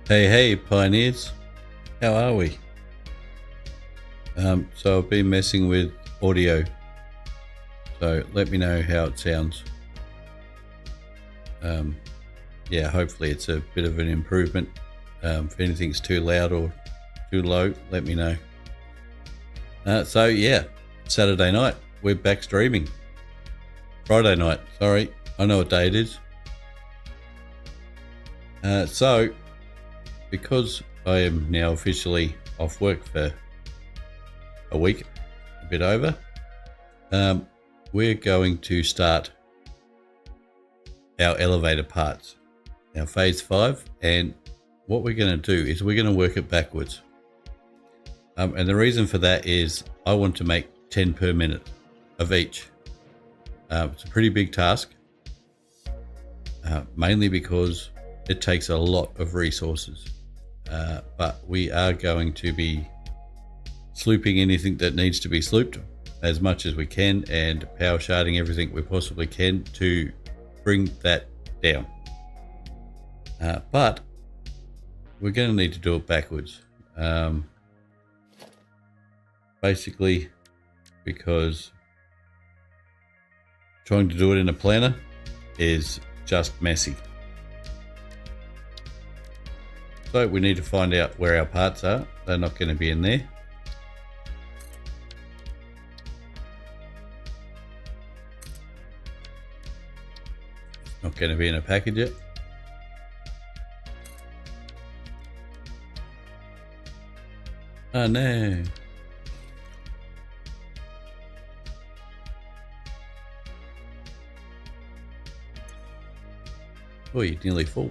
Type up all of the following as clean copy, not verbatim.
Hey pioneers, how are we? So I've been messing with audio, so let me know how it sounds. Yeah, hopefully it's a bit of an improvement. If anything's too loud or too low, let me know. So yeah, Saturday night, we're back streaming. Friday night, sorry, I know what day it is. So because I am now officially off work for a week, a bit over, we're going to start our elevator parts, our phase 5, and what we're going to do is we're going to work it backwards. And the reason for that is I want to make 10 per minute of each. It's a pretty big task, mainly because it takes a lot of resources, but we are going to be slooping anything that needs to be slooped as much as we can and power sharding everything we possibly can to bring that down. But we're going to need to do it backwards, basically because trying to do it in a planner is just messy. So we need to find out where our parts are. They're not going to be in there. Not going to be in a package yet. Oh no. Oh, you're nearly full.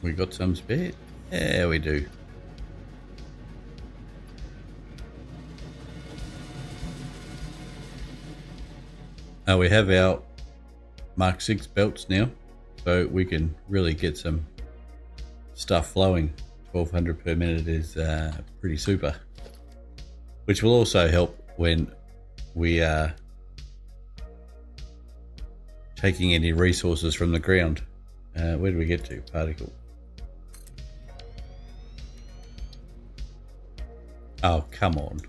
We got some spare? Yeah, we do. We have our Mark 6 belts now, so we can really get some stuff flowing. 1200 per minute is pretty super, which will also help when we are taking any resources from the ground. Where do we get to? Particle. Oh, come on.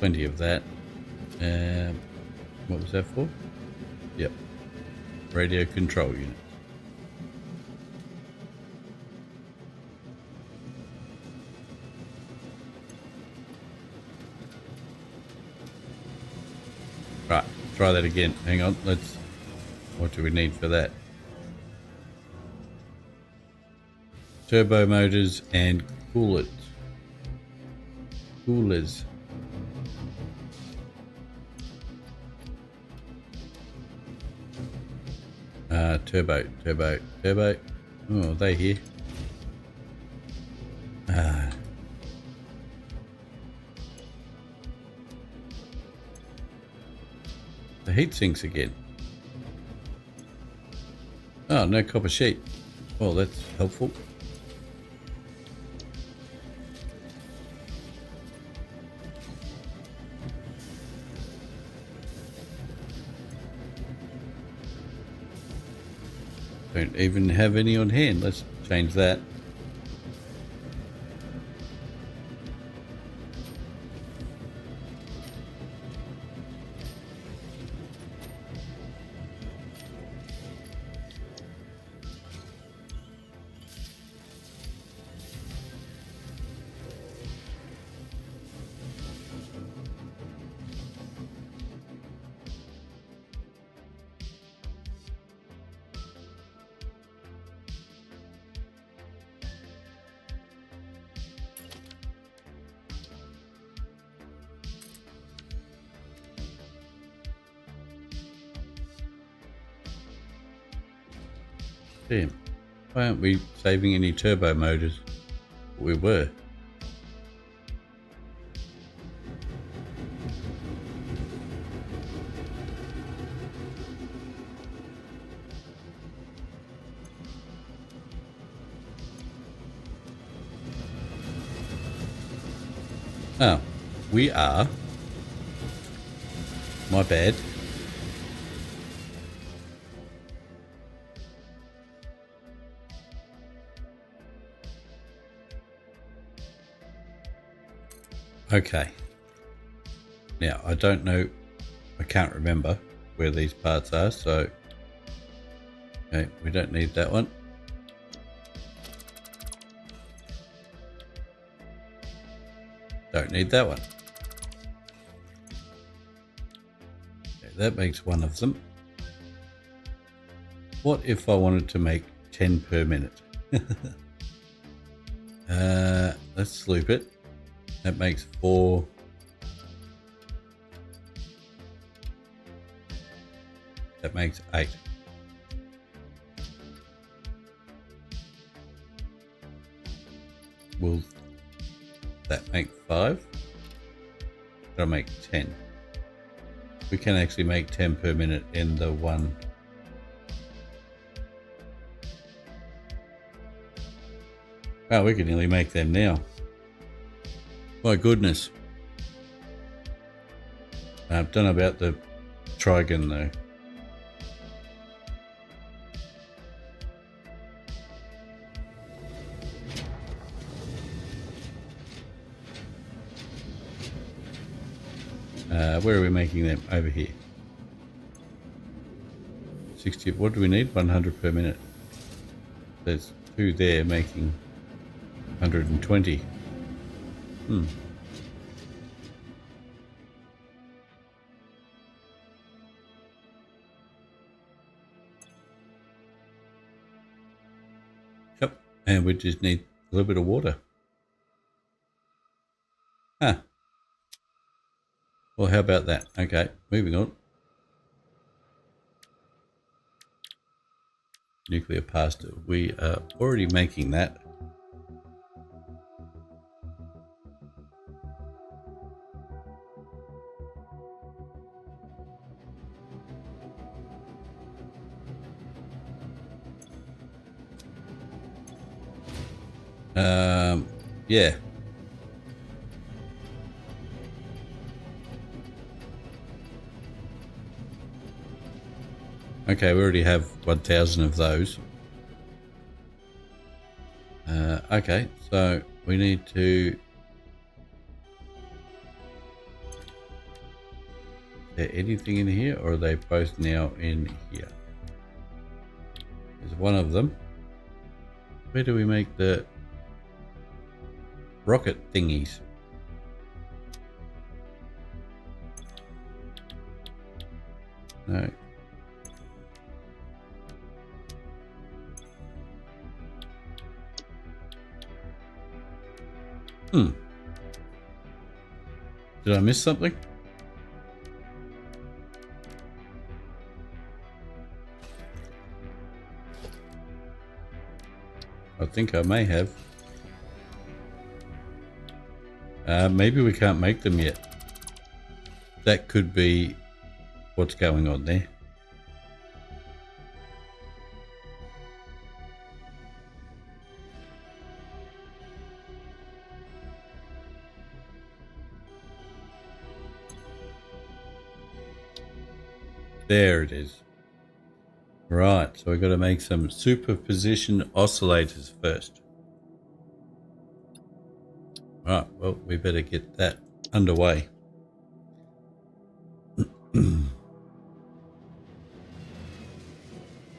Plenty of that. What was that for? Yep. Radio control unit. Right, try that again. Hang on, what do we need for that? Turbo motors and coolers. Turbo. Oh, they here. The heat sinks again. Oh, no copper sheet. Well, that's helpful. Don't even have any on hand. Let's change that. Damn. Why aren't we saving any turbo motors? We were. Oh, we are. My bad. Okay. Now, I don't know, I can't remember where these parts are, so okay, we don't need that one. Don't need that one. Okay, that makes one of them. What if I wanted to make 10 per minute? Let's loop it. That makes 4. That makes 8. Will that make 5? That'll make 10. We can actually make 10 per minute in the one. Oh, we can nearly make them now. My goodness. I don't know about the trigon though. Where are we making them? Over here. 60. What do we need? 100 per minute. There's 2 there making 120. Yep. And we just need a little bit of water. Huh. Well, how about that? Okay, moving on. Nuclear pasta. We are already making that. Yeah. Okay, we already have 1,000 of those. Okay, so we need to... Is there anything in here, or are they both now in here? There's one of them. Where do we make the rocket thingies? No. Did I miss something? I think I may have. Maybe we can't make them yet. That could be what's going on there. There it is. Right, so we've got to make some superposition oscillators first. Right, well, we better get that underway.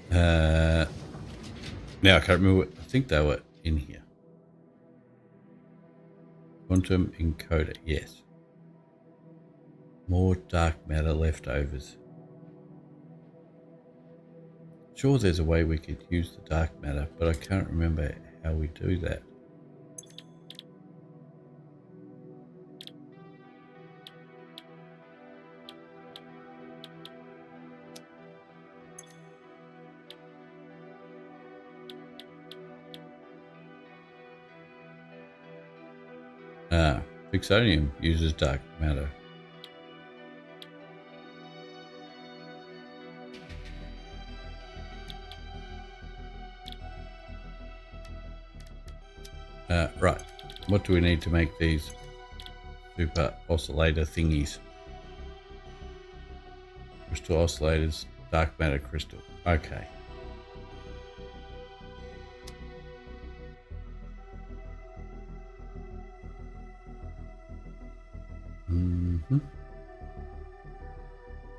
Now I can't remember. I think they were in here. Quantum encoder, yes. More dark matter leftovers. Sure, there's a way we could use the dark matter, but I can't remember how we do that. Fixonium uses dark matter. Right, what do we need to make these super oscillator thingies. Crystal oscillators, dark matter crystal. Okay.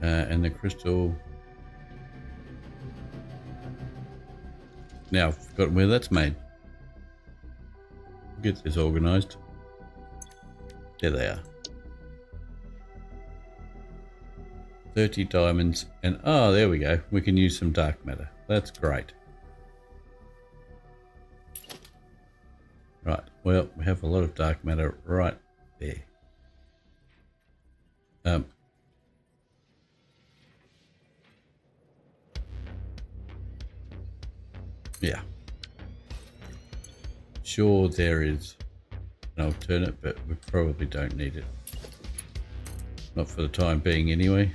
And the crystal. Now I've forgotten where that's made. Get this organized. There they are. 30 diamonds, and oh, there we go. We can use some dark matter. That's great. Right, well, we have a lot of dark matter right there. Yeah. Sure, there is an alternate, but we probably don't need it. Not for the time being, anyway.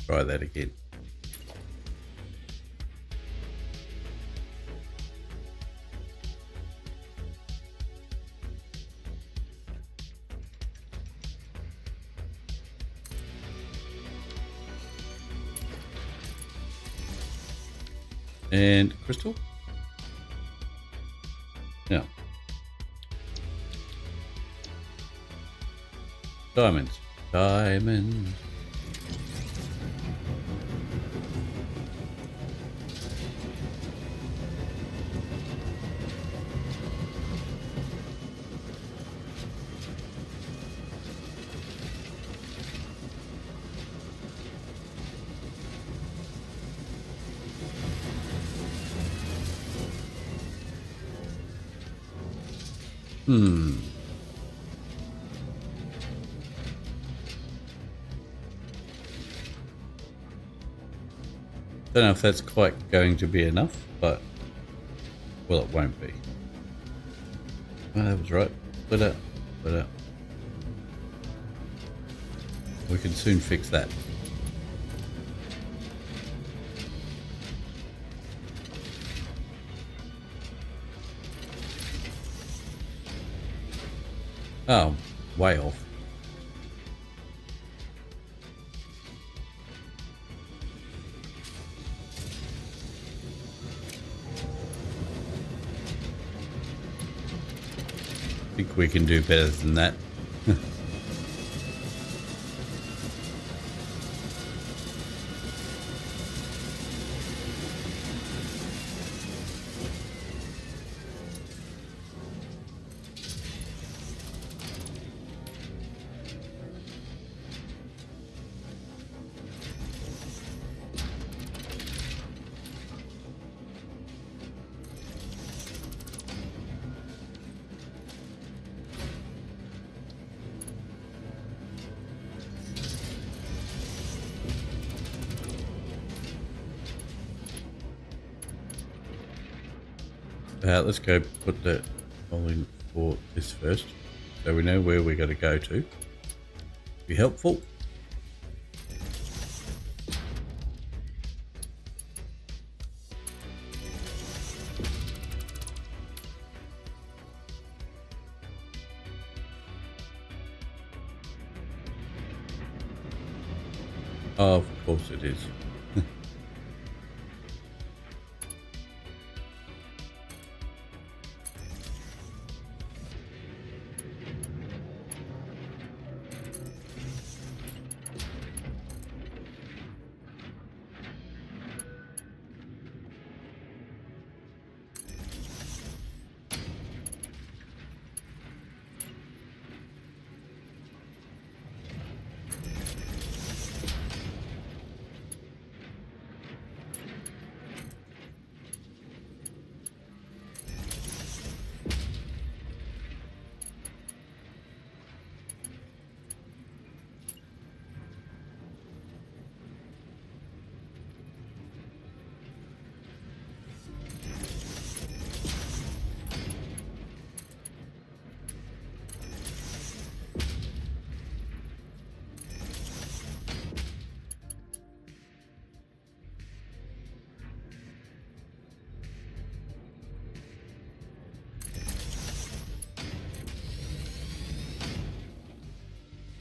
Try that again. And crystal. Now, diamonds. Diamonds. Don't know if that's quite going to be enough, but well, it won't be. Oh, that was right. Split up, split up. We can soon fix that. Oh, way off. I think we can do better than that. Let's go put the hole in for this first, so we know where we're going to go to. Be helpful. Oh, of course it is.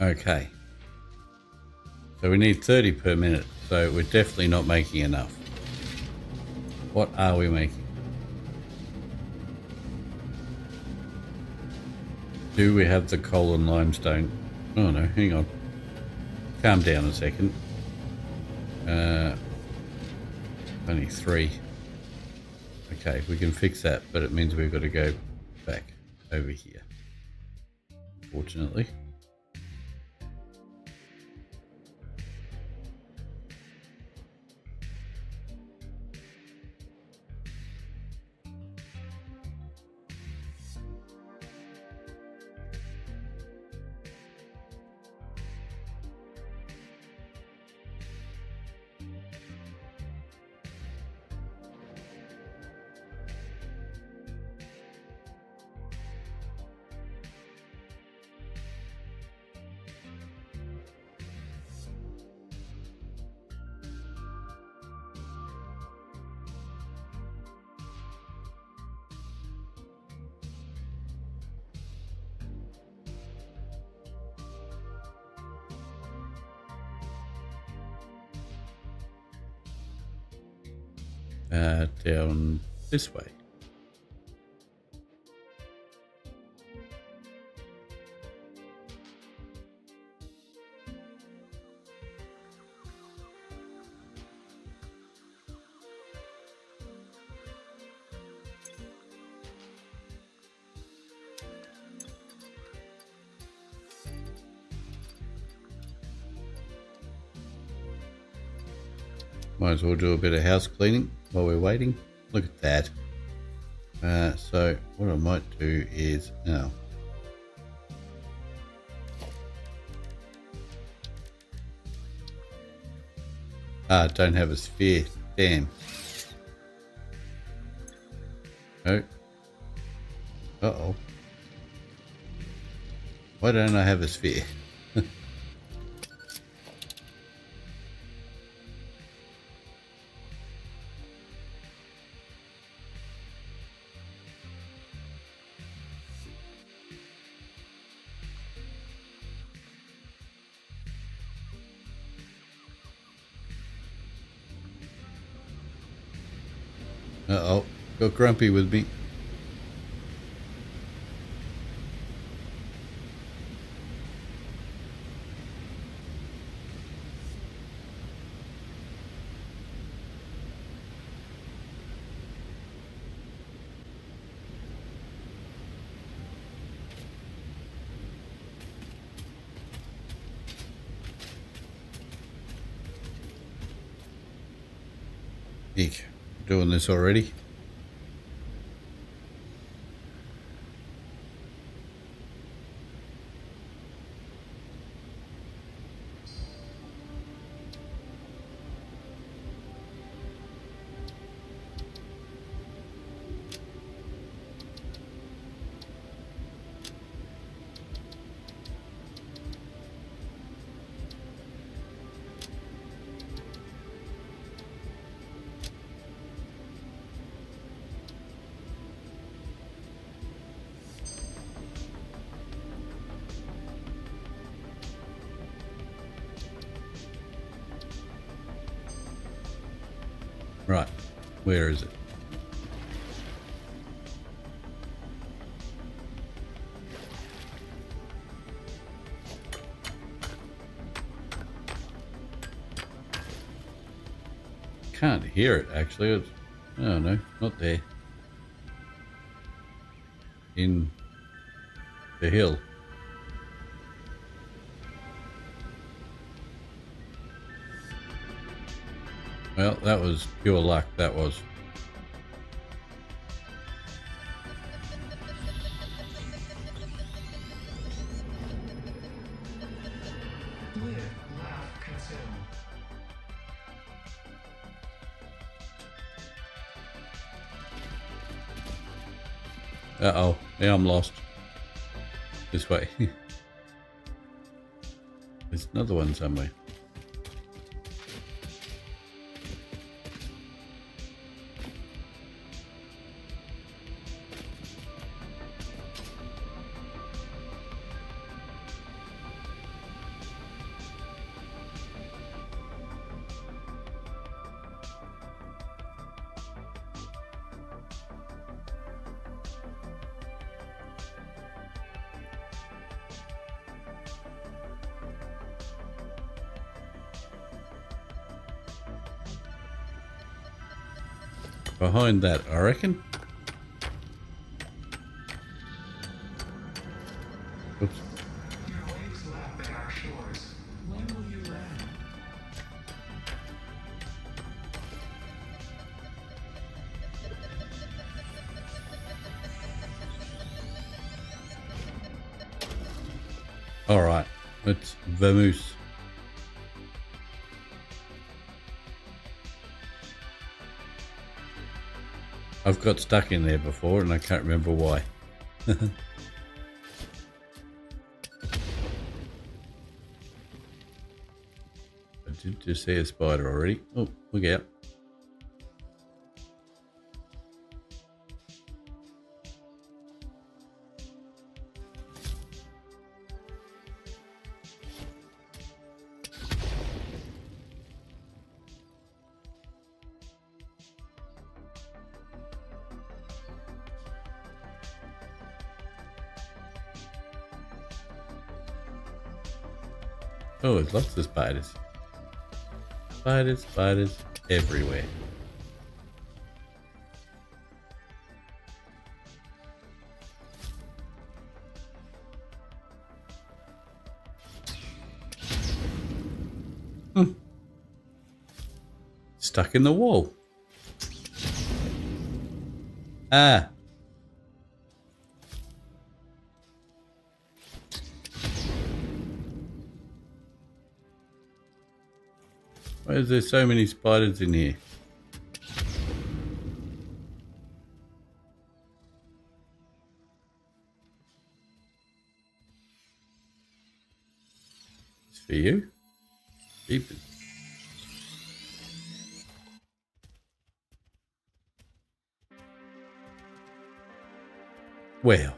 Okay. So we need 30 per minute. So we're definitely not making enough. What are we making? Do we have the coal and limestone? Oh no, hang on. Calm down a second. Only 3. Okay, we can fix that, but it means we've got to go back over here. Fortunately. Down this way. Might as well do a bit of house cleaning while we're waiting. Look at that. So what I might do is now. Don't have a sphere. Damn. Oh. Uh-oh. Why don't I have a sphere? Uh-oh. Got grumpy with me. Eek. Doing this already. Right, where is it? Can't hear it actually. It's, oh no, not there. In the hill. Well, that was pure luck, that was. Uh-oh, now I'm lost. This way. There's another one somewhere. behind that, I reckon. Oops. Your waves lap at our shores. When will you land? All right, it's vamoose. I've got stuck in there before and I can't remember why. I did just see a spider already. Oh, look out. Oh, there's lots of spiders. Spiders, spiders everywhere. Stuck in the wall. Ah. Why is there so many spiders in here? It's for you. Keep it. Well.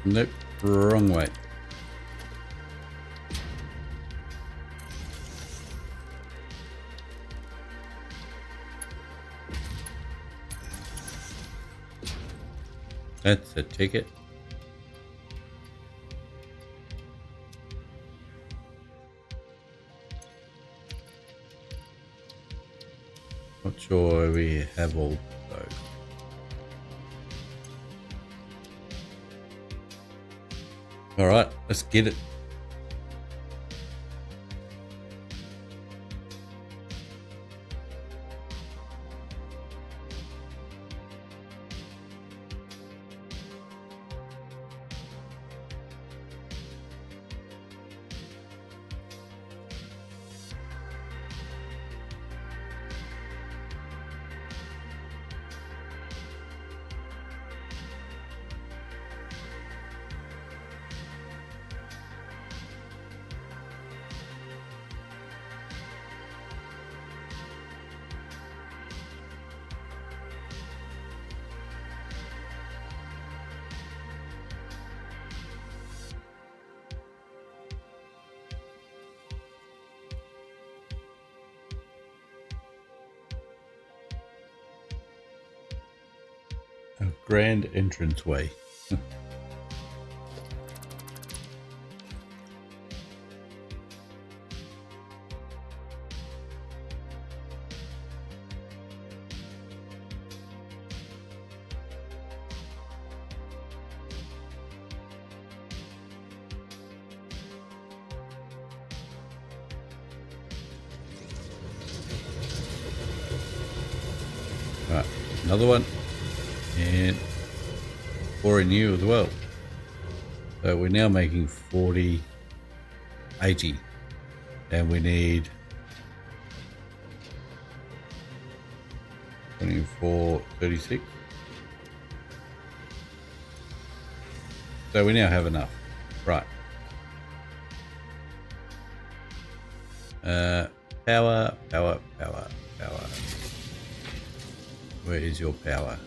Nope, wrong way. That's a ticket. Not sure we have all those. All right, let's get it. A grand entranceway. Right, another one. And 4 in you as well. So we're now making 40, 80. And we need 24, 36. So we now have enough. Right. Power, power, power, power. Where is your power?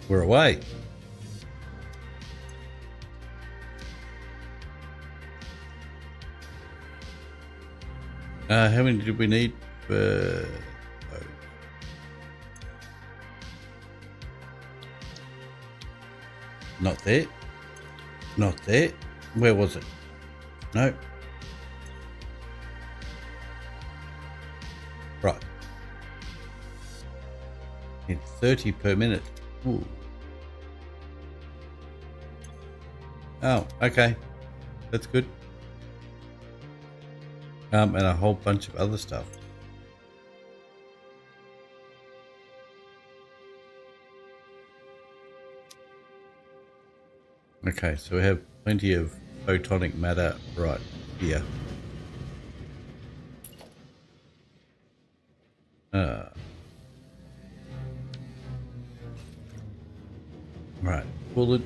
We're away. How many did we need for... Not there. Not there. Where was it? No. Right. It's 30 per minute. Ooh. Oh, okay. That's good. And a whole bunch of other stuff. Okay, so we have plenty of photonic matter right here. Right, bullet.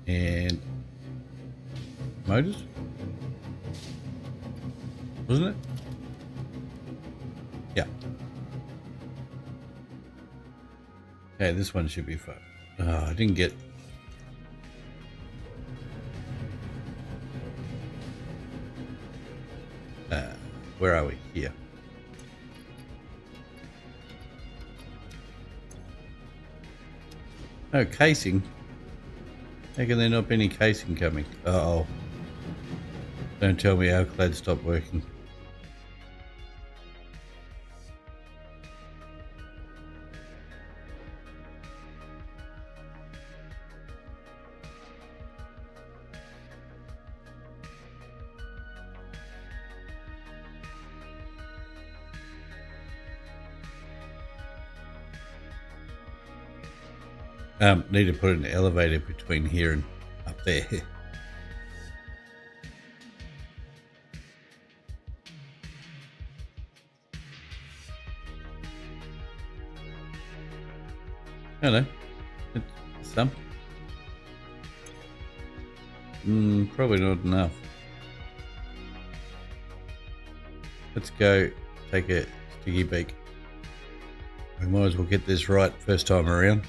And motors, wasn't it? Yeah. Okay, this one should be fun. Oh, I didn't get... where are we? Here. Oh, casing. How can there not be any casing coming? Uh-oh. Don't tell me our clad stopped working. Need to put an elevator between here and up there. Hello. It's some. Probably not enough. Let's go take a sticky beak. We might as well get this right first time around.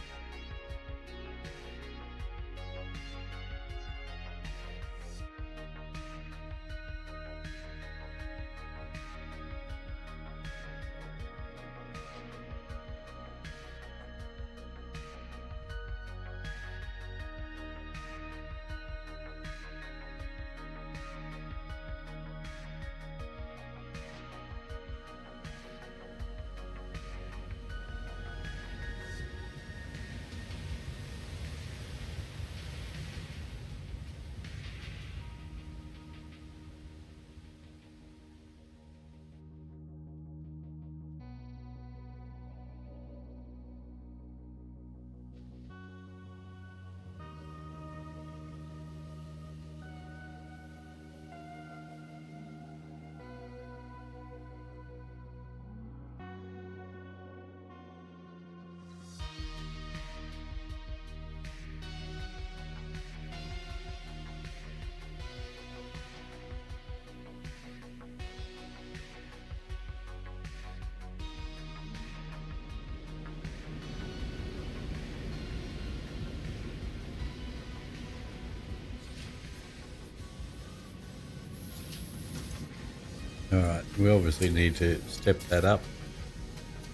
Alright, we obviously need to step that up,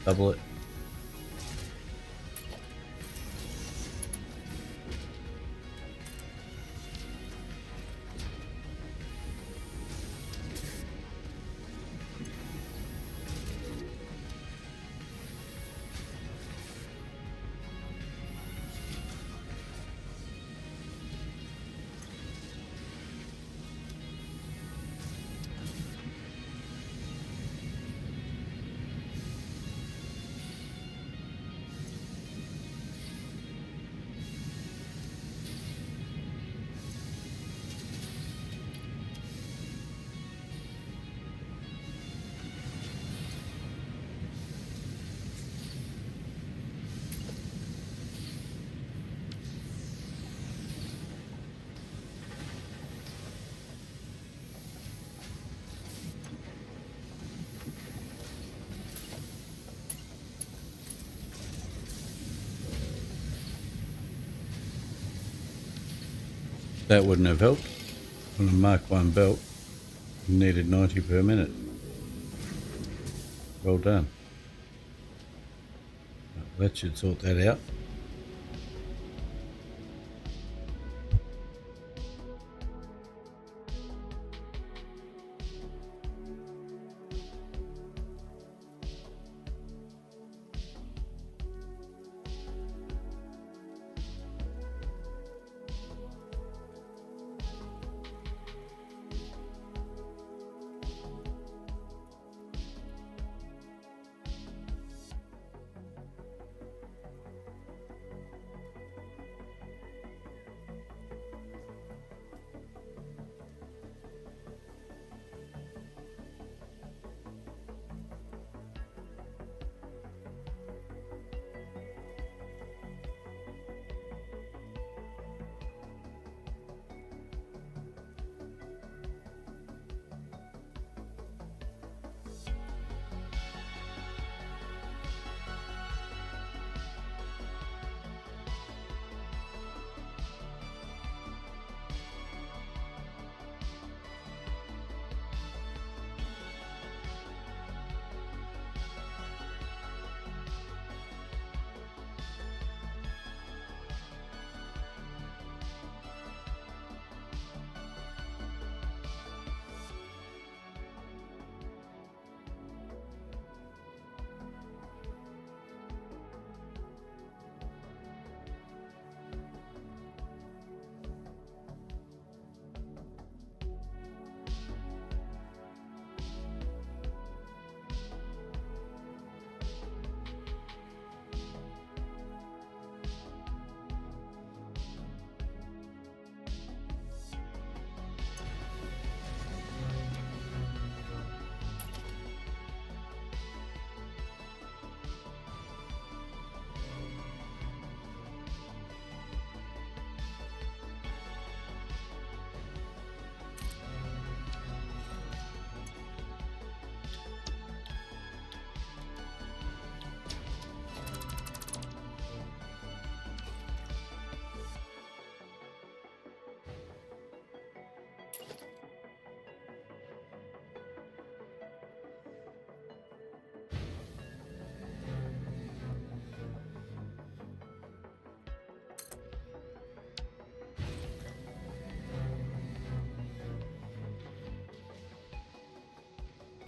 double it. That wouldn't have helped. On a Mark 1 belt, you needed 90 per minute. Well done. That should sort that out.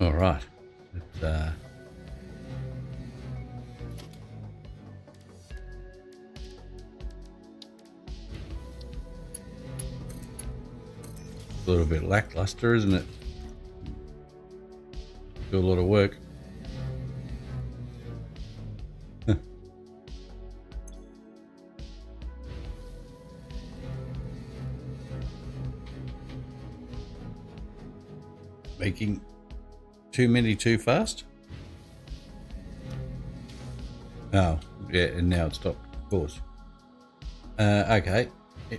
All right. It's, a little bit lackluster, isn't it? Do a lot of work. Making too many too fast. Oh, yeah, and now it's stopped, of course. Okay,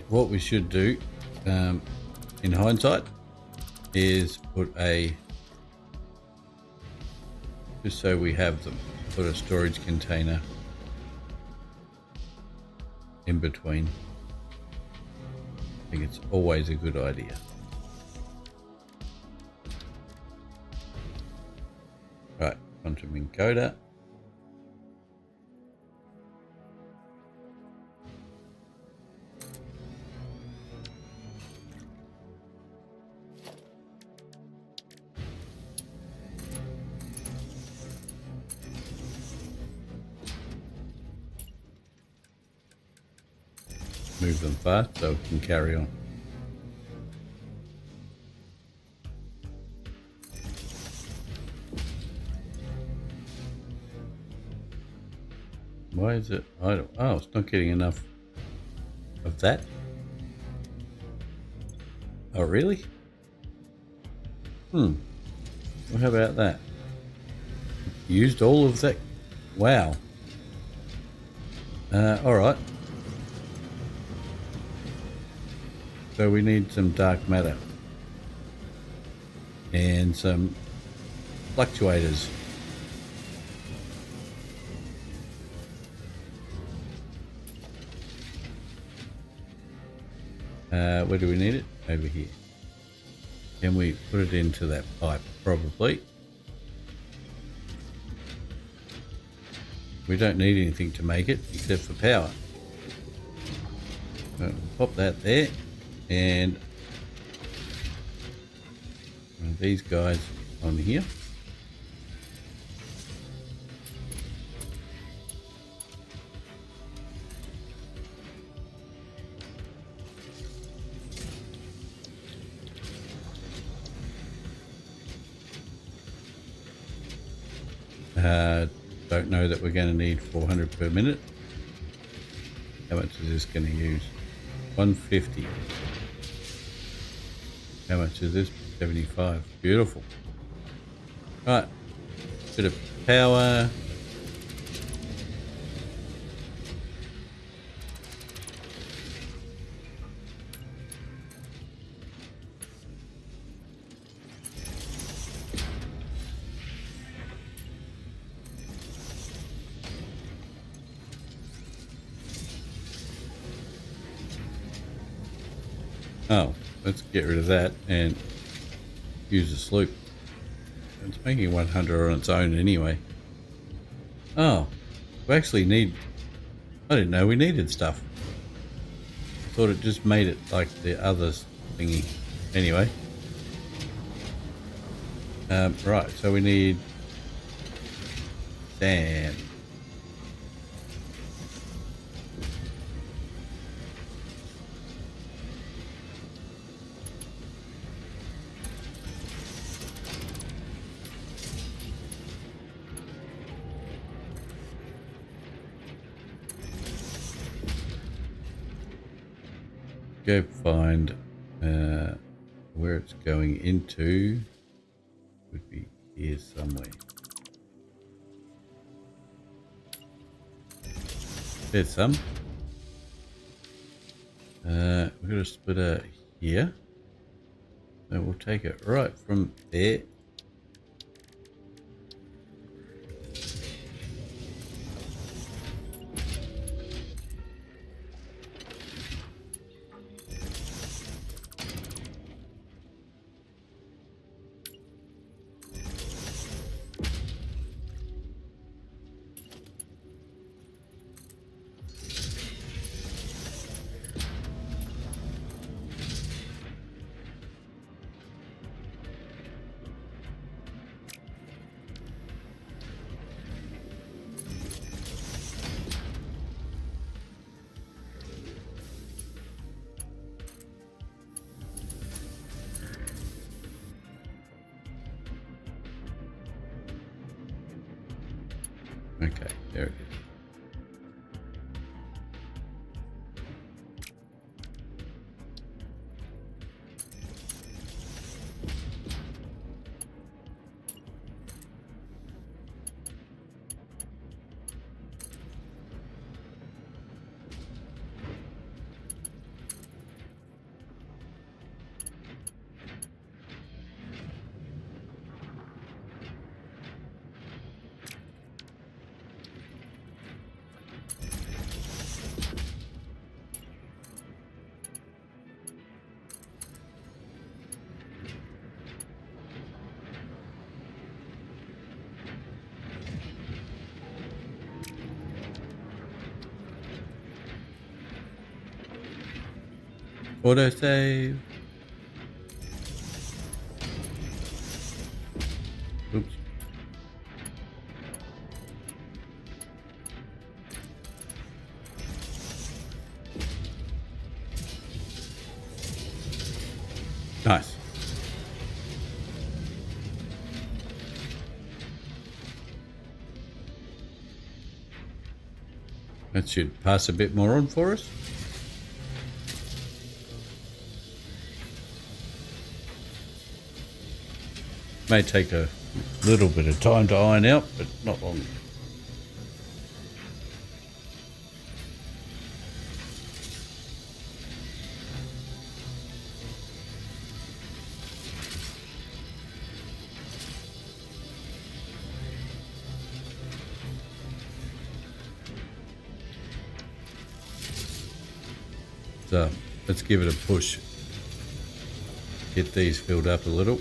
what we should do, in hindsight, is put a, just so we have them, put a storage container in between. I think it's always a good idea. Right, quantum encoder. Move them fast so we can carry on. Why is it? I don't. Oh, it's not getting enough of that. Oh, really? Well, how about that? Used all of that. Wow. All right. So we need some dark matter and some fluctuators. Where do we need it? Over here. Can we put it into that pipe? Probably. We don't need anything to make it except for power. So pop that there, and these guys on here. Don't know that we're going to need 400 per minute. How much is this going to use? 150. How much is this? 75. Beautiful. Right. Bit of power. Oh, let's get rid of that and use a sloop. It's making 100 on its own anyway. Oh, we actually need... I didn't know we needed stuff. Thought it just made it like the others thingy. Anyway. Right, so we need sand. Go find where it's going into. Would be here somewhere. There's some. We've got a splitter here. So we'll take it right from there. Okay, there it is. Autosave. Oops. Nice. That should pass a bit more on for us. May take a little bit of time to iron out, but not long. So let's give it a push. Get these filled up a little.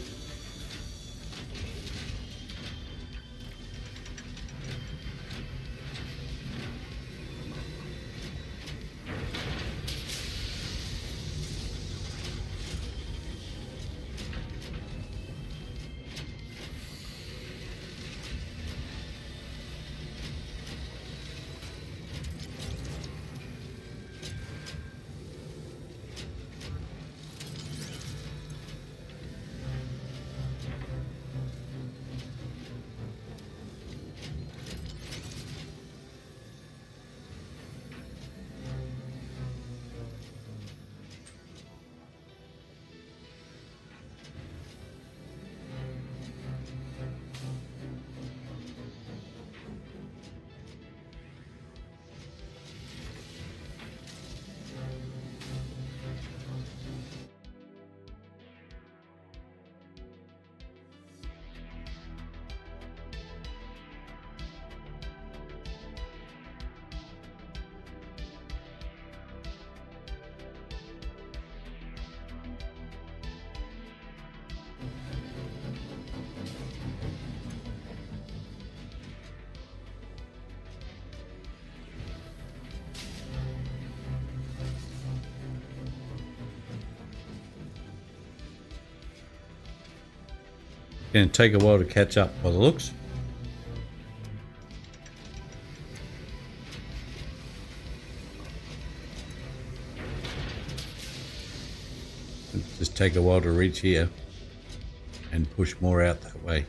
Going to take a while to catch up by the looks. It'll just take a while to reach here and push more out that way.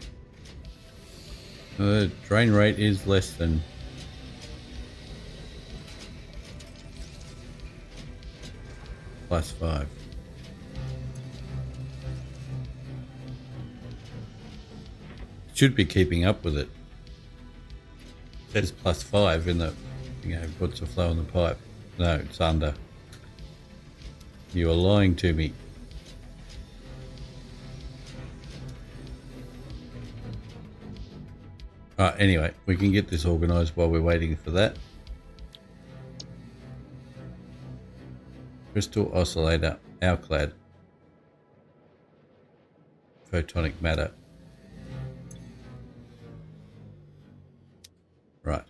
The drain rate is less than +5. Should be keeping up with it. It says +5 in the, what's the flow in the pipe? No, it's under. You are lying to me. Alright, anyway, we can get this organised while we're waiting for that. Crystal oscillator, alclad, photonic matter. Right.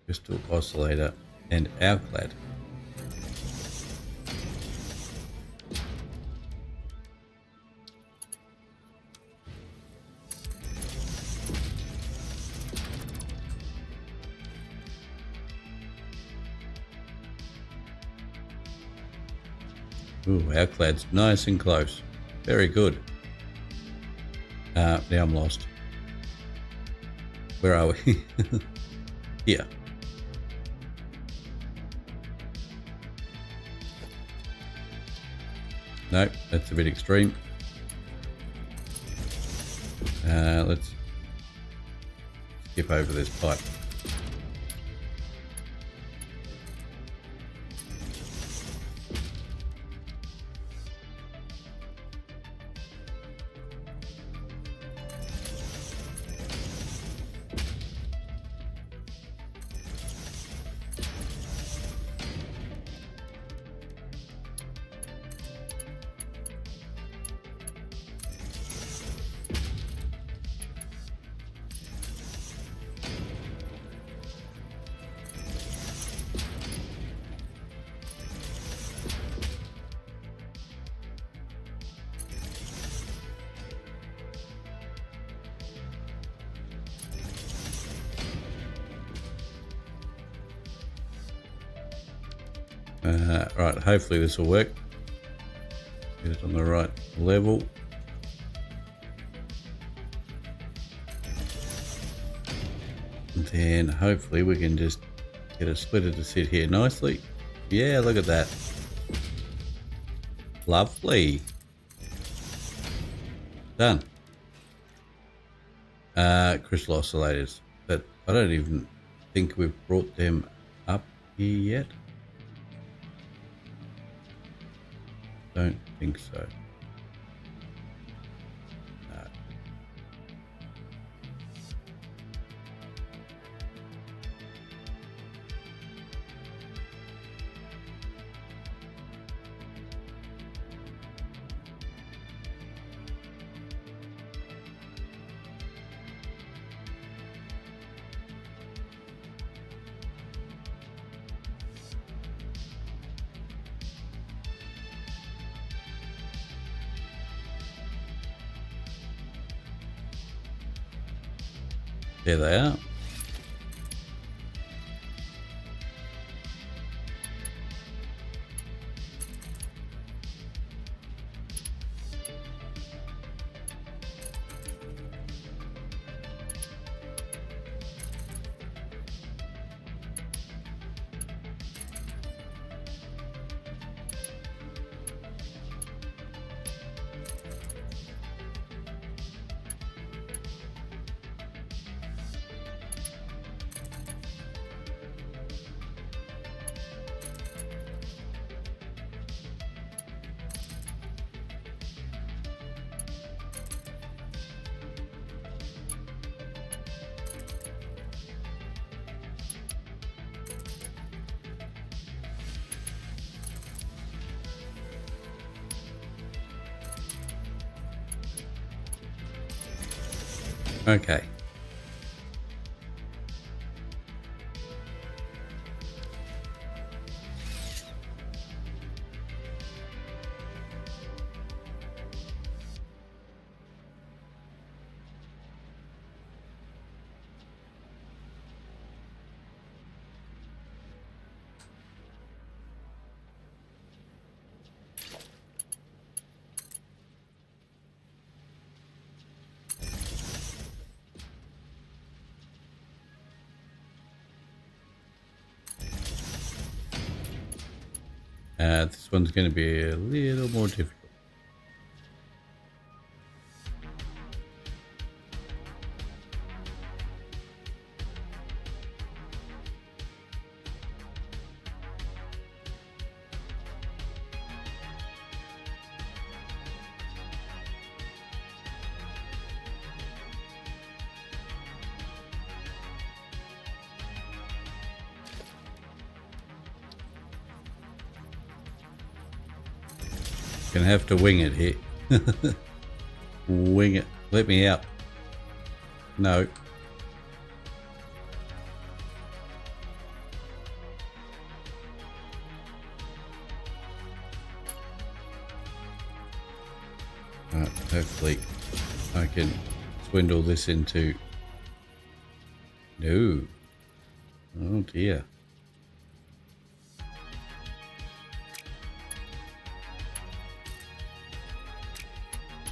Crystal oscillator and alclad. Ooh, alclad's nice and close. Very good. Now I'm lost. Where are we? Here. Nope, that's a bit extreme. Let's skip over this pipe. Right, hopefully this will work. Get it on the right level. And then hopefully we can just get a splitter to sit here nicely. Yeah, look at that. Lovely. Done. Crystal oscillators. But I don't even think we've brought them up here yet. Don't think so. No. There they are. Okay. This one's going to be a little more difficult. Gonna have to wing it here. Wing it. Let me out. No. Hopefully I can swindle this into... No. Oh dear.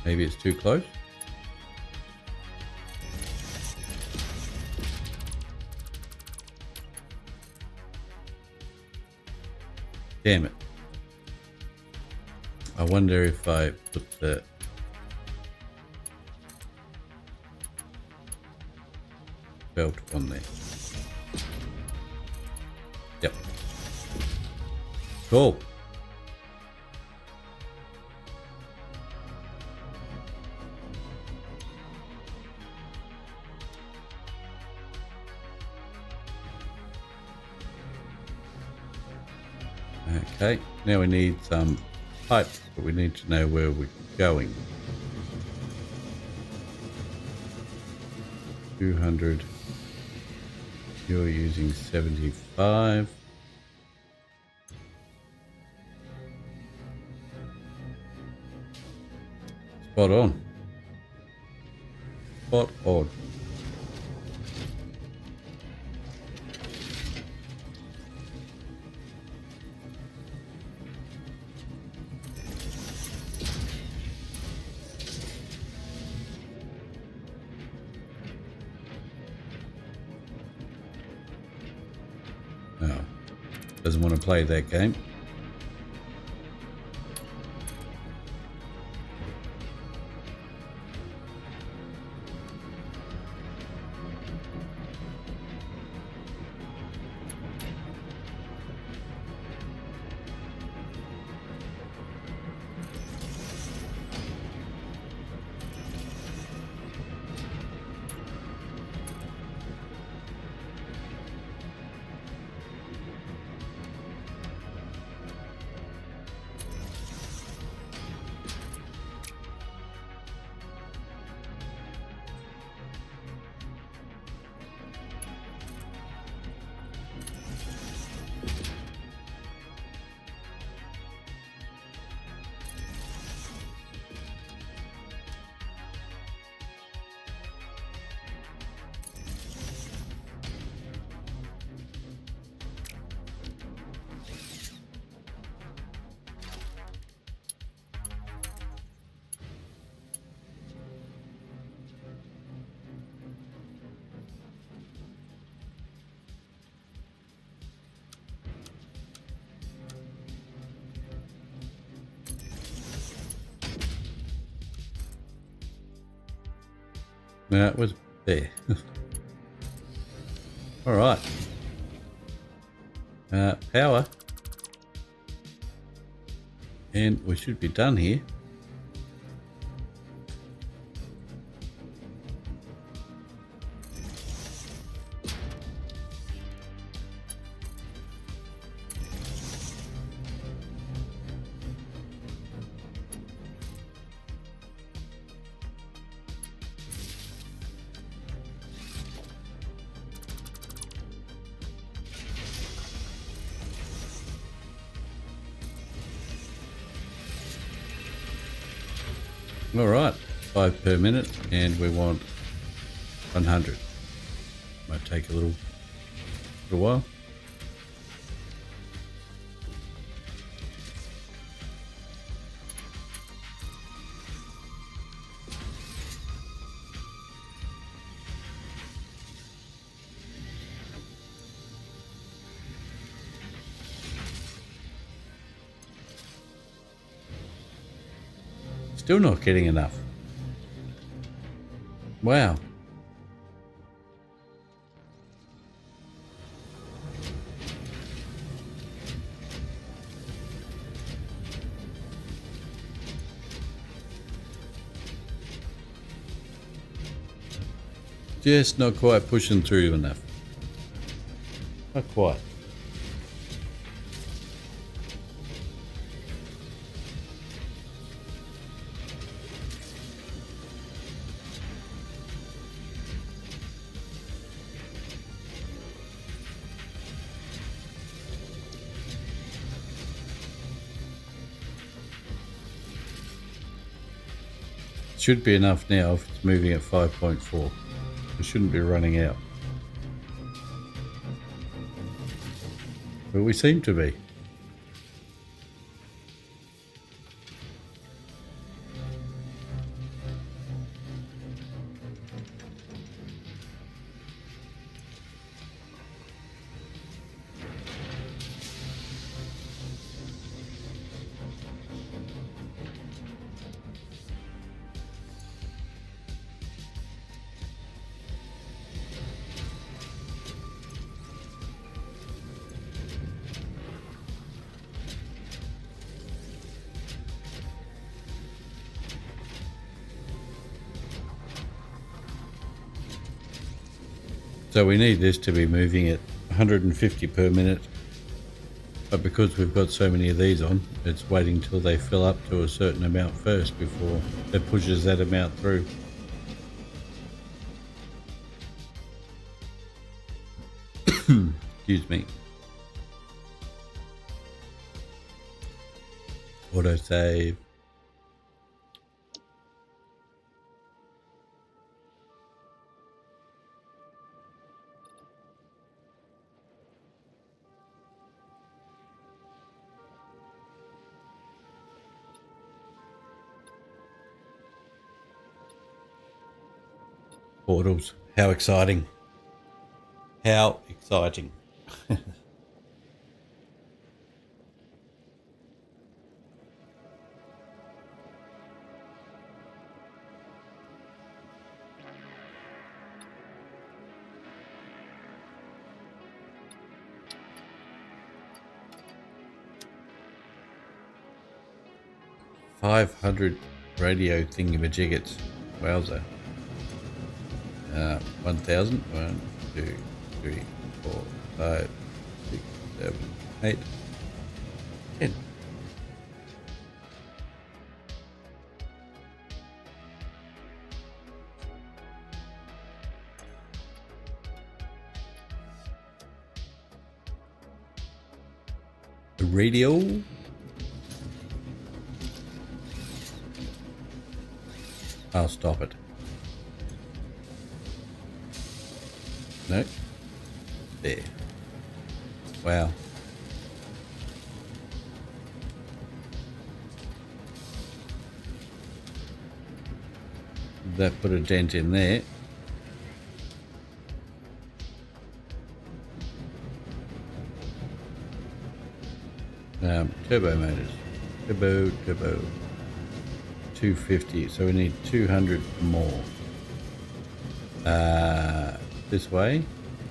Maybe it's too close. Damn it. I wonder if I put the belt on there. Yep. Cool. Okay, now we need some pipes, but we need to know where we're going. 200. You're using 75. Spot on. Spot on. No, doesn't want to play that game. No, it was there. All right. Power. And we should be done here. All right, 5 per minute, and we want 100. Might take a little while. Still not getting enough. Wow. Just not quite pushing through enough. Not quite. Should be enough now if it's moving at 5.4. We shouldn't be running out. But we seem to be. So we need this to be moving at 150 per minute, but because we've got so many of these on, it's waiting till they fill up to a certain amount first before it pushes that amount through. Excuse me. Autosave. Portals. How exciting. How exciting. $500 radio thingamajiggets. Wowza. 1,000. 1, 2, 3, 4, 5, 6, 7, 8, 10. The radio. I'll stop it. No. There. Wow. That put a dent in there. Turbo motors. Turbo. 250. So we need 200 more. This way.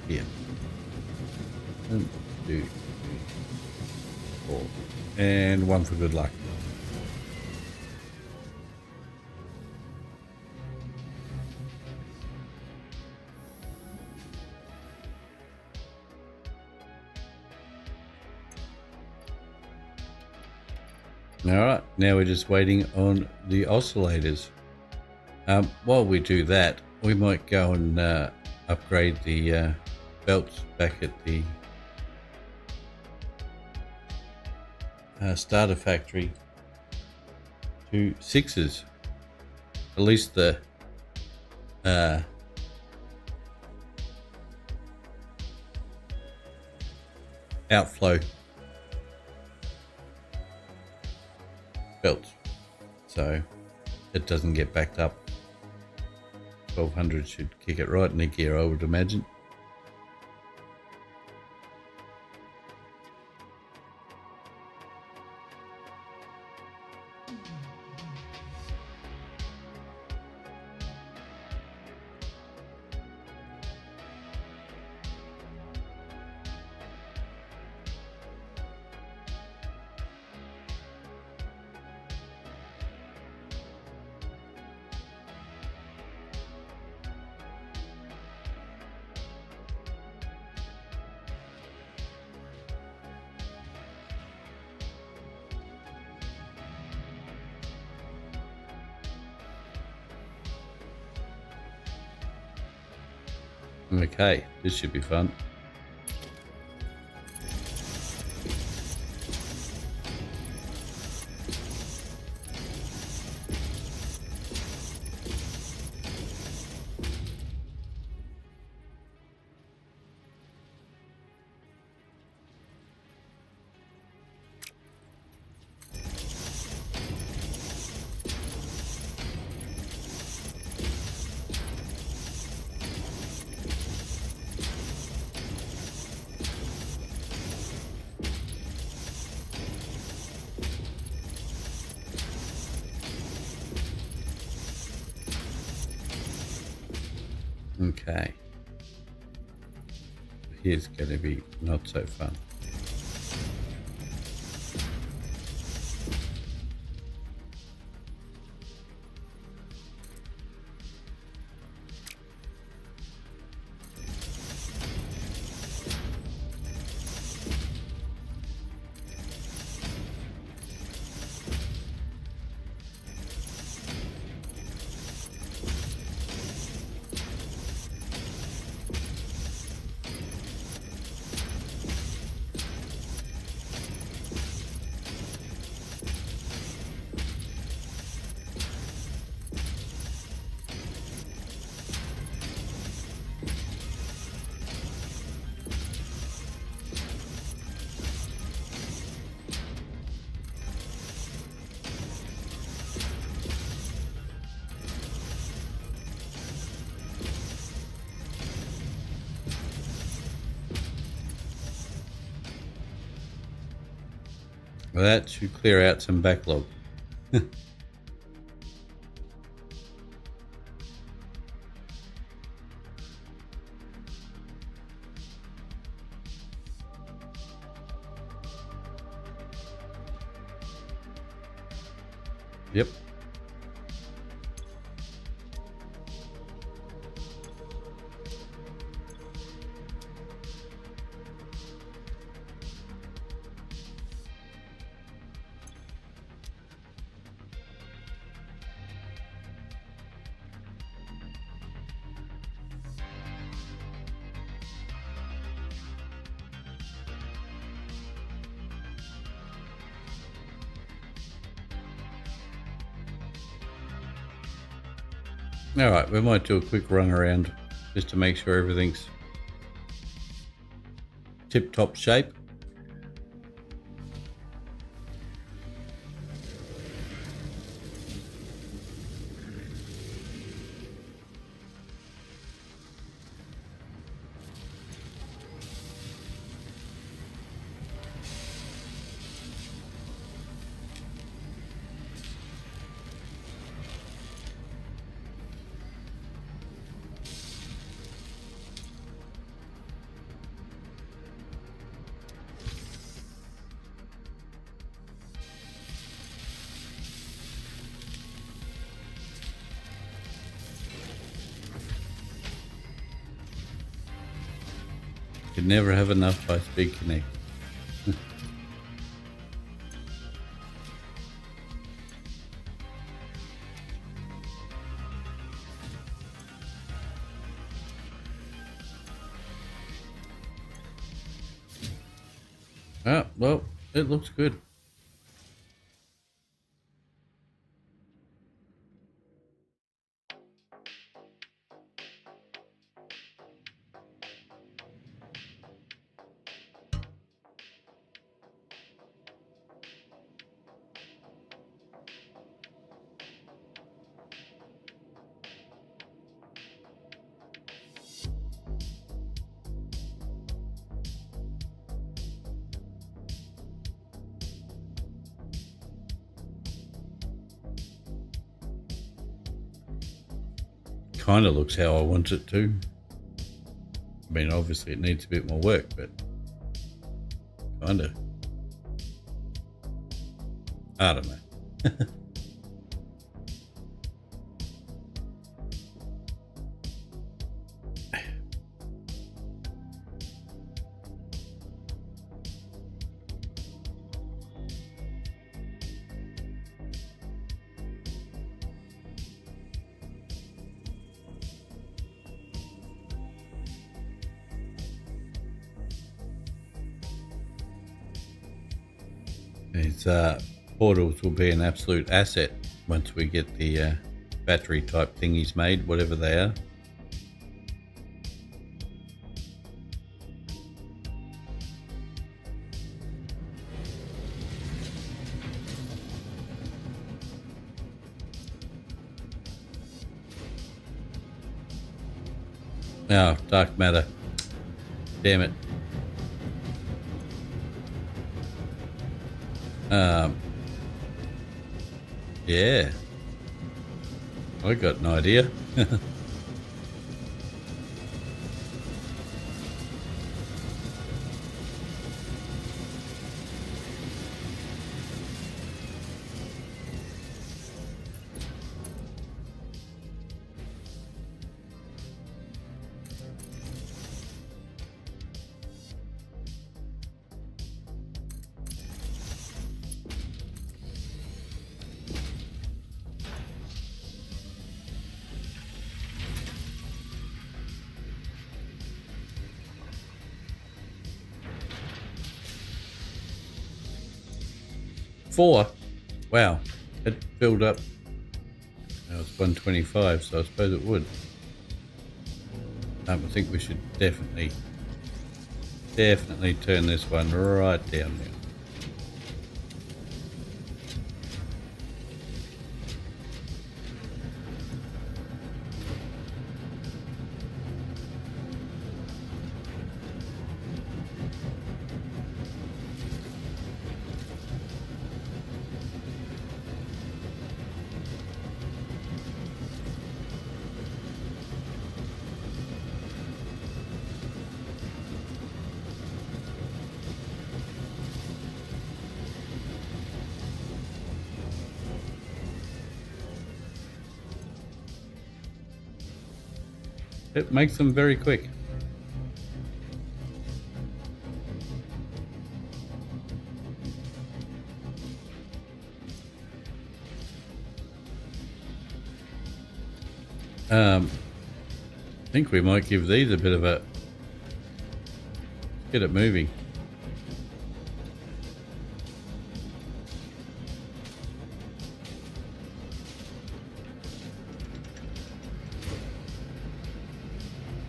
Here. 1, 2, 3, 4. And 1 for good luck. Alright, now we're just waiting on the oscillators. While we do that, we might go and upgrade the belts back at the starter factory to 6s. At least the outflow belts, so it doesn't get backed up. 1200 should kick it right into gear, I would imagine. Okay, this should be fun. Okay. Here's going to be not so fun. Well, that should clear out some backlog. Yep. All right, we might do a quick run around just to make sure everything's tip-top shape. Could never have enough high-speed connect. Ah, well, it looks good. Kind of looks how I want it to. I mean, obviously it needs a bit more work, but kind of. I don't know. These portals will be an absolute asset once we get the battery type thingies made, whatever they are. Oh, dark matter. Damn it. Yeah. I got an idea. Four. Wow. It filled up. Now it's 125, so I suppose it would. I think we should definitely turn this one right down now. It makes them very quick. I think we might give these a bit of a... get it moving.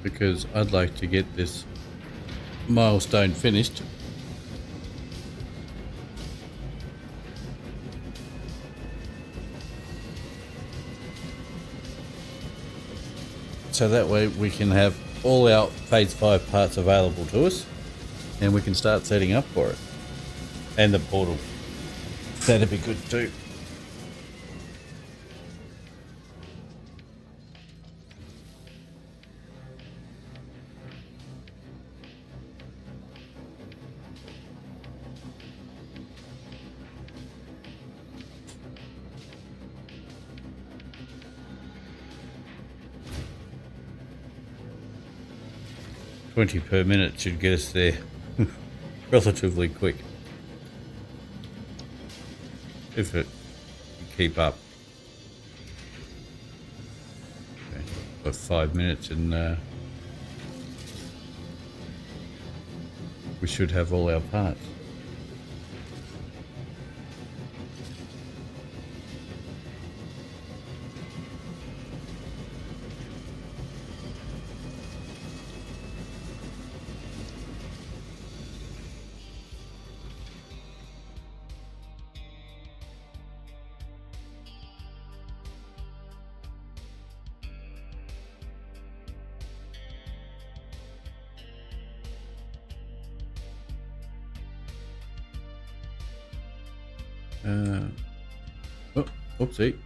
Because I'd like to get this milestone finished. So that way we can have all our phase 5 parts available to us and we can start setting up for it. And the portal. That'd be good too. 20 per minute should get us there relatively quick. If it can keep up. Okay, got 5 minutes and we should have all our parts. Oh, oopsie.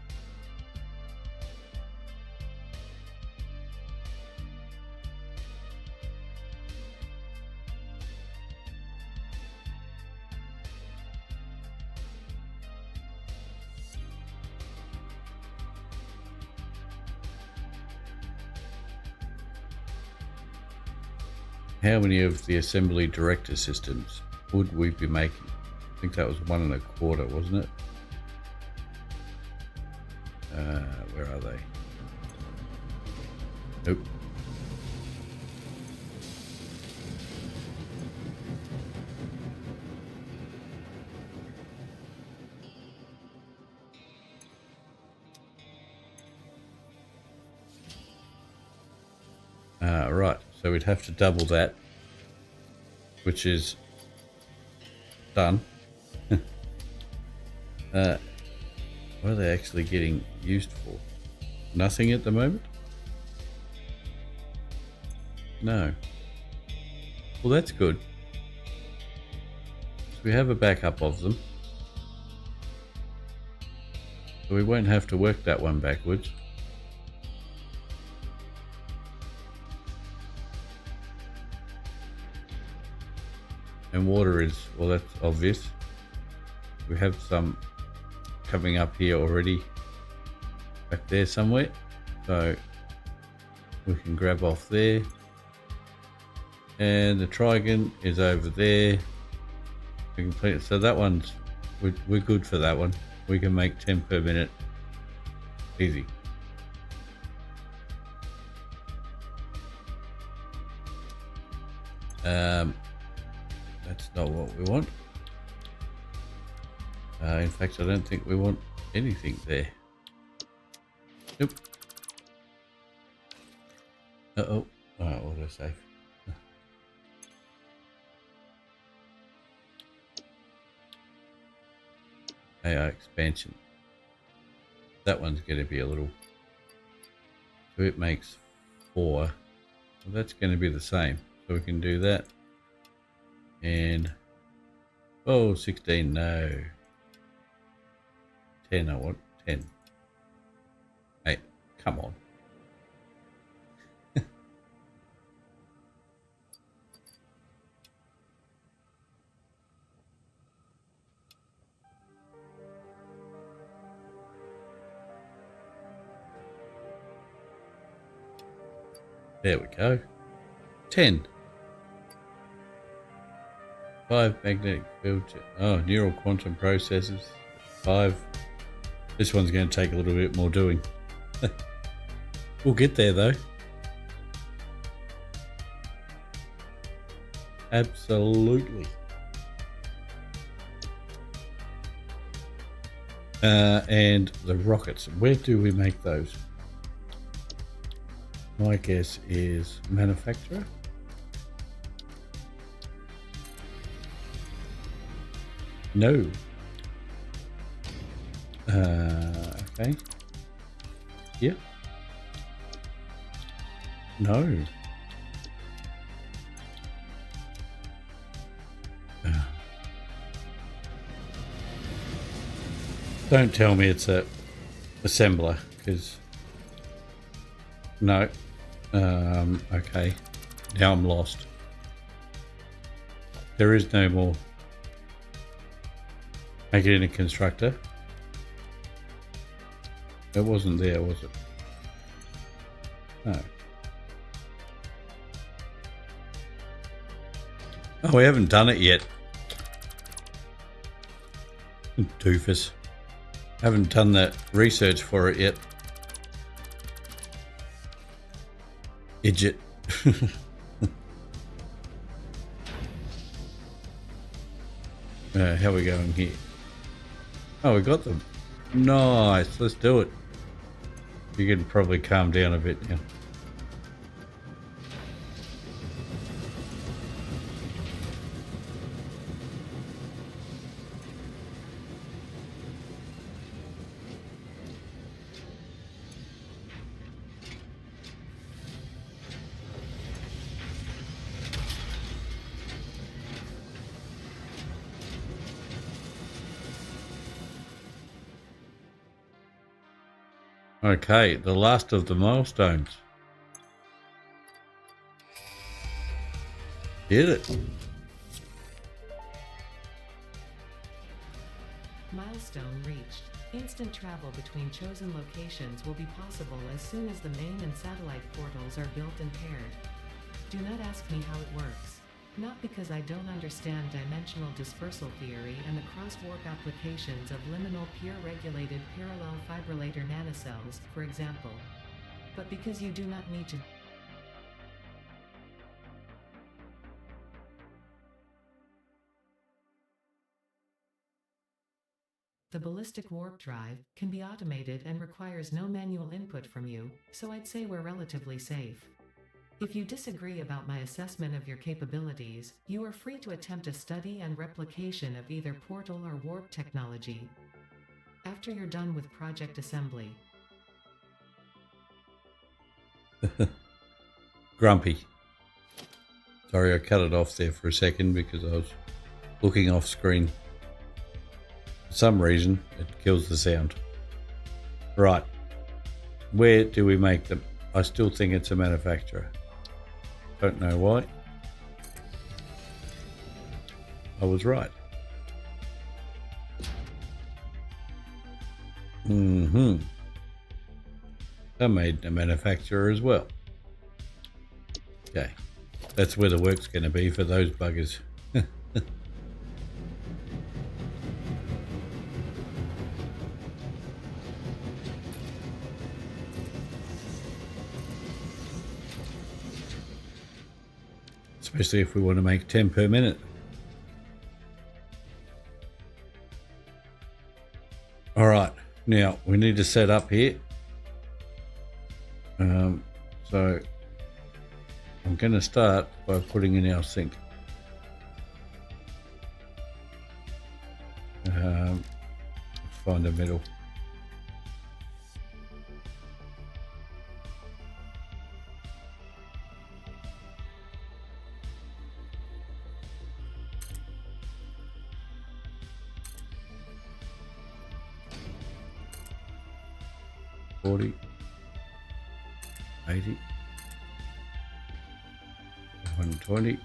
How many of the assembly director systems would we be making? I think that was 1 1/4, wasn't it? Where are they? Nope. Right, so we'd have to double that, which is done. What are they actually getting used for? Nothing at the moment? No. Well, that's good. So we have a backup of them. So we won't have to work that one backwards. And water is, well, that's obvious. We have some coming up here already, back there somewhere. So we can grab off there. And the trigon is over there. We can play it. So that one's, we're good for that one. We can make 10 per minute. Easy. That's not what we want. In fact, I don't think we want anything there. Nope. Uh-oh. Oh, autosave. AI expansion. That one's going to be a little... So it makes 4. Well, that's going to be the same. So we can do that. And... Oh, 16, no. 10, I want 10. Hey, come on. There we go. 10. 5 magnetic field. Oh, neural quantum processors. 5. This one's going to take a little bit more doing. We'll get there though. Absolutely. And the rockets. Where do we make those? My guess is manufacturer. No. Okay. Yeah. No. Don't tell me it's a assembler, because no. Okay. Now I'm lost. There is no more. Make it in a constructor. It wasn't there, was it? No. Oh, we haven't done it yet. Doofus. Haven't done the research for it yet. Idiot. How are we going here? Oh, we got them. Nice. Let's do it. You can probably calm down a bit now. Okay, the last of the milestones. Did it. Milestone reached. Instant travel between chosen locations will be possible as soon as the main and satellite portals are built and paired. Do not ask me how it works. Not because I don't understand dimensional dispersal theory and the cross-warp applications of liminal peer-regulated parallel fibrillator nanocells, for example. But because you do not need to. The ballistic warp drive can be automated and requires no manual input from you, so I'd say we're relatively safe. If you disagree about my assessment of your capabilities, you are free to attempt a study and replication of either portal or warp technology. After you're done with project assembly. Grumpy. Sorry, I cut it off there for a second because I was looking off screen. For some reason, it kills the sound. Right. Where do we make them? I still think it's a manufacturer. Don't know why. I was right. I made a manufacturer as well. Okay. That's where the work's going to be for those buggers. Especially if we want to make 10 per minute. All right, now we need to set up here. So I'm going to start by putting in our sink. Let's find a middle. $40, $80, $120,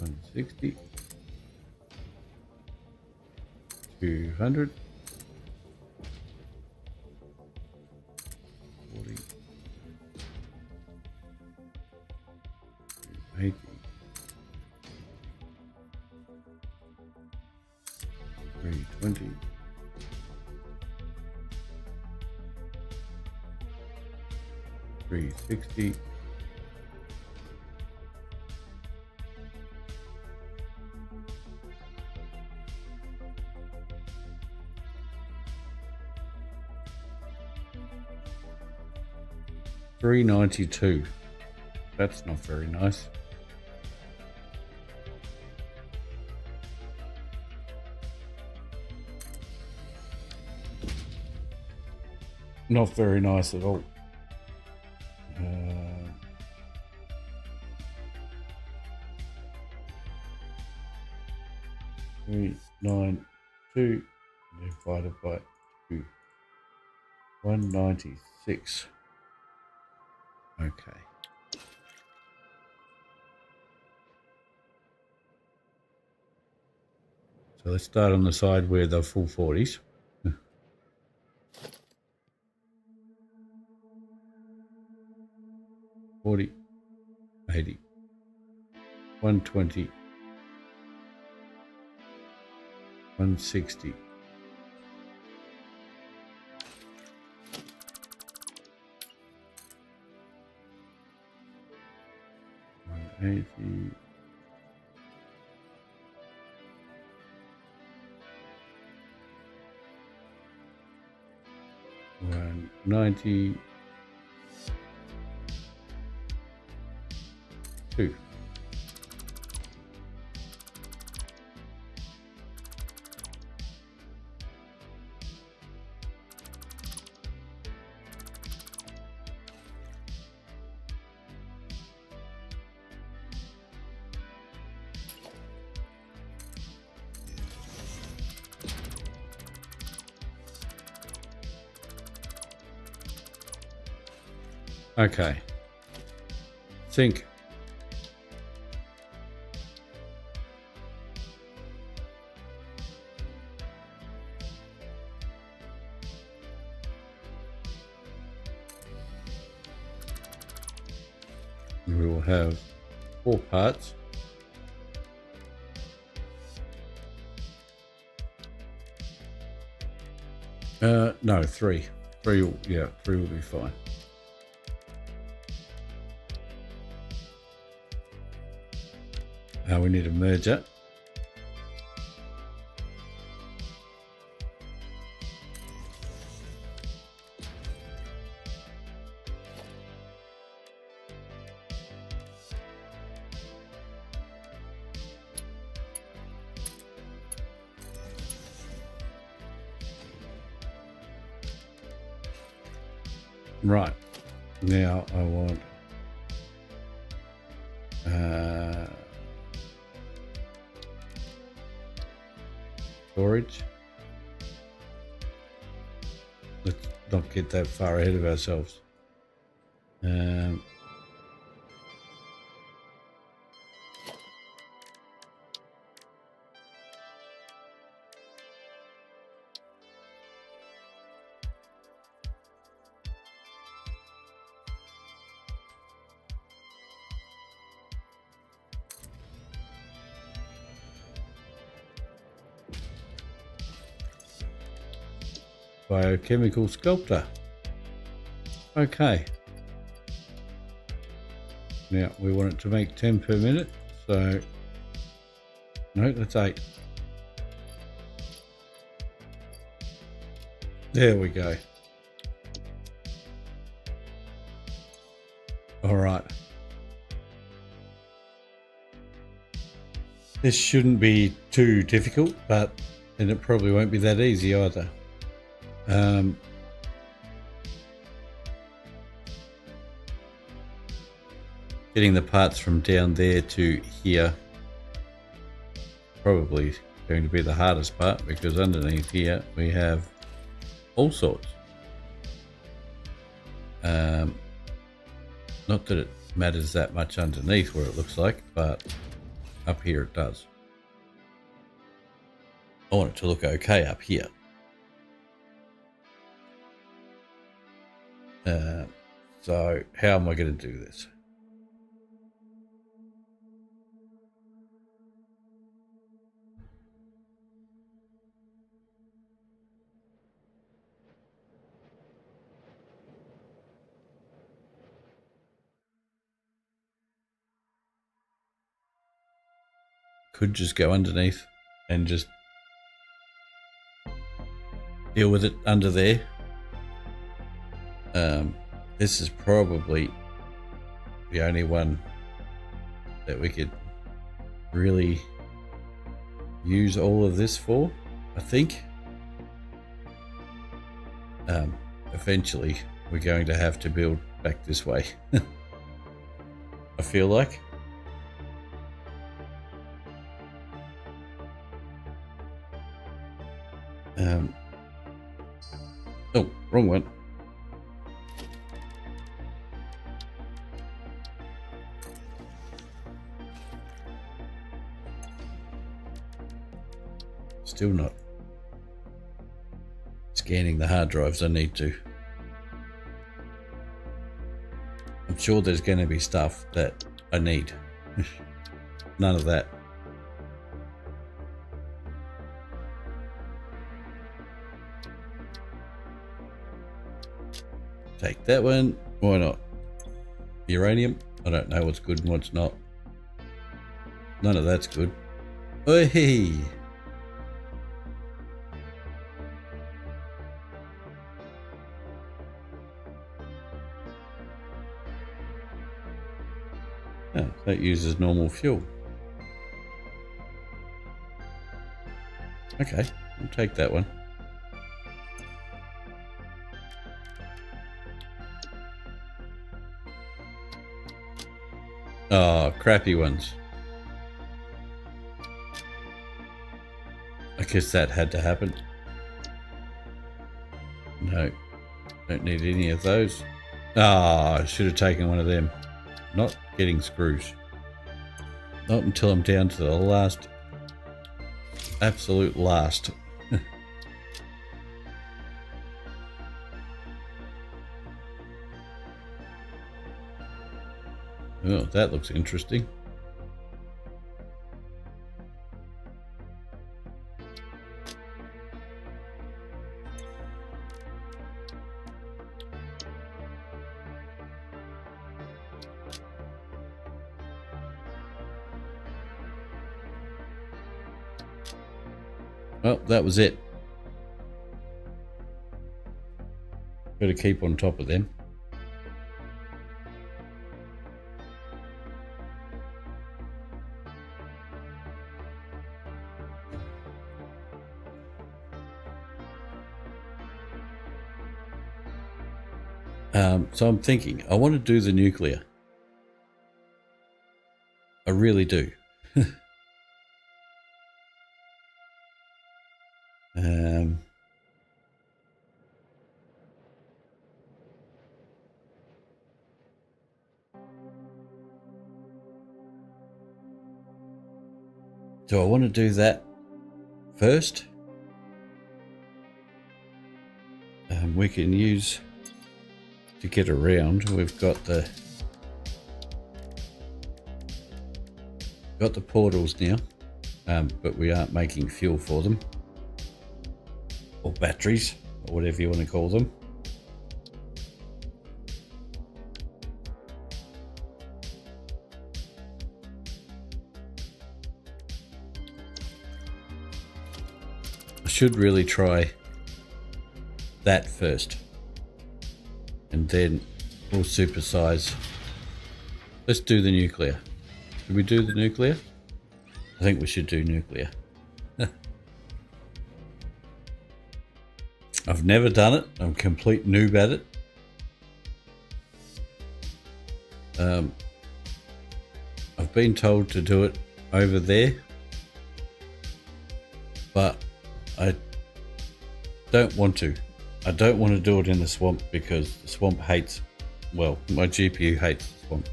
$160, $200, $40, $80, $320, $360, $392. That's not very nice. Not very nice at all. 392 divided by 2. 196. Okay. So let's start on the side where the full 40s. 40, 80, 120, 160. $180. 192. Okay. Sync. We will have 4 parts. No, 3. 3 will, yeah, 3 will be fine. We need a merger. Right, now I want storage. Let's not get that far ahead of ourselves. Biochemical sculptor. Okay. Now we want it to make 10 per minute, so no, that's 8. There we go. All right. This shouldn't be too difficult, but then it probably won't be that easy either. Getting the parts from down there to here probably going to be the hardest part, because underneath here we have all sorts. Not that it matters that much underneath where it looks like, but up here it does. I want it to look okay up here. So how am I going to do this? Could just go underneath and just deal with it under there. This is probably the only one that we could really use all of this for, I think. Eventually we're going to have to build back this way. I feel like. Oh, wrong one. Still not scanning the hard drives I need to. I'm sure there's going to be stuff that I need. None of that. Take that one. Why not? Uranium. I don't know what's good and what's not. None of that's good. Oh, hey. Oh, that uses normal fuel. Okay, I'll take that one. Oh, crappy ones. I guess that had to happen. No, don't need any of those. Ah, I should have taken one of them. Not getting screws. Not until I'm down to the last, absolute last. Oh, that looks interesting. Well, that was it. Better keep on top of them. So I'm thinking, I want to do the nuclear. I really do. Do I want to do that first? We can use to get around. We've got the portals now, but we aren't making fuel for them, or batteries, or whatever you want to call them. I should really try that first, and then we'll supersize. Let's do the nuclear. Should we do the nuclear? I think we should do nuclear. I've never done it. I'm a complete noob at it. I've been told to do it over there, but I don't want to. I don't want to do it in the swamp because the swamp hates, well, my GPU hates the swamp.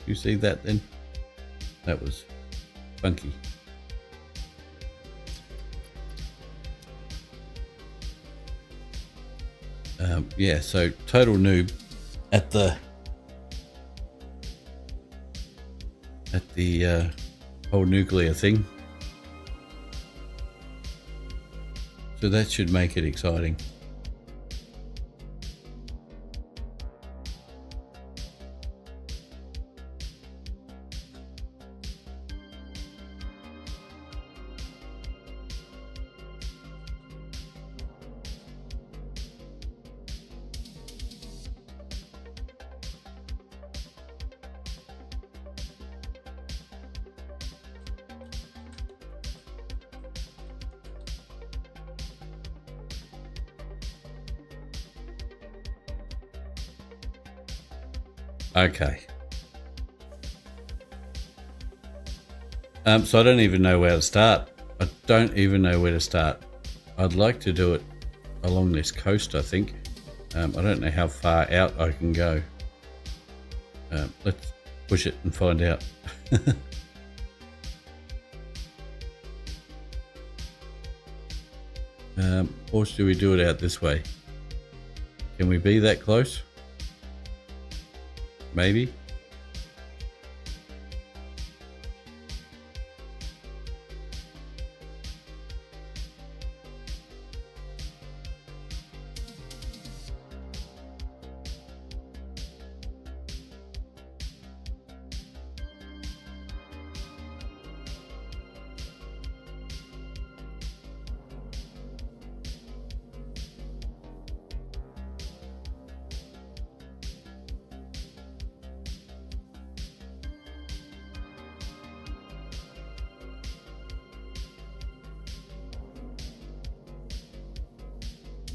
You see that then? That was funky. Yeah, so total noob at the whole nuclear thing. So that should make it exciting. Okay. So I don't even know where to start. I don't even know where to start. I'd like to do it along this coast, I think. I don't know how far out I can go. Let's push it and find out. Or should we do it out this way? Can we be that close? maybe.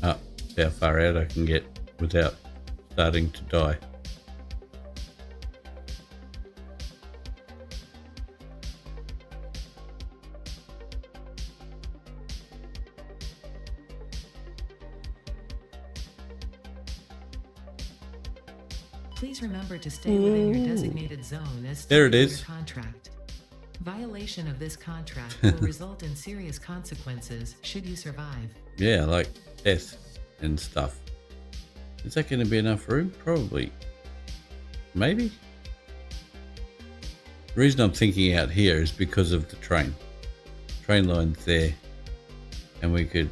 Oh, how far out I can get without starting to die. Please remember to stay within your designated zone as There it stated in is. your contract. Violation of this contract will result in serious consequences should you survive. Yeah, like death and stuff. Is that going to be enough room? Probably. Maybe. The reason I'm thinking out here is because of the train. Train line's there. And we could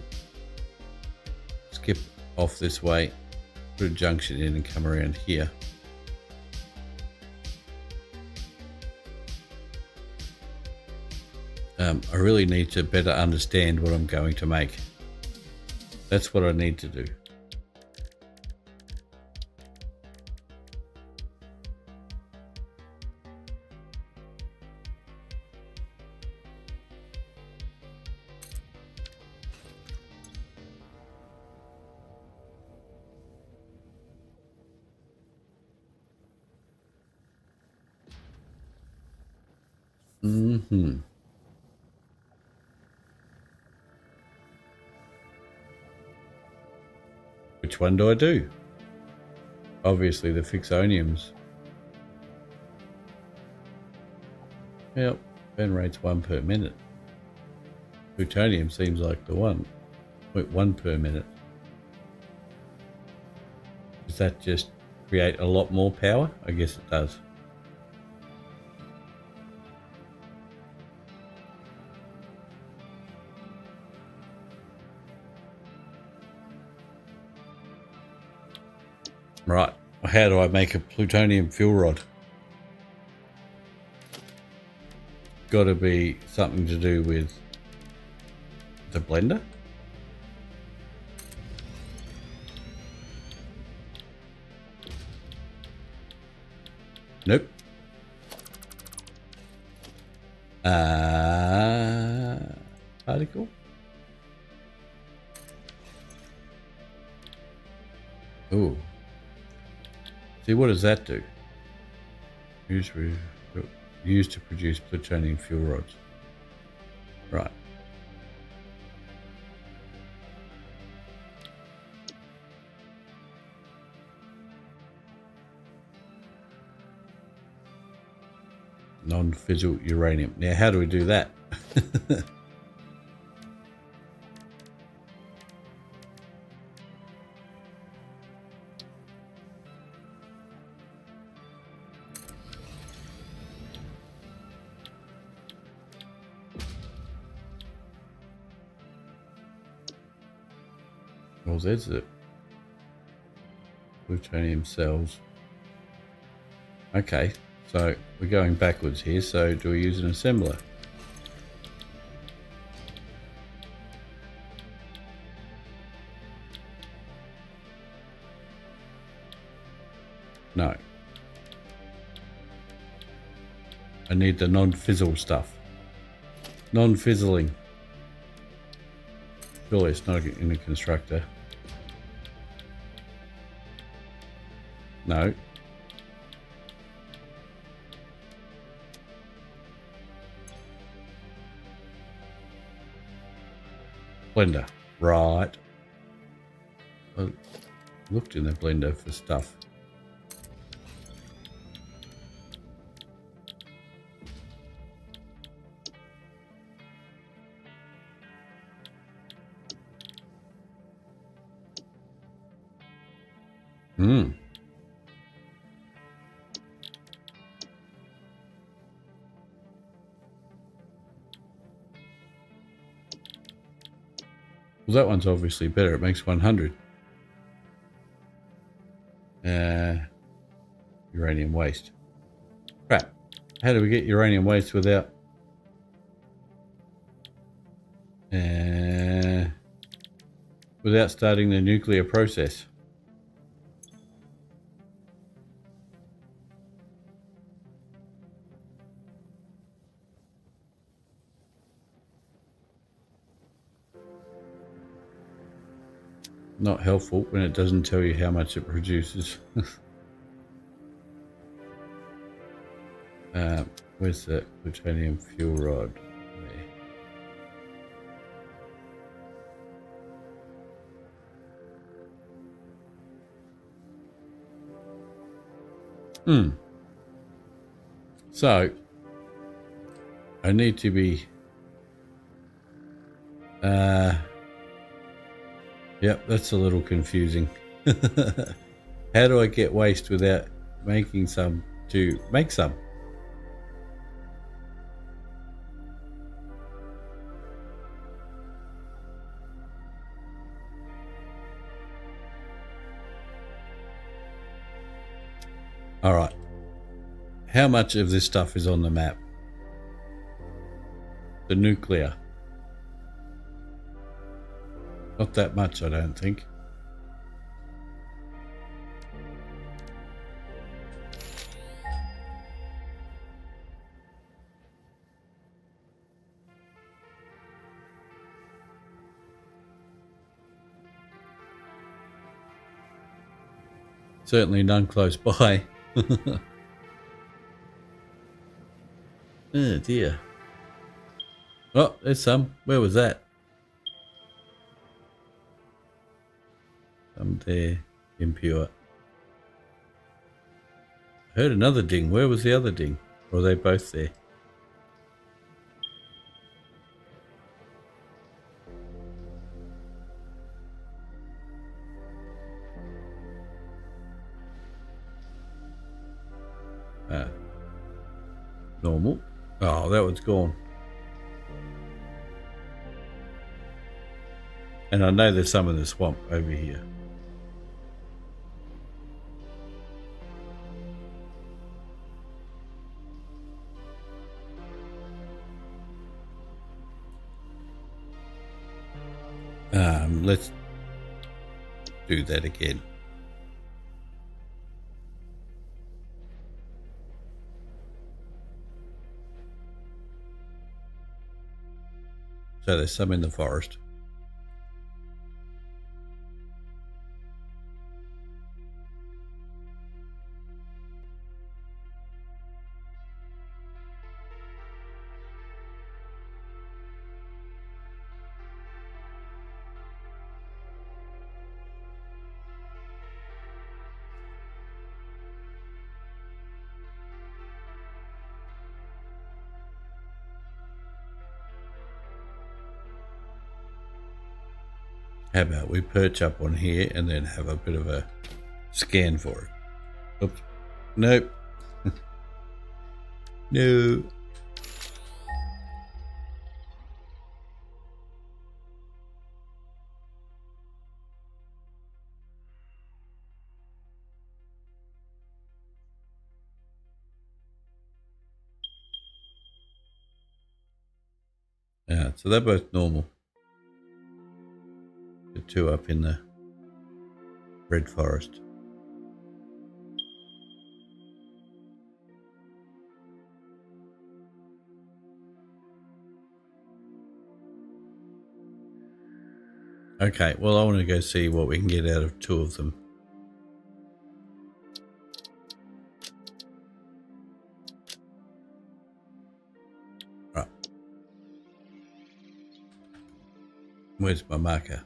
skip off this way, put a junction in and come around here. I really need to better understand what I'm going to make. That's what I need to do. Which one do I do? Obviously the fixoniums. Yep, burn rate's 1 per minute. Plutonium seems like the one. Wait, 1 per minute. Does that just create a lot more power? I guess it does. Right, how do I make a plutonium fuel rod? Got to be something to do with the blender? Nope. Particle? Ooh. See, what does that do? Used to produce plutonium fuel rods. Right. Non-fissile uranium. Now, how do we do that? Well, there's the plutonium cells. Okay, so we're going backwards here. So do we use an assembler? No. I need the non-fizzle stuff. Non-fizzling. Surely it's not in a constructor. No. Blender. Right. I looked in the blender for stuff. Well, that one's obviously better. It makes 100. Uranium waste. Crap. How do we get uranium waste without... without starting the nuclear process? Not helpful when it doesn't tell you how much it produces. Where's the plutonium fuel rod? There. So I need to be yep, that's a little confusing. How do I get waste without making some to make some? All right. How much of this stuff is on the map? The nuclear. Not that much, I don't think. Certainly none close by. Oh dear. Oh, there's some. Where was that? Some there. Impure. I heard another ding. Where was the other ding? Or are they both there? Normal. Oh, that one's gone. And I know there's some in the swamp over here. Let's do that again. So there's some in the forest. How about we perch up on here and then have a bit of a scan for it? Oops. Nope. No. Yeah, so they're both normal. The two up in the red forest. Okay, well, I want to go see what we can get out of two of them. Right. Where's my marker?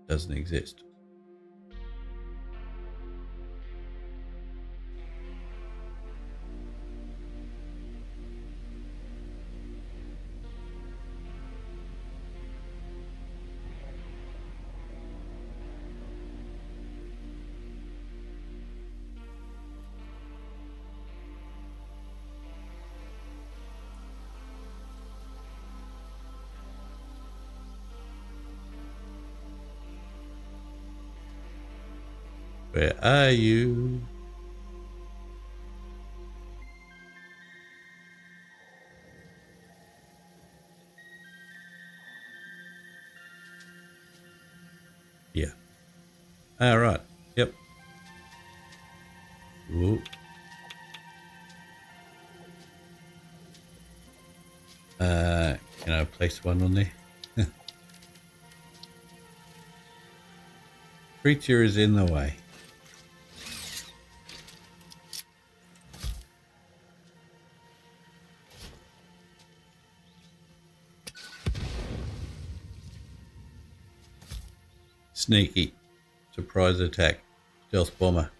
Doesn't exist. Where are you? Yeah. All right. Yep. Ooh. Can I place one on there? Creature is in the way. Sneaky. Surprise attack. Stealth bomber.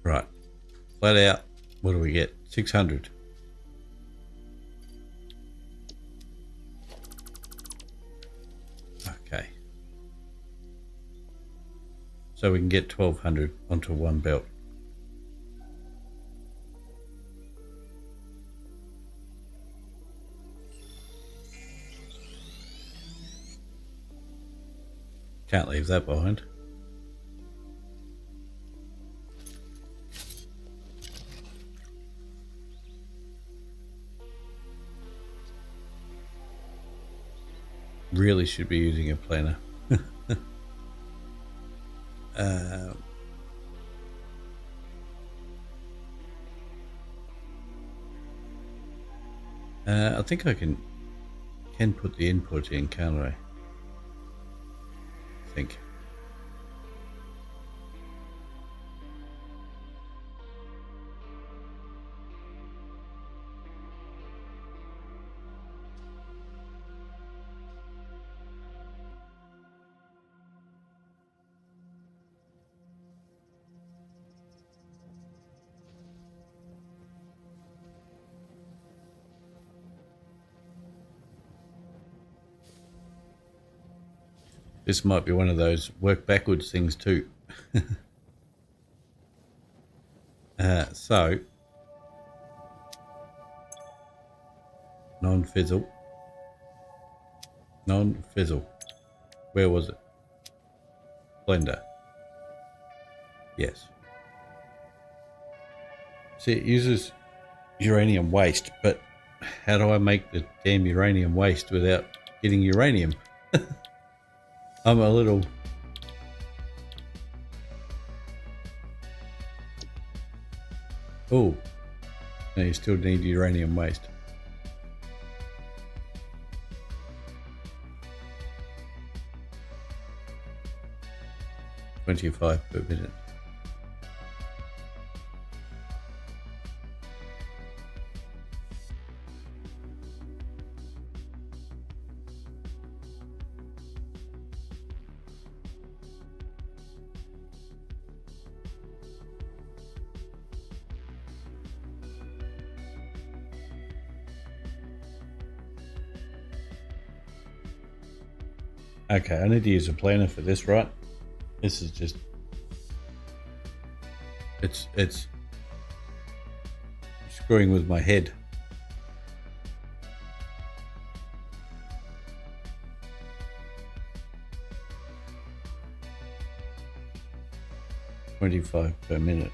Right. Flat out. What do we get? 600. Okay. So we can get 1200 onto one belt. Can't leave that behind. Really should be using a planner. I think I can put the input in, can't I? I think. This might be one of those work backwards things too. So, non-fizzle. Non-fizzle. Where was it? Blender. Yes. See, it uses uranium waste, but how do I make the damn uranium waste without getting uranium? I'm a little... Oh, no, you still need uranium waste. $25 per minute. Okay, I need to use a planner for this, right? This is just... It's screwing with my head. $25 per minute.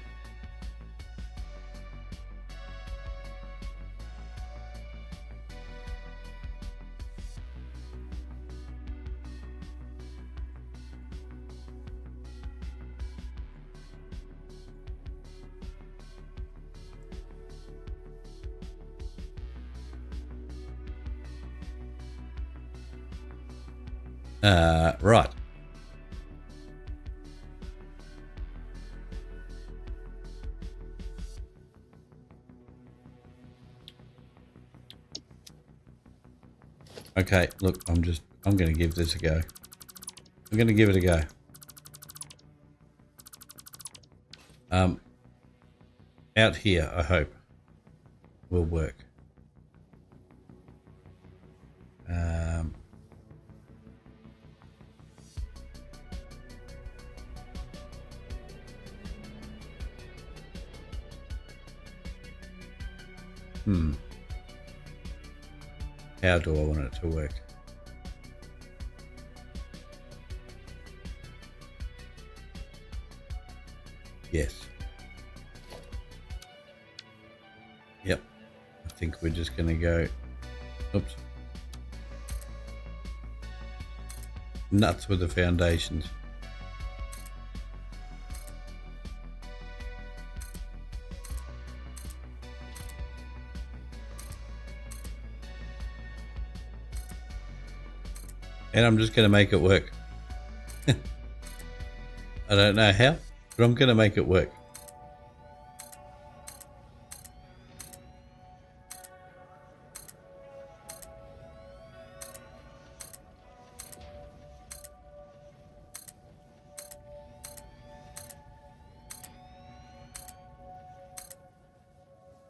Right. Okay, look, I'm going to give this a go. I'm going to give it a go. Out here, I hope, will work. How do I want it to work? Yes. Yep. I think we're just going to go, oops, nuts with the foundations. And I'm just going to make it work. I don't know how, but I'm going to make it work.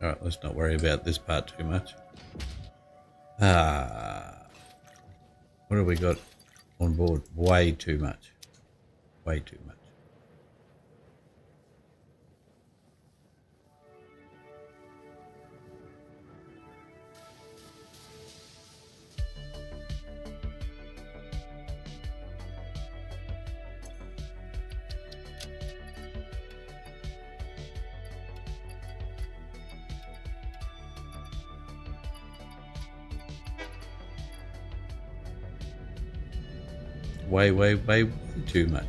All right, let's not worry about this part too much. What have we got on board? Way too much. Way too much. Way too much.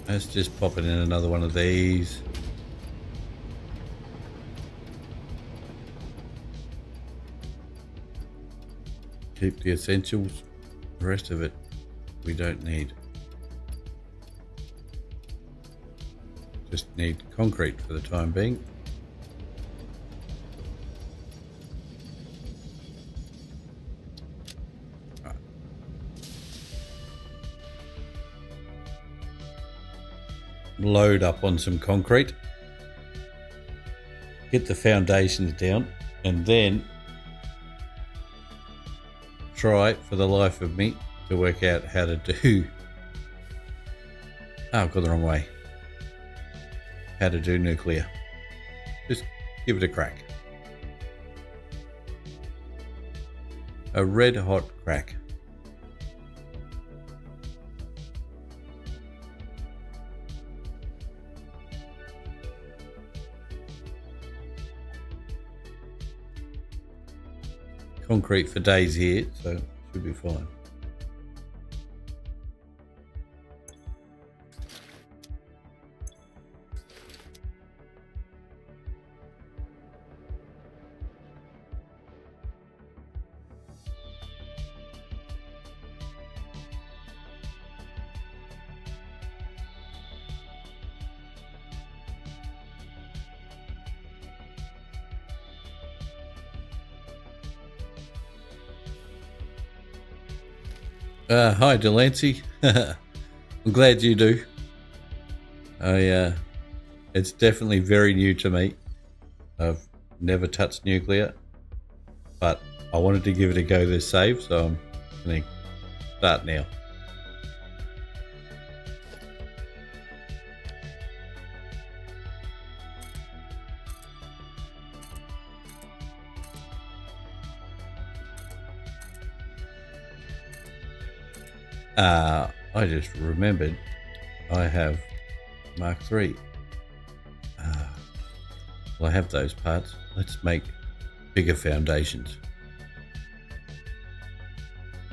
Let's just pop it in another one of these. Keep the essentials. The rest of it we don't need. Just need concrete for the time being. Load up on some concrete, get the foundations down, and then try for the life of me to work out how to do I've got the wrong way. How to do nuclear. Just give it a crack. A red hot crack. Concrete for days here, so it should be fine. Hi Delancey. I'm glad you do. It's definitely very new to me. I've never touched nuclear, but I wanted to give it a go this save, so I'm going to start now. I just remembered I have Mark III. Well, I have those parts. Let's make bigger foundations.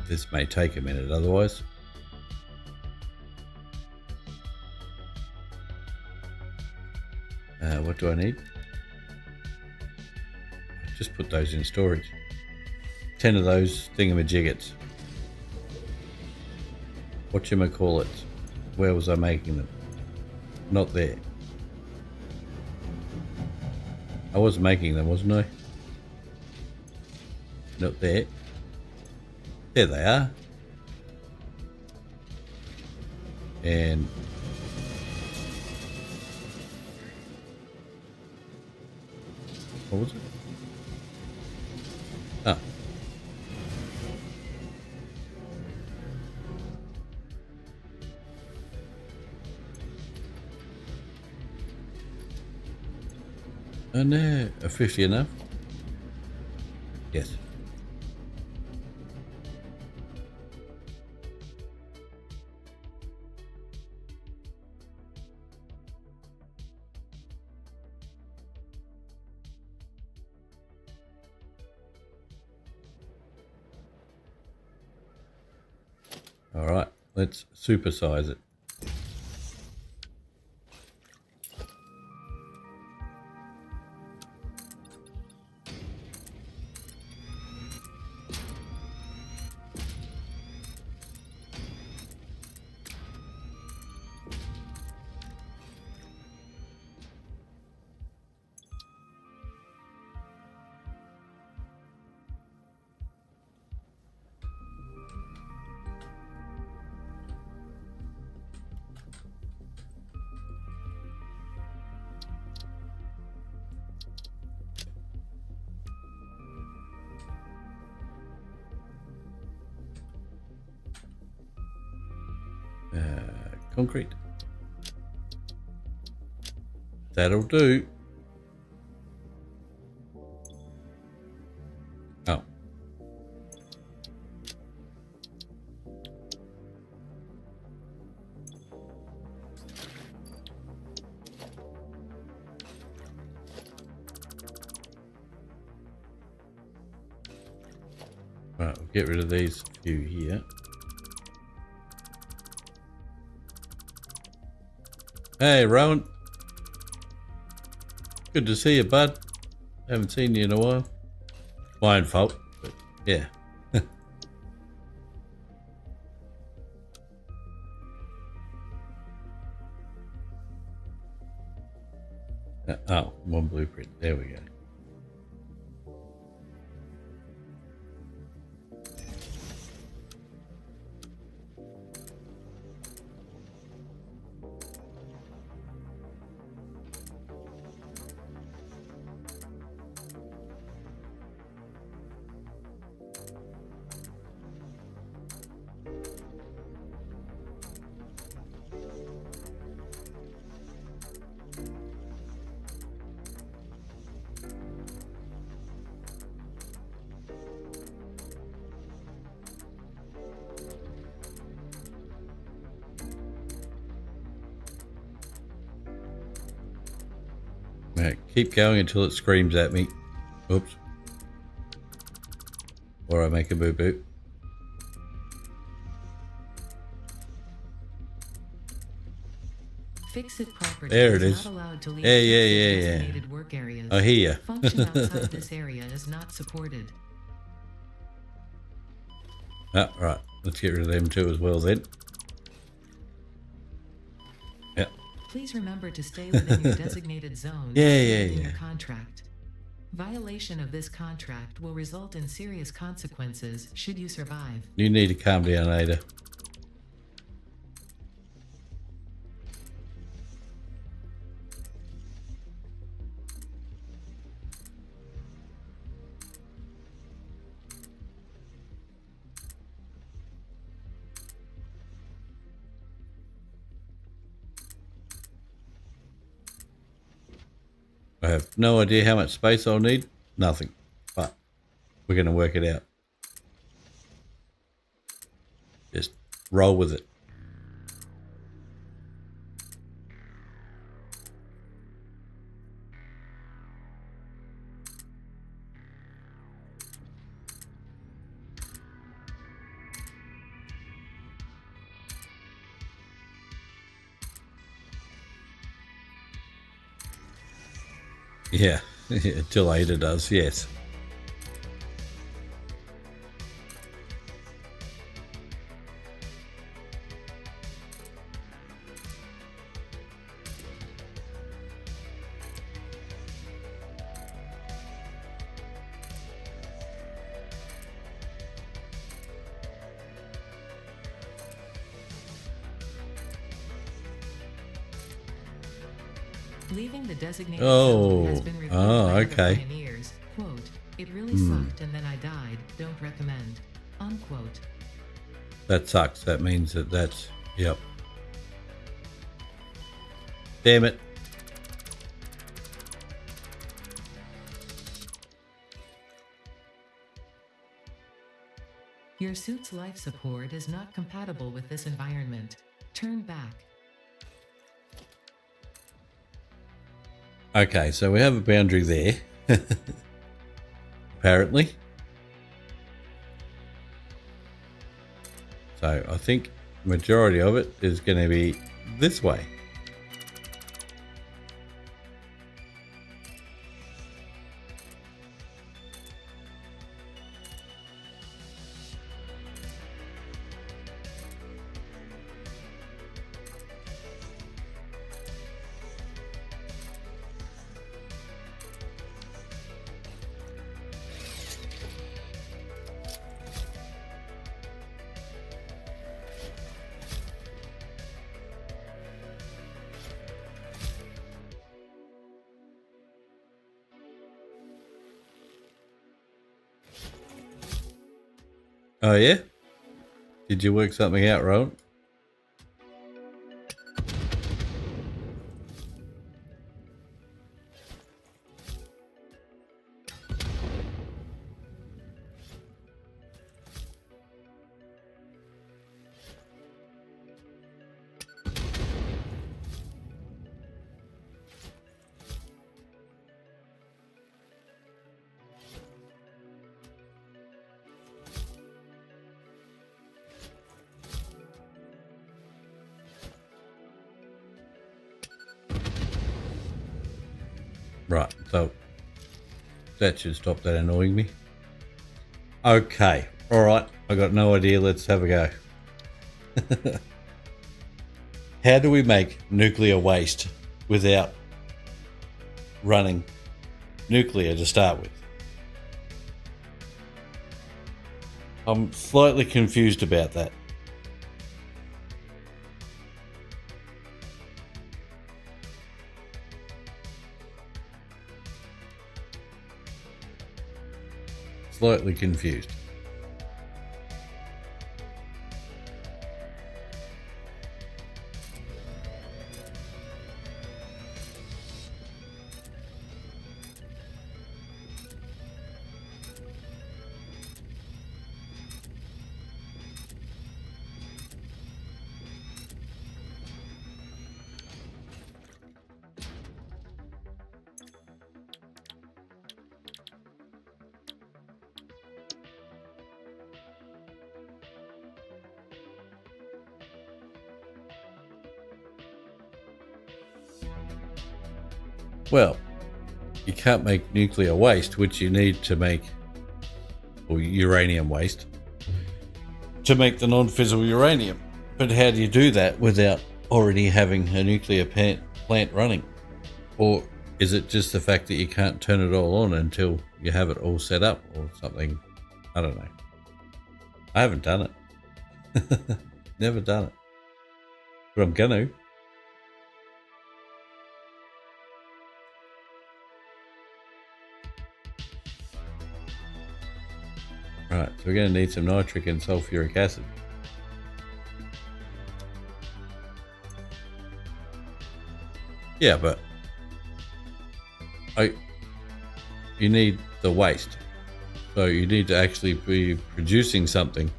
This may take a minute otherwise. What do I need? Just put those in storage. 10 of those thingamajiggets. Whatchamacallit? Where was I making them? Not there. I was making them, wasn't I? Not there. There they are. And what was it? Ah. And a 50 enough? Yes. All right, let's supersize it. Concrete. That'll do. Oh. Right, we'll get rid of these few here. Hey, Rowan. Good to see you, bud. Haven't seen you in a while. My own fault, but yeah. Oh, one blueprint. There we go. Right, keep going until it screams at me. Oops. Or I make a boo-boo. Fix-It property There it is is. not allowed to leave Yeah. designated work areas. I hear ya. Function outside this area is not supported. Ah, right. Let's get rid of them too as well then. Yeah. Please remember to stay within your designated zone Yeah. in your contract. Violation of this contract will result in serious consequences should you survive. You need to calm down, Ada. I have no idea how much space I'll need. Nothing. But we're going to work it out. Just roll with it. Yeah, until Ada does, yes. Leaving the designated zone has been reviewed by the okay. pioneers. Quote, it really sucked and then I died. Don't recommend. Unquote. That sucks. That means that's, yep. Damn it. Your suit's life support is not compatible with this environment. Turn back. Okay, so we have a boundary there. Apparently. So I think majority of it is going to be this way. Oh yeah? Did you work something out, Rowan? Right, so that should stop that annoying me. Okay, alright, I got no idea, let's have a go. How do we make nuclear waste without running nuclear to start with? I'm slightly confused about that. Slightly confused. Well, you can't make nuclear waste, which you need to make, or uranium waste, to make the non-fissile uranium. But how do you do that without already having a nuclear plant running? Or is it just the fact that you can't turn it all on until you have it all set up or something? I don't know. I haven't done it. Never done it. But I'm gonna. Right, so we're going to need some nitric and sulfuric acid. Yeah, but you need the waste. So you need to actually be producing something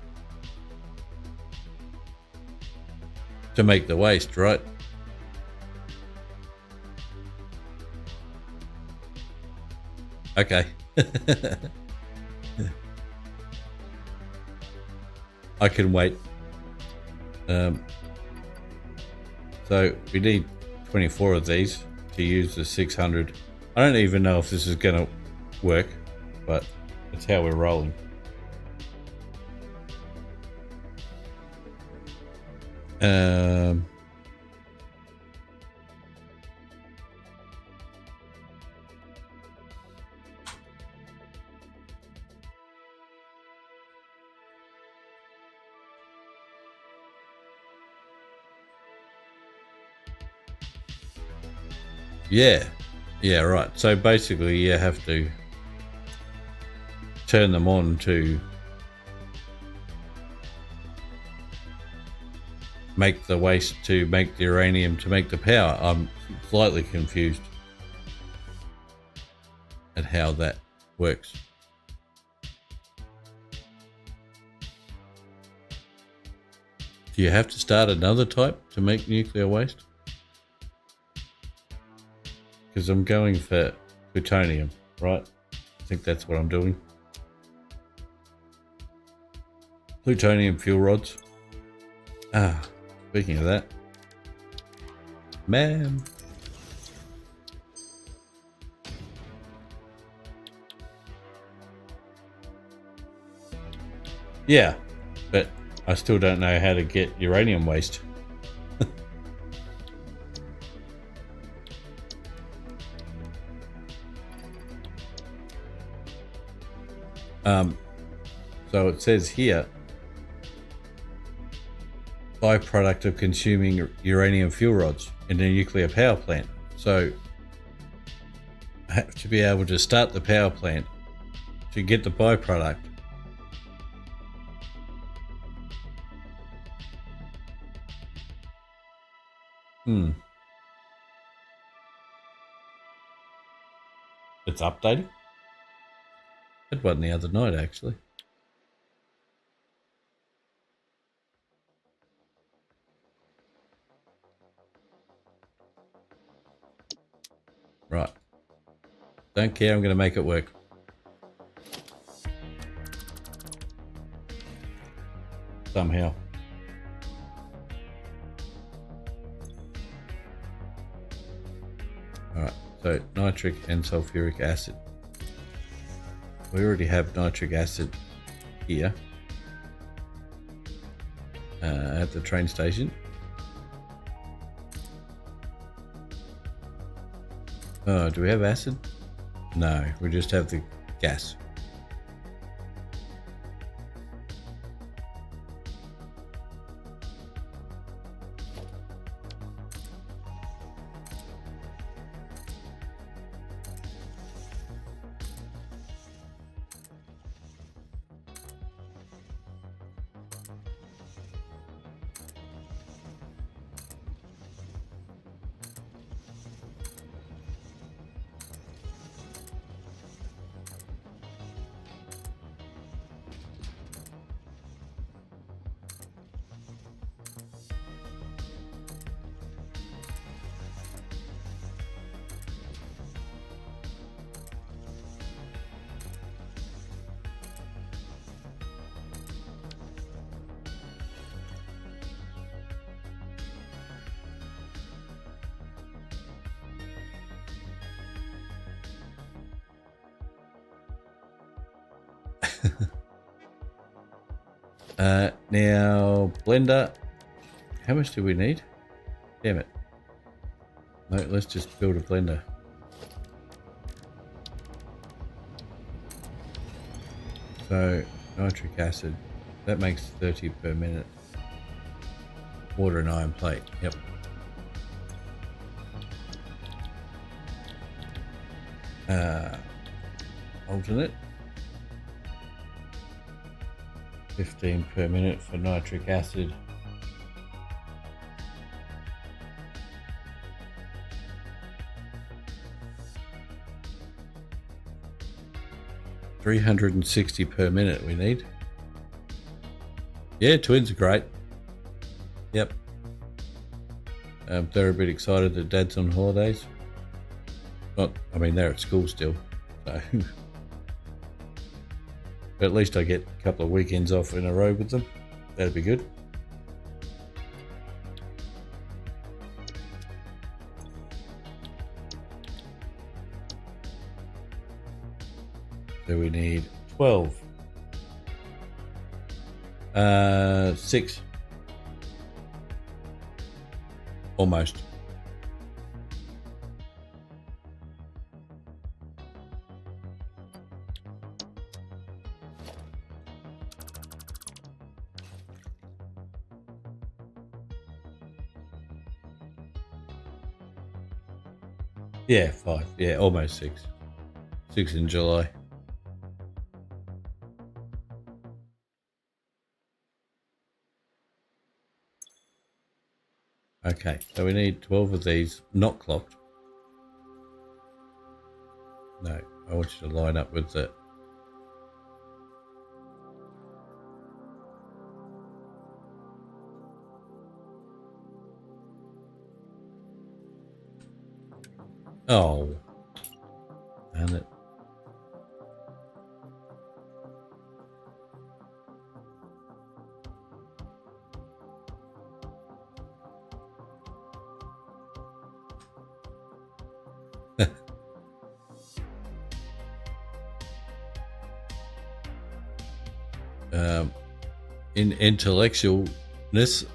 to make the waste, right? Okay. I can wait. So we need 24 of these to use the 600. I don't even know if this is going to work, but it's how we're rolling. Yeah, right. So basically you have to turn them on to make the waste, to make the uranium, to make the power. I'm slightly confused at how that works. Do you have to start another type to make nuclear waste? Because I'm going for plutonium, right? I think that's what I'm doing. Plutonium fuel rods. Speaking of that. Man. Yeah, but I still don't know how to get uranium waste. So it says here, byproduct of consuming uranium fuel rods in a nuclear power plant. So I have to be able to start the power plant to get the byproduct. It's updating. I had one the other night, actually. Right. Don't care, I'm going to make it work. Somehow. Alright, so nitric and sulfuric acid. We already have nitric acid here at the train station. Oh, do we have acid? No, we just have the gas. Now, blender. How much do we need? Damn it. No, let's just build a blender. So, nitric acid. That makes 30 per minute. Water and iron plate. Yep. Alternate. 15 per minute for nitric acid. $360 per minute we need. Yeah, twins are great. Yep. They're a bit excited that Dad's on holidays. I mean, they're at school still, so. But at least I get a couple of weekends off in a row with them. That'd be good. So we need 12. 6. Almost. Yeah, 5. Yeah, almost 6. 6 in July. Okay, so we need 12 of these, not clocked. No, I want you to line up with the... Oh, damn it. In intellectualness,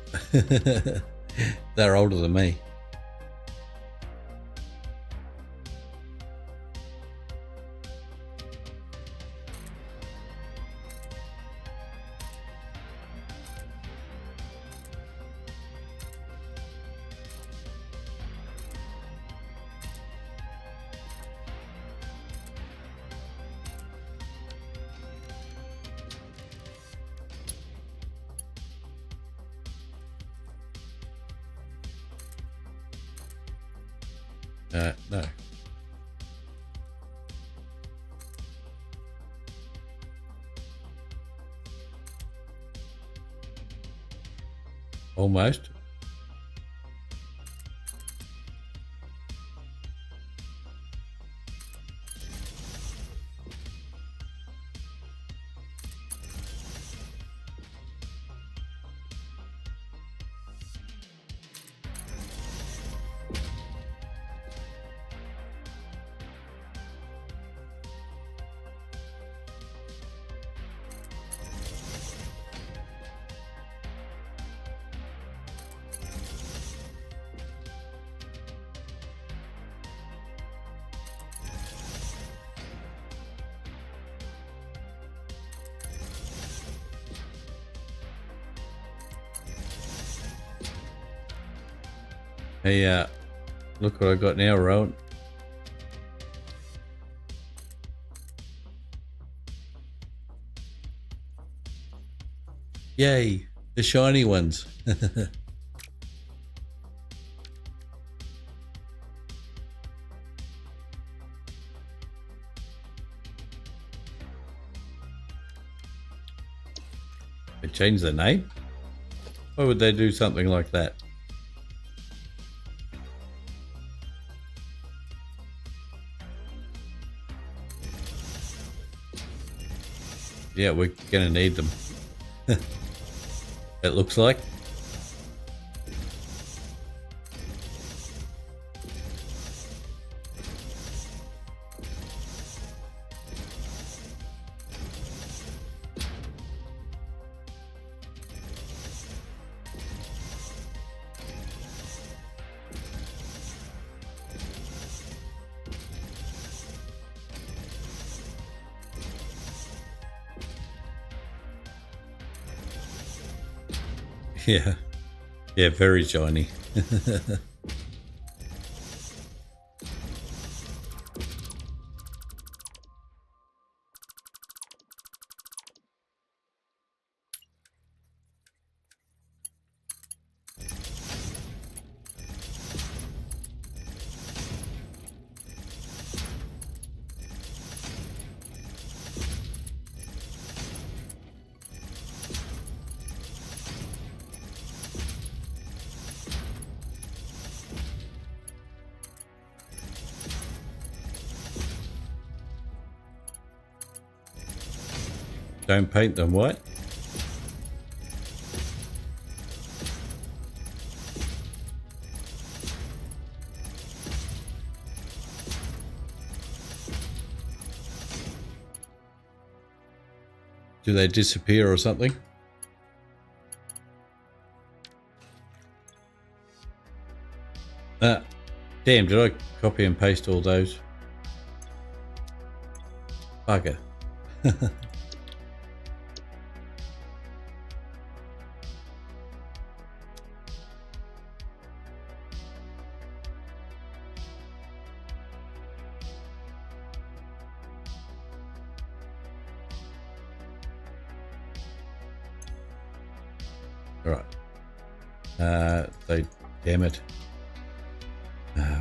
they're older than me. No. Almost. Hey, look what I got now, Rowan. Yay, the shiny ones. They changed the name? Why would they do something like that? Yeah, we're gonna need them. It looks like. Yeah. Yeah, very shiny. Don't paint them white. Do they disappear or something? Damn, did I copy and paste all those? Bugger. Alright. They, damn it.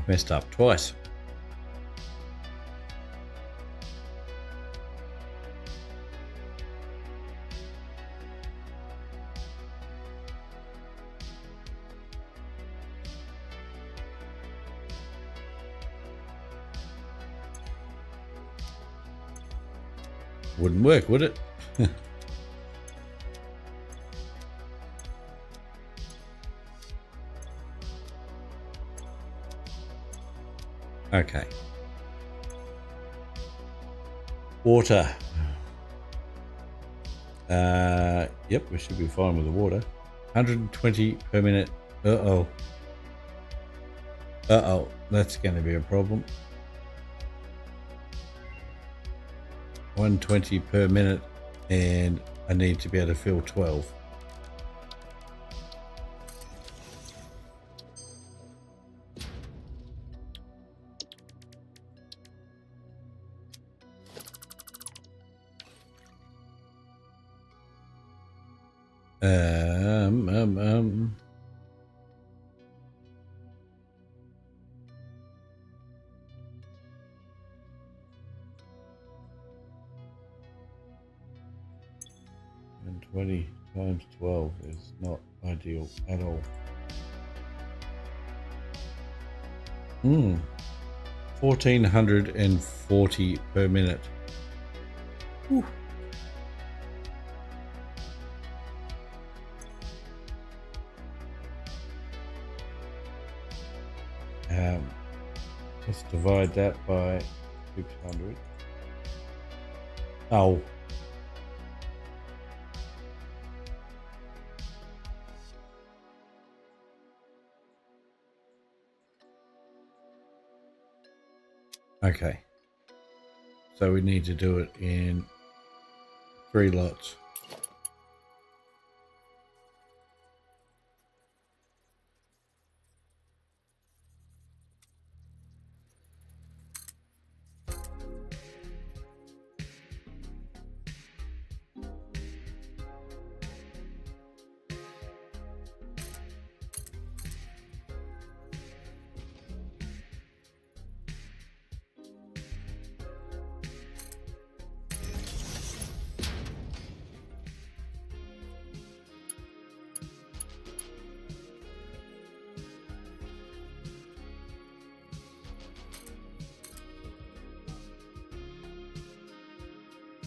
Messed up twice. Wouldn't work, would it? Okay. Water. Yep, we should be fine with the water. 120 per minute. Uh-oh. Uh-oh, that's going to be a problem. 120 per minute, and I need to be able to fill 12. Um. 20 times 12 is not ideal at all. 1440 per minute. Whew. Let's divide that by 600. Oh. Okay, so we need to do it in 3 lots.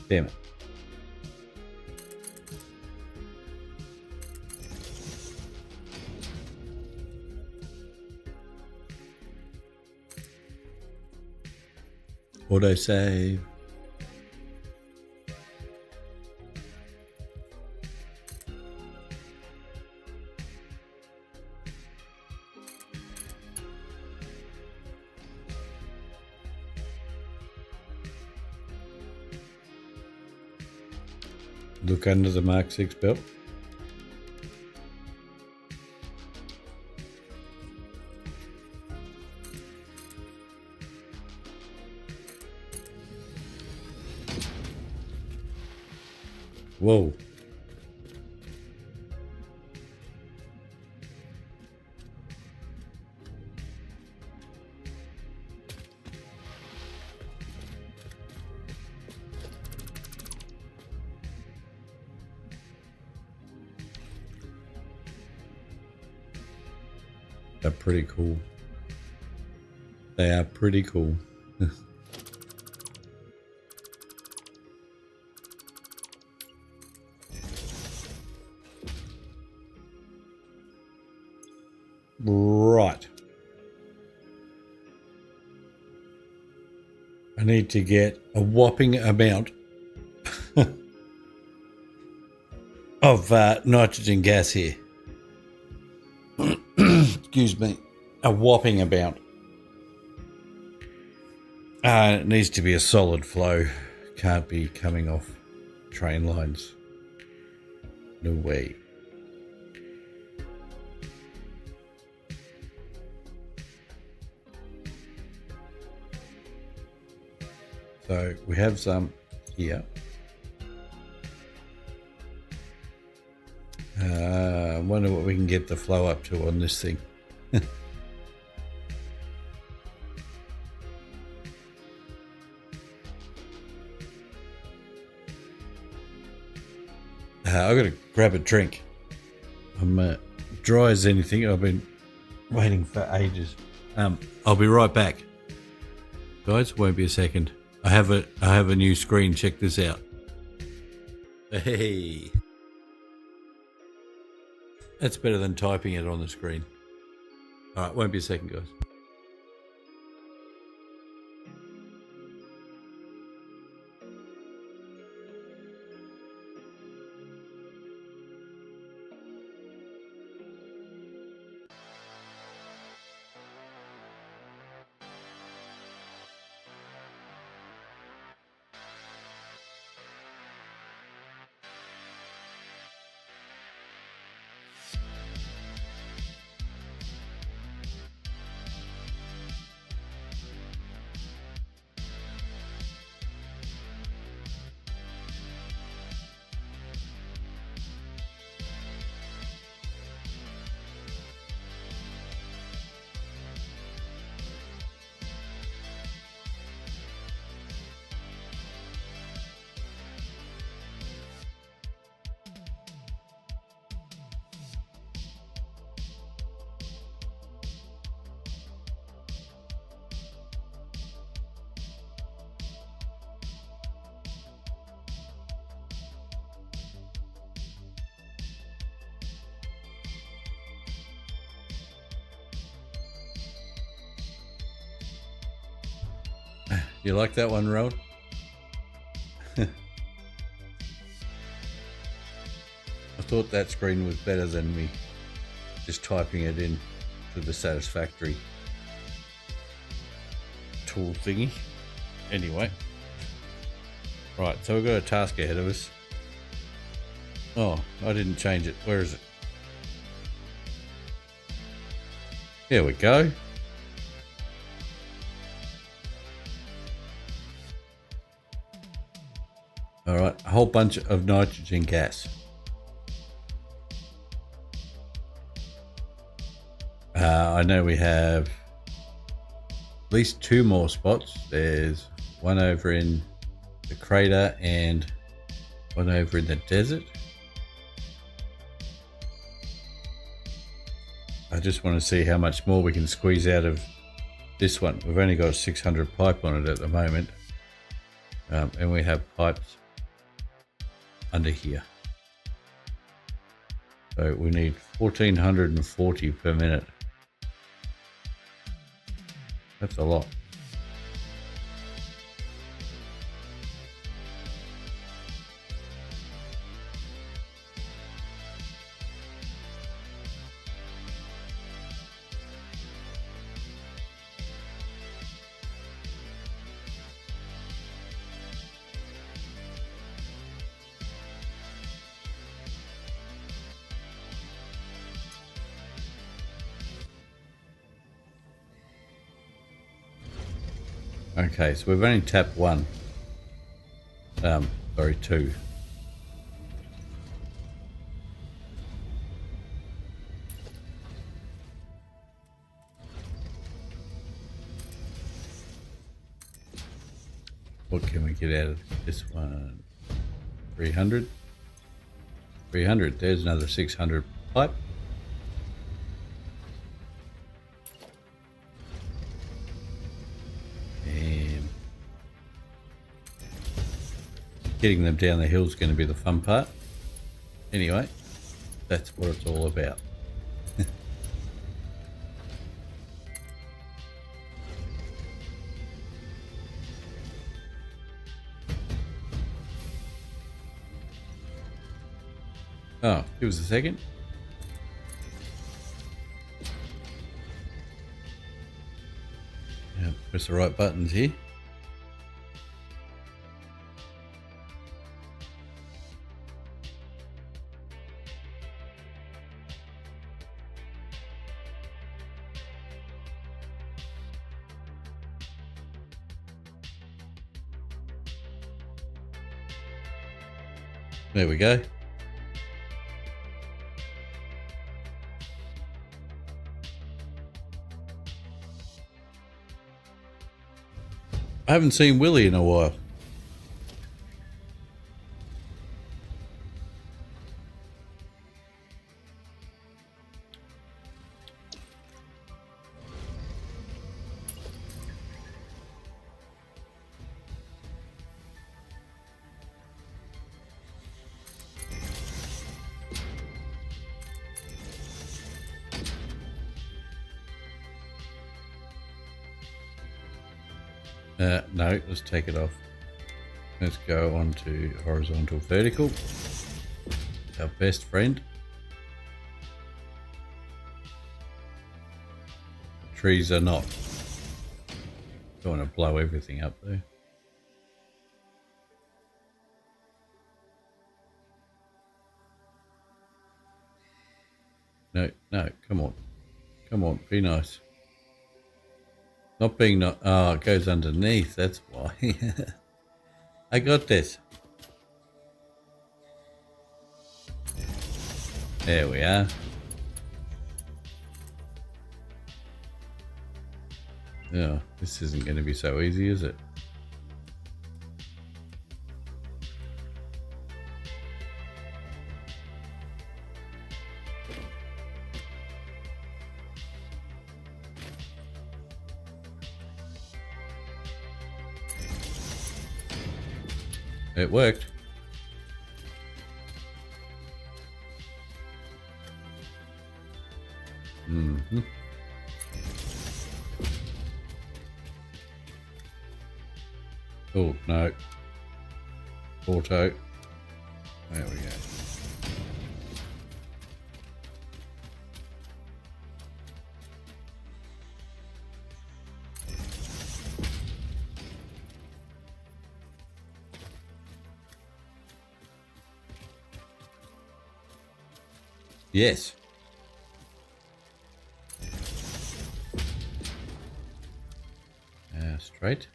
Damn it. Auto save. Look under the Mark 6 belt. Whoa. They're pretty cool. They are pretty cool. Right. I need to get a whopping amount of nitrogen gas here. Excuse me. A whopping amount. It needs to be a solid flow. Can't be coming off train lines. No way. So we have some here. I wonder what we can get the flow up to on this thing. I've got to grab a drink. I'm dry as anything. I've been waiting for ages. I'll be right back. Guys, won't be a second. I have a new screen. Check this out. Hey. That's better than typing it on the screen. All right, won't be a second, guys. You like that one, Rowan? I thought that screen was better than me just typing it in to the Satisfactory tool thingy. Anyway. Right, so we've got a task ahead of us. Oh, I didn't change it. Where is it? There we go. All right, a whole bunch of nitrogen gas. I know we have at least 2 more spots. There's one over in the crater and one over in the desert. I just want to see how much more we can squeeze out of this one. We've only got a 600 pipe on it at the moment, and we have pipes under here. So we need 1440 per minute. That's a lot. Okay, so we've only tapped 1. Sorry, 2. What can we get out of this one? 300. 300. There's another 600 pipe. Getting them down the hill is going to be the fun part. Anyway, that's what it's all about. Oh, give us a second. Yeah, press the right buttons here. There we go. I haven't seen Willie in a while. No, let's take it off. Let's go on to horizontal vertical. Our best friend. Trees are not. Don't want to blow everything up there. No, come on. Come on, be nice. Not being not. Oh, it goes underneath, that's why. I got this. There we are. Yeah, this isn't going to be so easy, is it? It worked. Mm-hmm. Oh, no. Auto. There we go. Yes. Straight.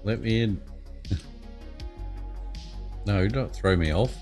Let me in. No, don't throw me off.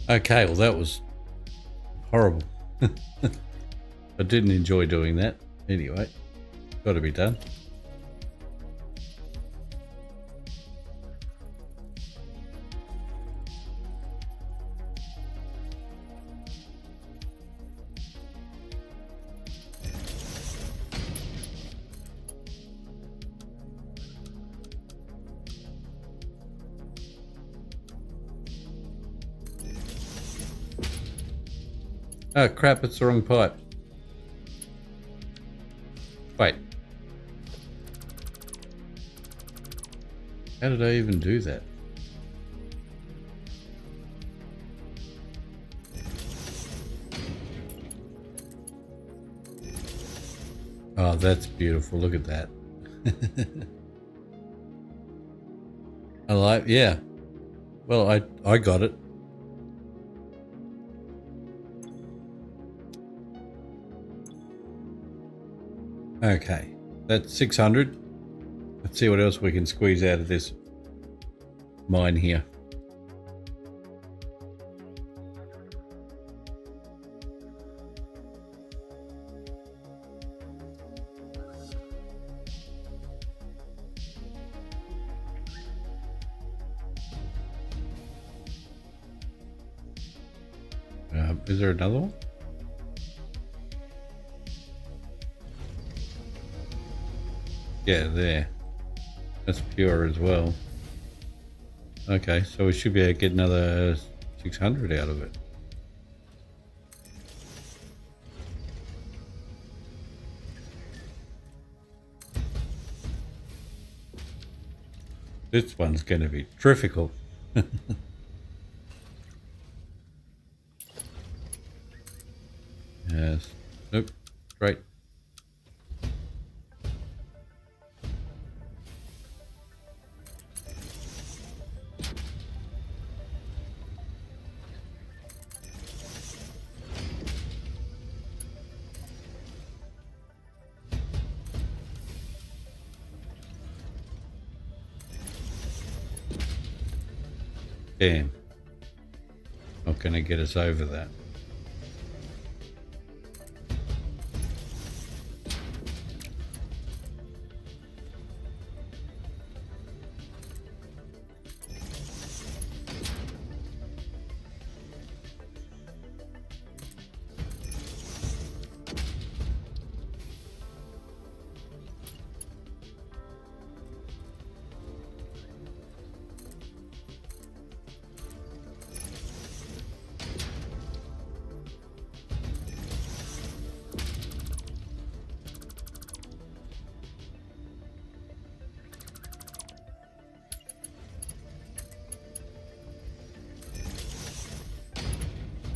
Okay, well that was horrible. I didn't enjoy doing that. Anyway, got to be done. Oh crap, it's the wrong pipe. Wait. How did I even do that? Oh, that's beautiful. Look at that. I like, yeah. Well, I got it. Okay, that's 600. Let's see what else we can squeeze out of this mine here. Is there another one? Yeah, there. That's pure as well. Okay, so we should be able to get another 600 out of it. This one's going to be difficult. Yes. Nope. Great. Damn. Not going to get us over that.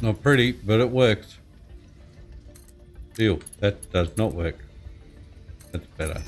Not pretty, but it works. Deal. That does not work. That's better.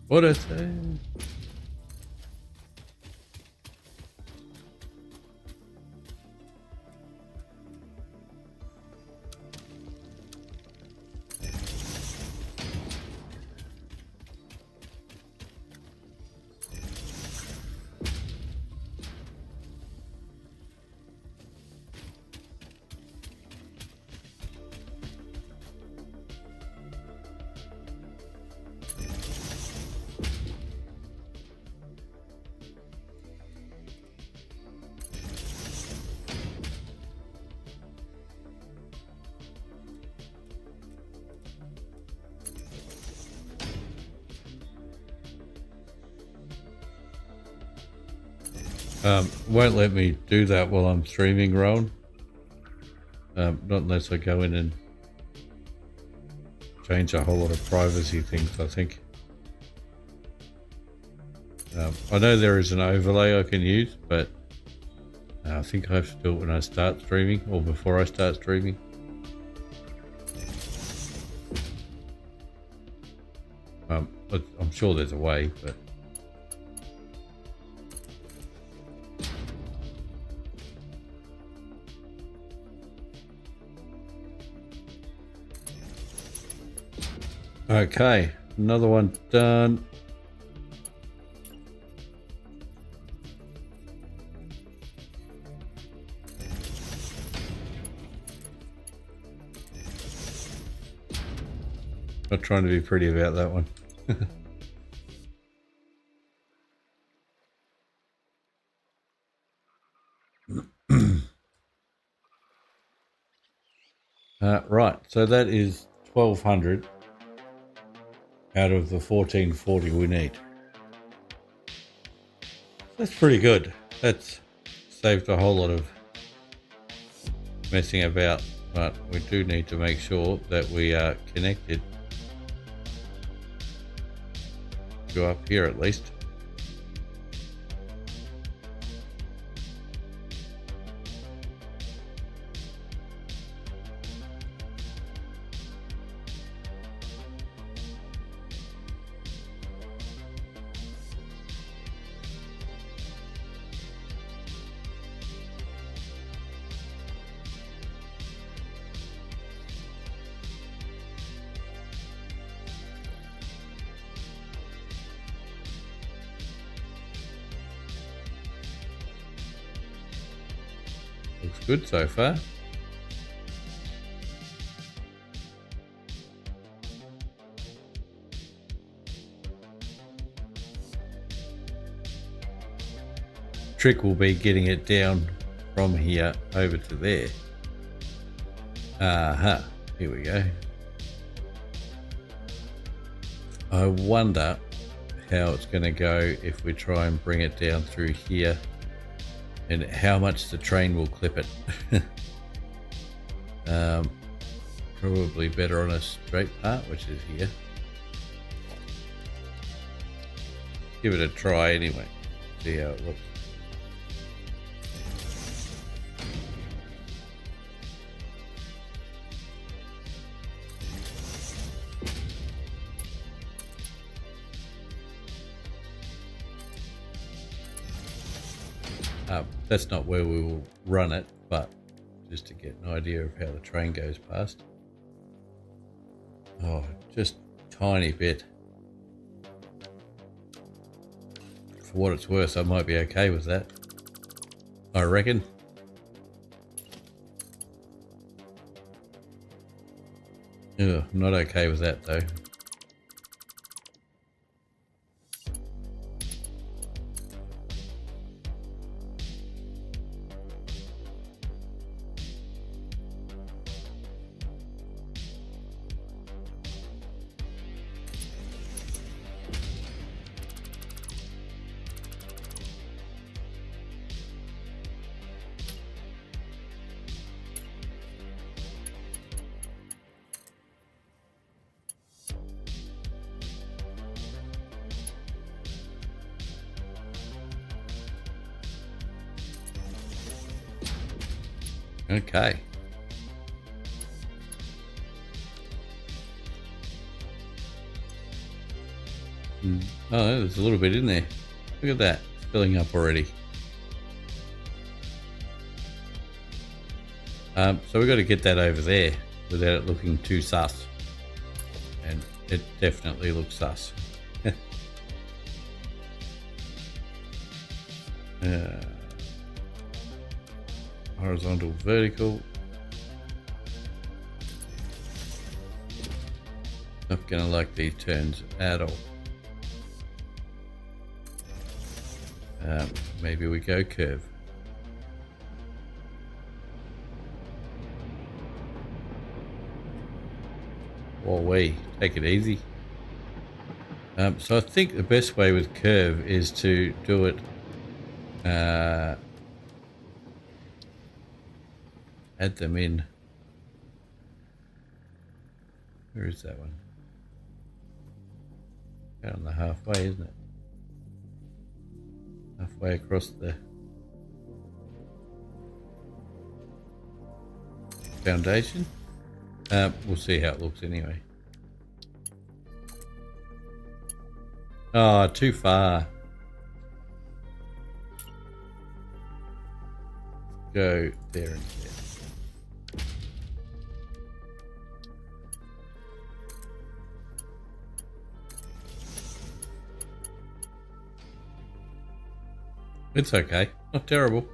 What I say? Won't let me do that while I'm streaming, Rowan. Not unless I go in and change a whole lot of privacy things, I think. I know there is an overlay I can use, but I think I have to do it when I start streaming or before I start streaming. I'm sure there's a way, but... Okay, another one done. Not trying to be pretty about that one. Right, so that is 1200 out of the 1440 we need. That's pretty good. That's saved a whole lot of messing about, but we do need to make sure that we are connected go up here at least. Looks good so far. Trick will be getting it down from here over to there. Here we go. I wonder how it's going to go if we try and bring it down through here, and how much the train will clip it. Probably better on a straight part, which is here. Give it a try anyway, see how it looks. That's not where we will run it, but just to get an idea of how the train goes past. Oh, just tiny bit. For what it's worth, I might be okay with that, I reckon. Ugh, I'm not okay with that though. Okay. Oh, there's a little bit in there. Look at that, it's filling up already. So we've got to get that over there without it looking too sus. And it definitely looks sus. Horizontal, vertical. Not gonna like these turns at all. Maybe we go curve. Or we take it easy. So I think the best way with curve is to do it. Add them in. Where is that one? Out on the halfway, isn't it? Halfway across the foundation. We'll see how it looks anyway. Oh, too far. Go there instead. It's okay, not terrible.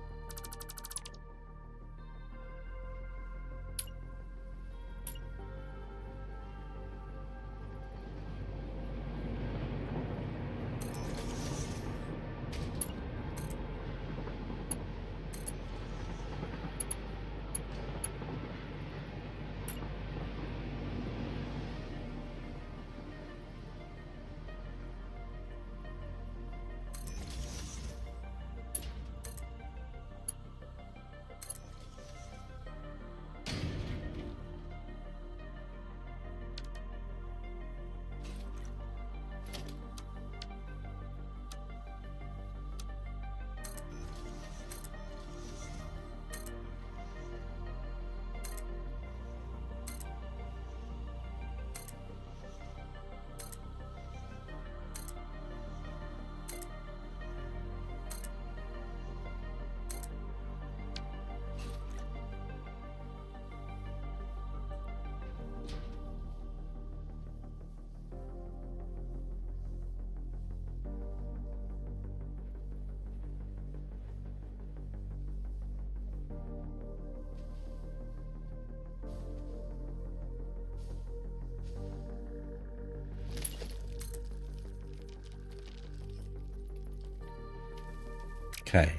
Okay,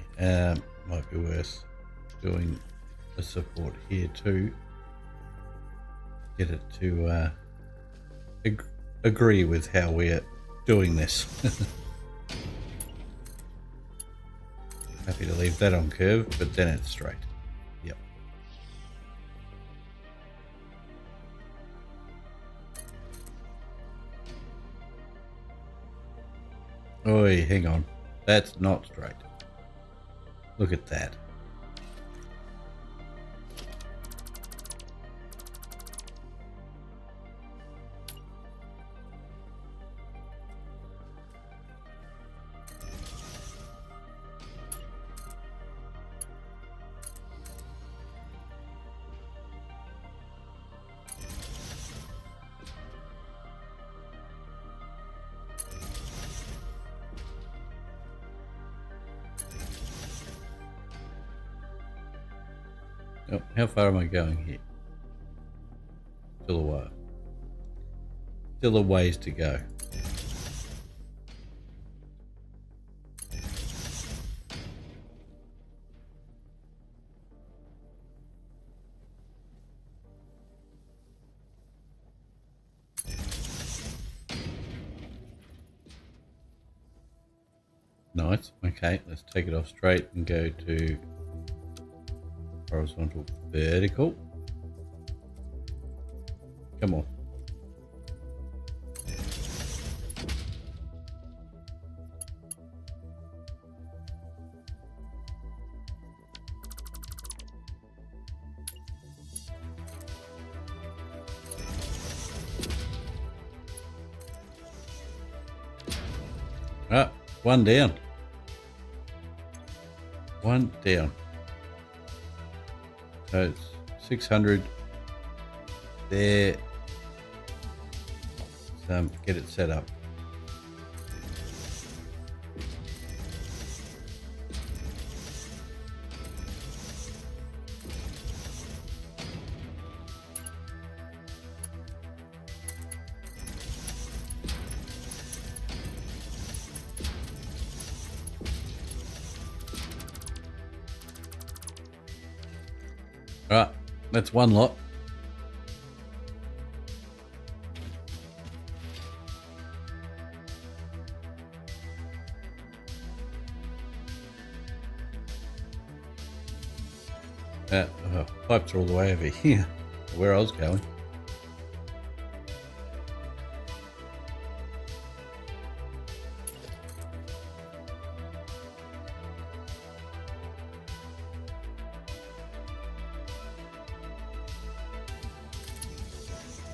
might be worth doing a support here too. Get it to agree with how we're doing this. Happy to leave that on curve, but then it's straight. Yep. Oi, hang on. That's not straight. Look at that. Oh, how far am I going here? Still a while. Still a ways to go. Nice. Okay, let's take it off straight and go to horizontal, vertical. Come on. Ah, one down. One down. So it's 600 there. Let's get it set up. Right, that's one lot. Pipes are all the way over here, where I was going.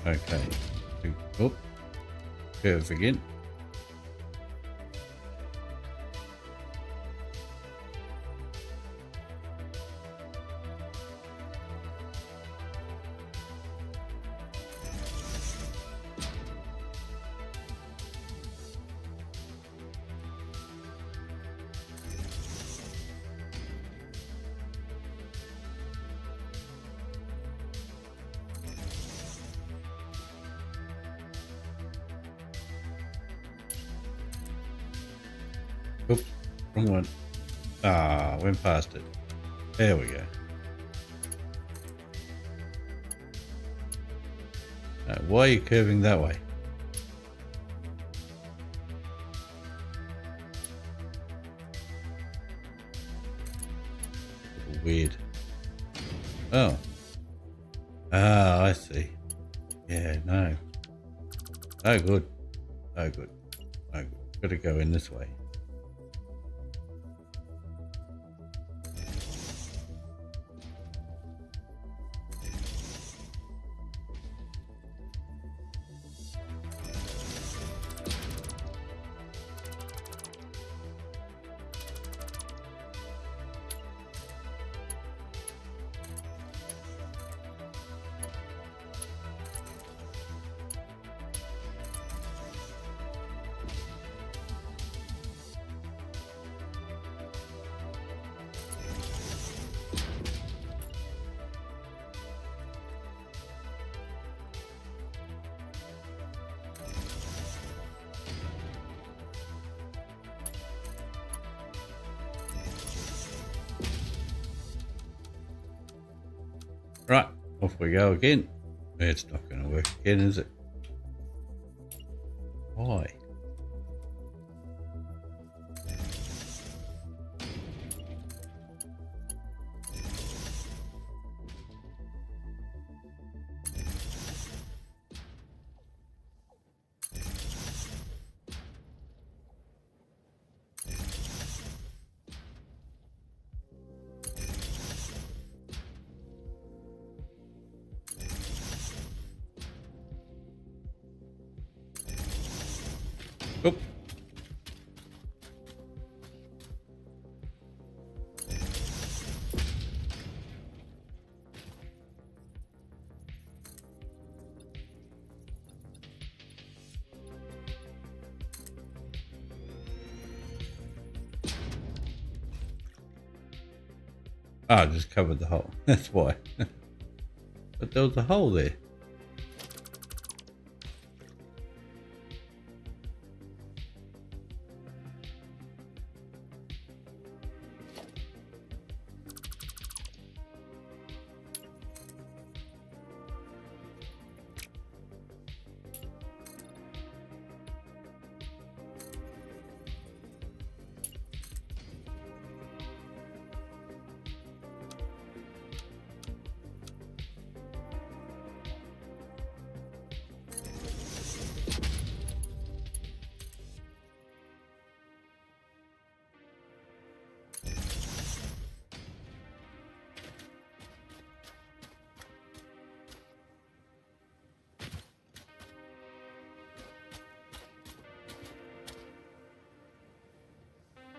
Okay, oh, curve again. Oops, wrong one. Ah, went past it. There we go. Why are you curving that way? Weird. Oh. Ah, I see. Yeah, no. Oh, good. Oh, good. Oh, good. Gotta go in this way. Off we go again. It's not going to work again, is it? Why? Oh. I just covered the hole. That's why. But there was a hole there.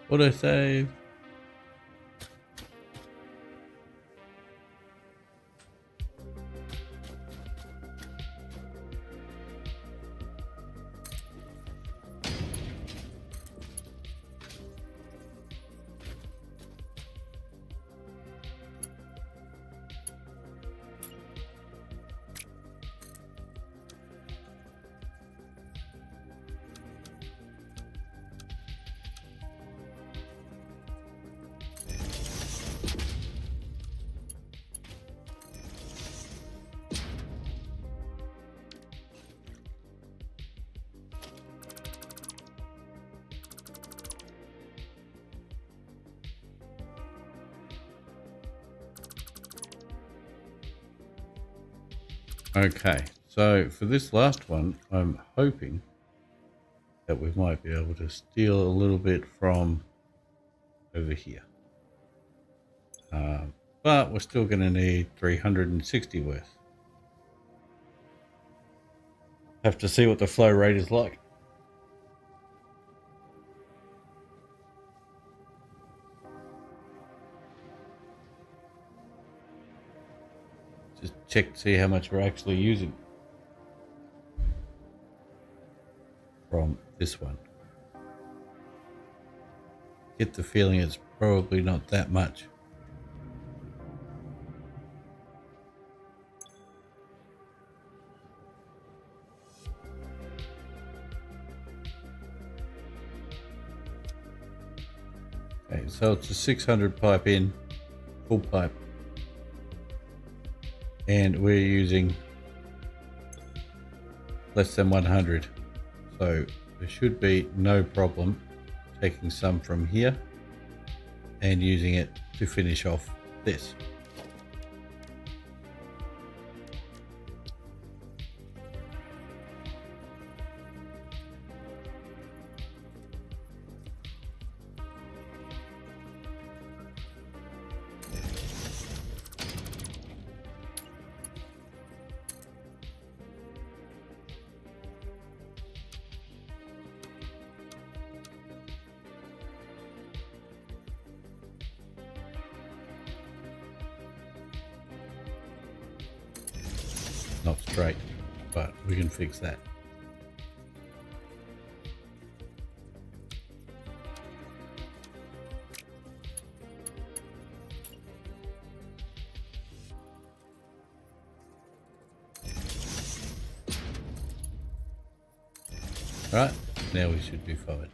What I say? Okay, so for this last one, I'm hoping that we might be able to steal a little bit from over here. But we're still going to need 360 worth. Have to see what the flow rate is like. Just check to see how much we're actually using from this one. Get the feeling it's probably not that much. Okay, so it's a 600 pipe in, full pipe. And we're using less than 100. So there should be no problem taking some from here and using it to finish off this. Not straight, but we can fix that. Right, now we should be fine.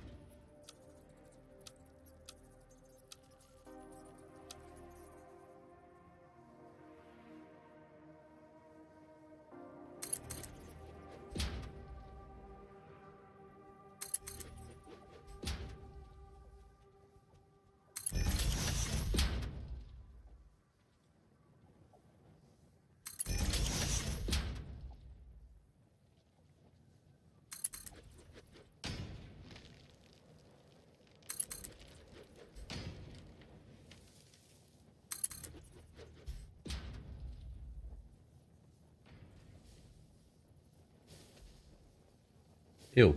hill.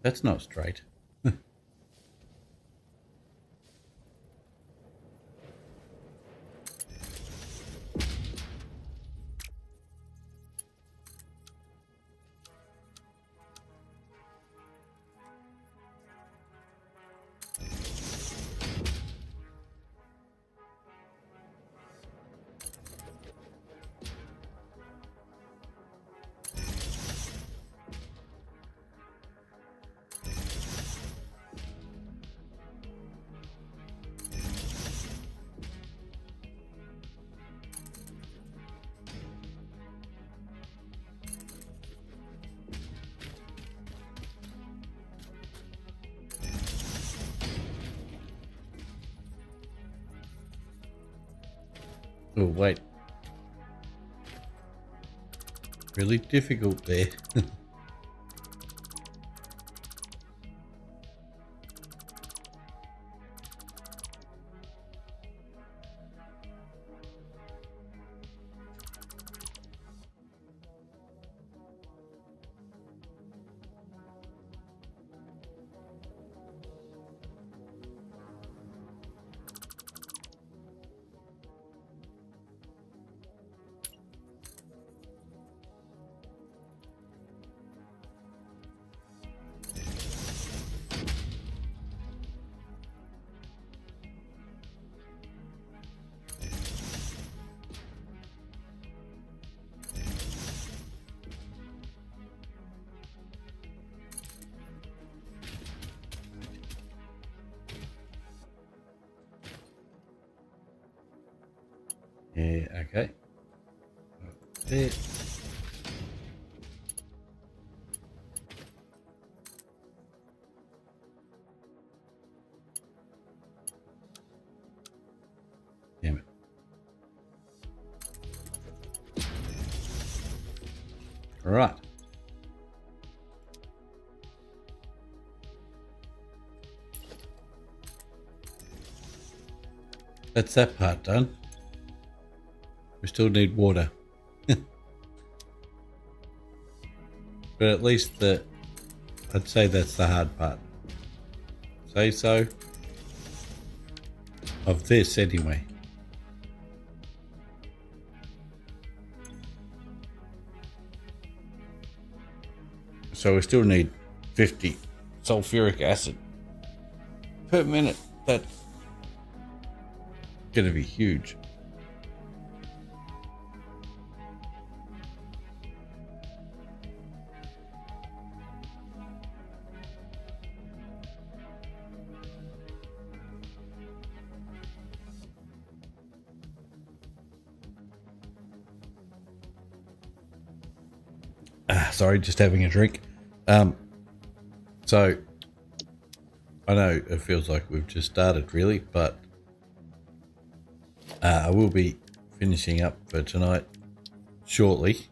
That's not straight. Oh, wait. Really difficult there. Yeah, okay. There. Damn it. All right. That's that part done. We still need water. But at least I'd say that's the hard part. Say so. Of this anyway. So we still need 50 sulfuric acid per minute. That's going to be huge. Sorry, just having a drink. So I know it feels like we've just started really, but I will be finishing up for tonight shortly.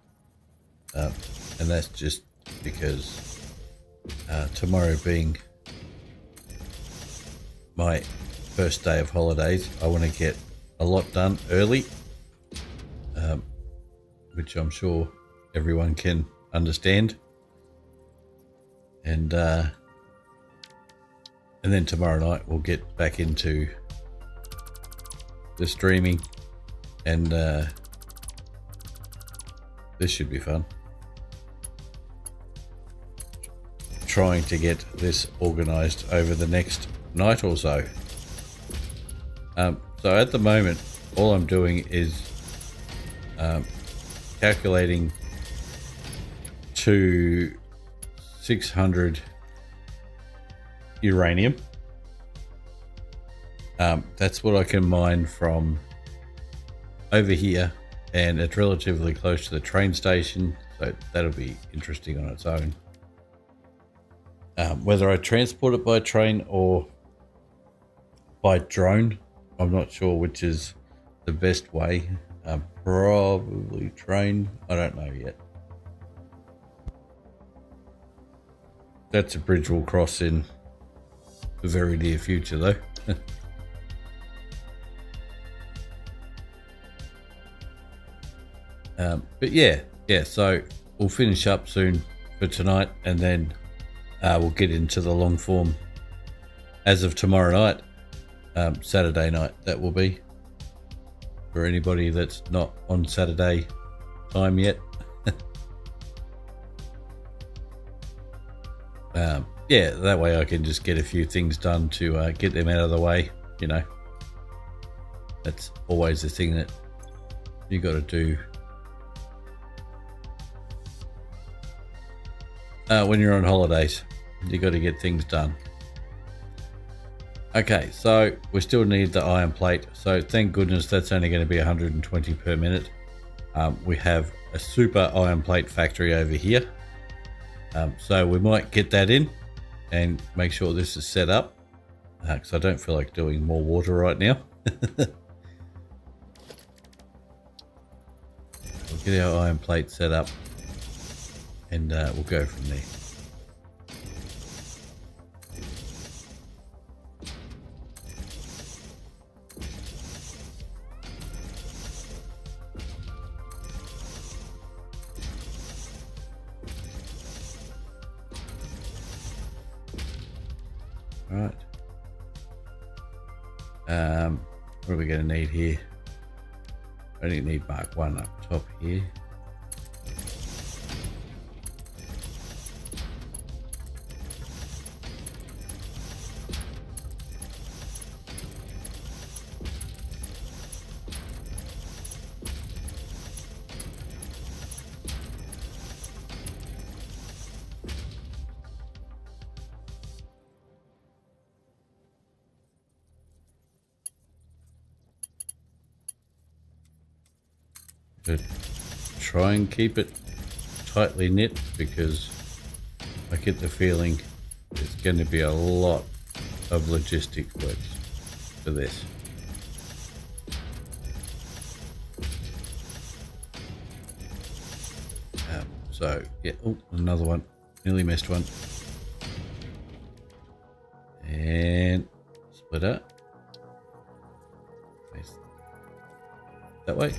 And that's just because tomorrow being my first day of holidays, I want to get a lot done early, which I'm sure everyone can understand. And then tomorrow night we'll get back into the streaming, and this should be fun. Trying to get this organized over the next night or so. So at the moment, all I'm doing is calculating to 600 uranium. That's what I can mine from over here, and it's relatively close to the train station, so that'll be interesting on its own. Whether I transport it by train or by drone, I'm not sure which is the best way. Probably train, I don't know yet. That's a bridge we'll cross in the very near future though. But yeah, so we'll finish up soon for tonight, and then we'll get into the long form as of tomorrow night, Saturday night. That will be for anybody that's not on Saturday time yet. Yeah, that way I can just get a few things done to get them out of the way. You know, that's always the thing that you got to do when you're on holidays. You got to get things done. Okay, so we still need the iron plate. So thank goodness that's only going to be 120 per minute. We have a super iron plate factory over here. So we might get that in and make sure this is set up, because I don't feel like doing more water right now. We'll get our iron plate set up and we'll go from there. Right. What are we going to need here? I only need Mark 1 up top here. To try and keep it tightly knit, because I get the feeling there's going to be a lot of logistics work for this. So yeah, oh, another one, nearly missed one, and split up. Face that way.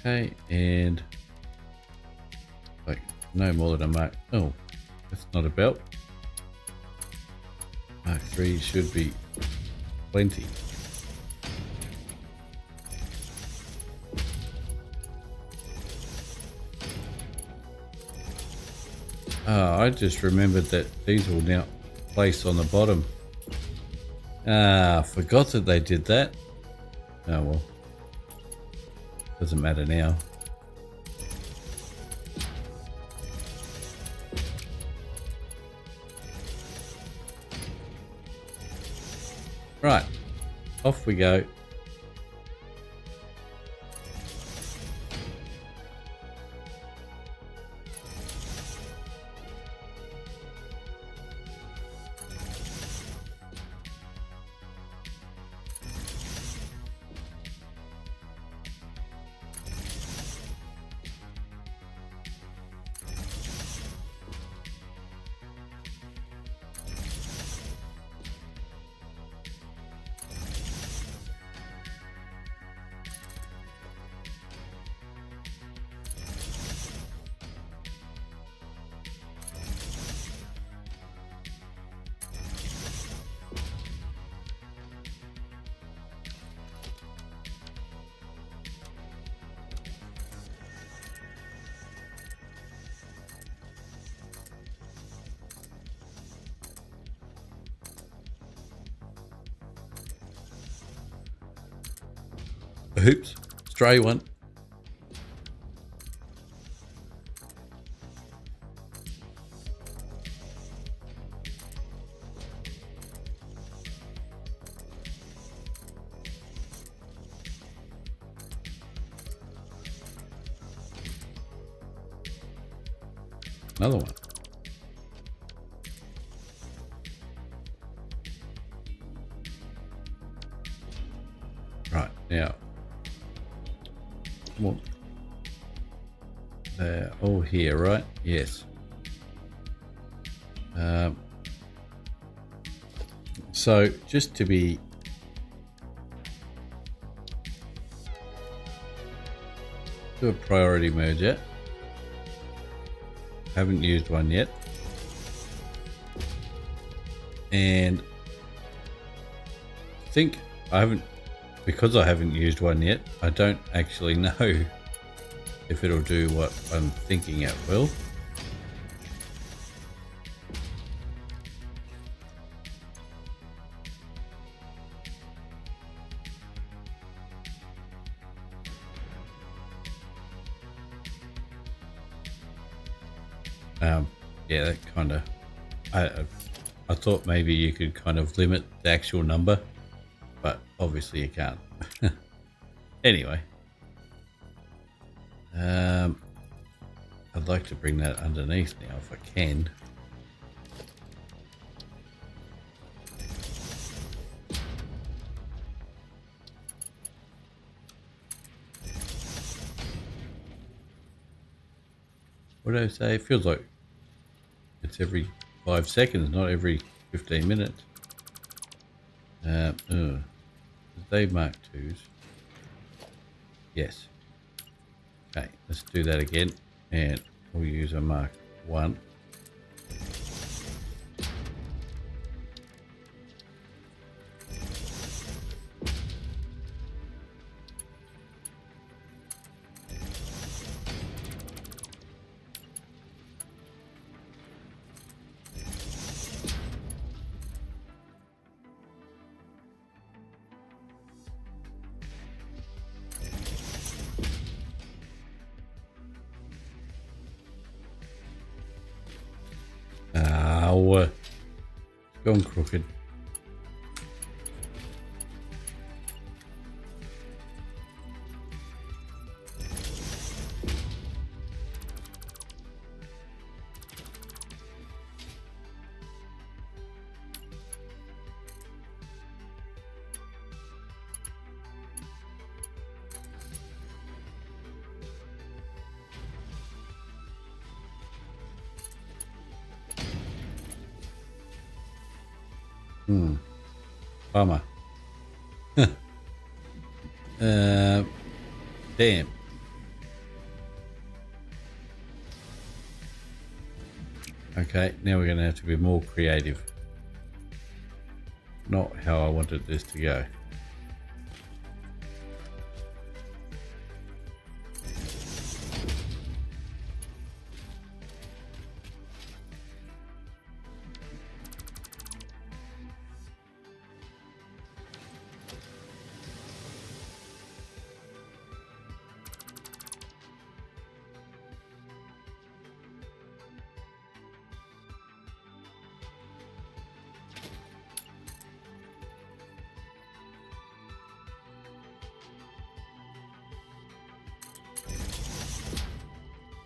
Okay, and like no more than a mark. Oh, that's not a belt. Mark 3 should be plenty. I just remembered that these will now place on the bottom. Forgot that they did that. Oh well. Doesn't matter now. Right, off we go. Oops, stray one. Another one. They're all here, right? Yes. So just to be do a priority merger. Haven't used one yet. And I think because I haven't used one yet, I don't actually know if it'll do what I'm thinking it will. Yeah, that kind of, I thought maybe you could kind of limit the actual number, but obviously you can't. Anyway, I'd like to bring that underneath now if I can. What do I say? It feels like it's every 5 seconds, not every 15 minutes. They mark 2s. Yes. Okay, let's do that again. And we'll use a mark 1. Ow. It's gone crooked. Bummer. Damn. Okay, now we're going to have to be more creative. Not how I wanted this to go.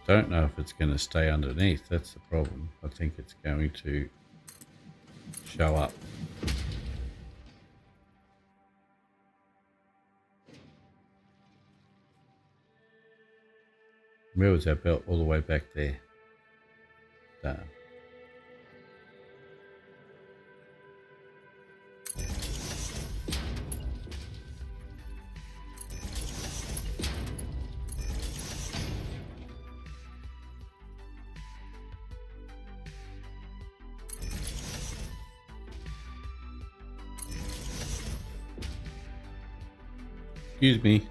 Don't know if it's going to stay underneath. That's the problem. I think it's going to show up. Where was that belt? All the way back there. Done. Excuse me.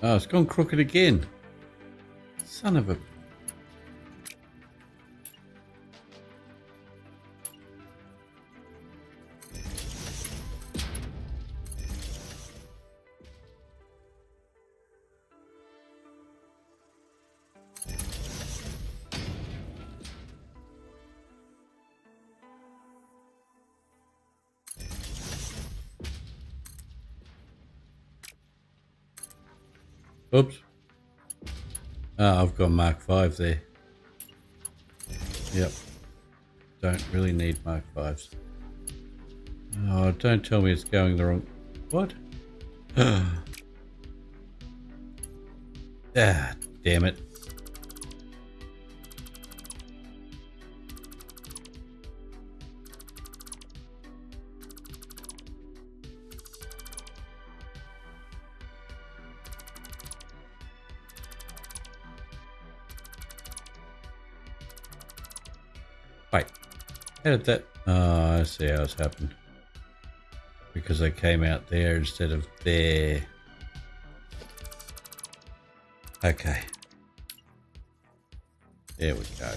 Oh, it's gone crooked again. Son of a... Oops. Oh, I've got Mark 5 there. Yep. Don't really need Mark 5s. Oh, don't tell me it's going the wrong... What? Ah, damn it. Wait, how did that... Oh, I see how it's happened. Because I came out there instead of there. Okay. There we go.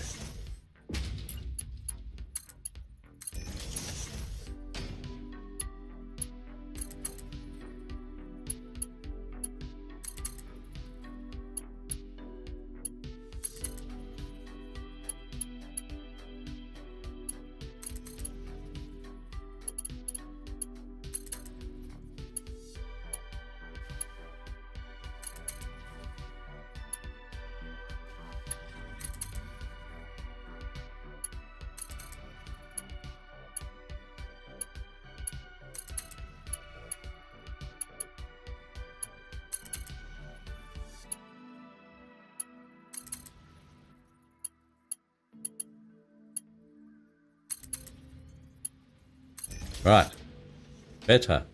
Right. Better.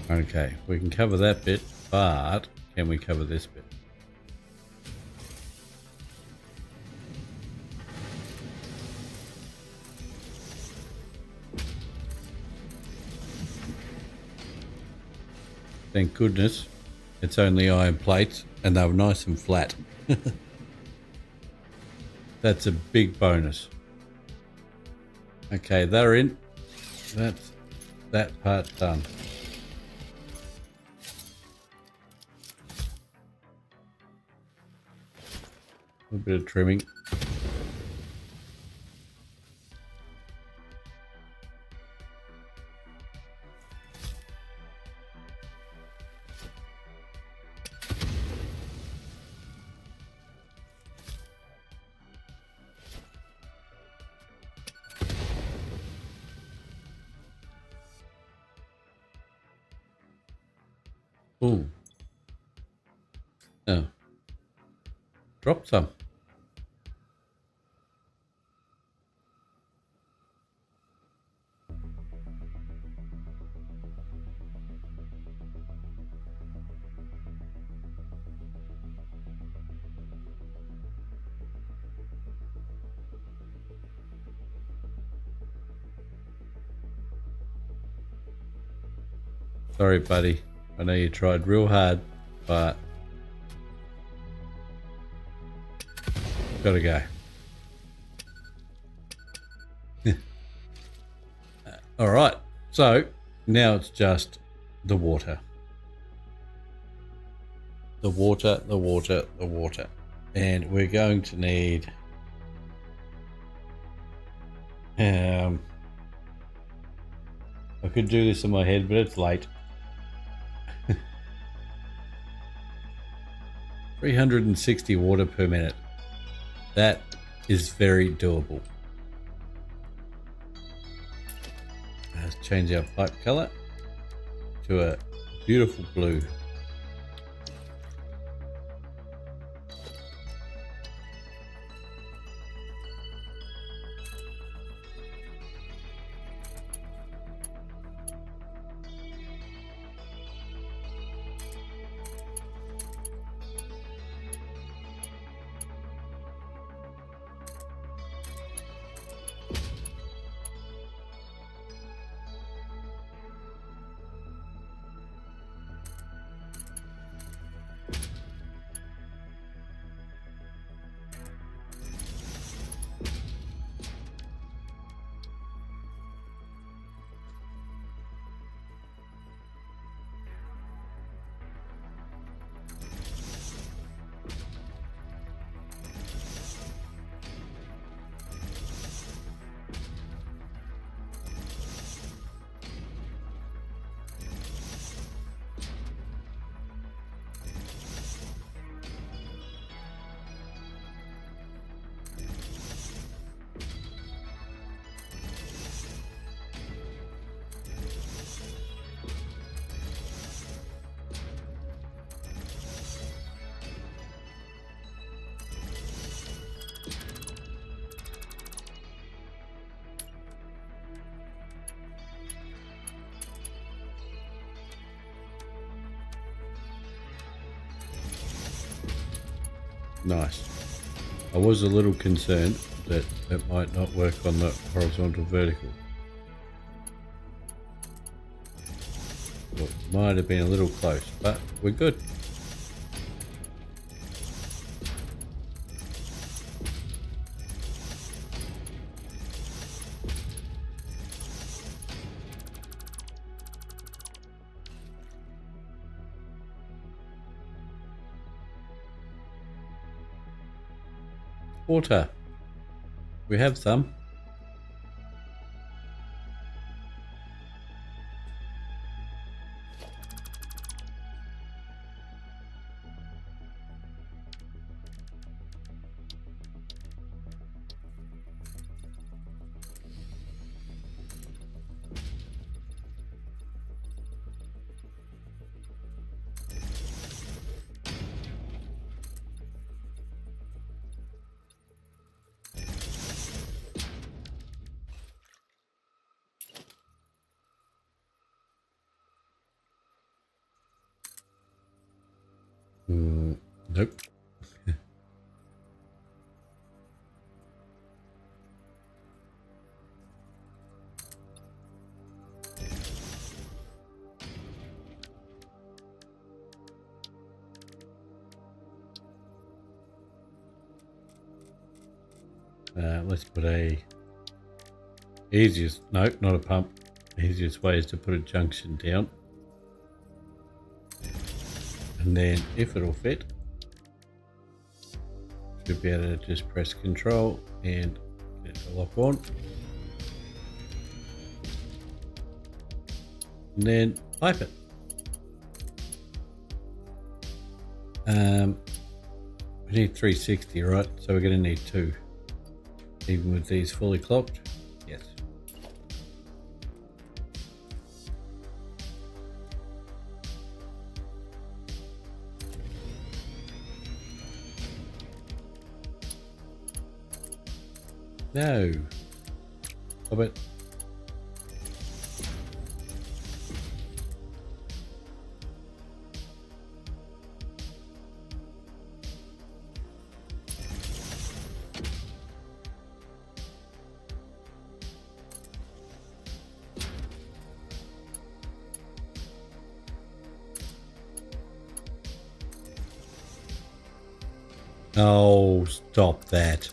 Okay, we can cover that bit, but can we cover this bit? Thank goodness it's only iron plates and they were nice and flat. That's a big bonus. Okay, they're in. That's that part done. A bit of trimming. Ooh. Oh. Drop some. Sorry, buddy. I know you tried real hard, but gotta go. All right. So now it's just the water. The water, the water, the water. And we're going to need I could do this in my head, but it's late. 360 water per minute. That is very doable. Let's change our pipe color to a beautiful blue. Nice. I was a little concerned that it might not work on the horizontal vertical. Well, it might have been a little close, but we're good. Water. We have some. Nope. Let's put a easiest, nope, not a pump. Easiest way is to put a junction down. And then if it'll fit, should be able to just press control and get it to lock on. And then pipe it. We need 360, right? So we're going to need 2. Even with these fully clocked. Yes. No. Stop it. Oh, stop that.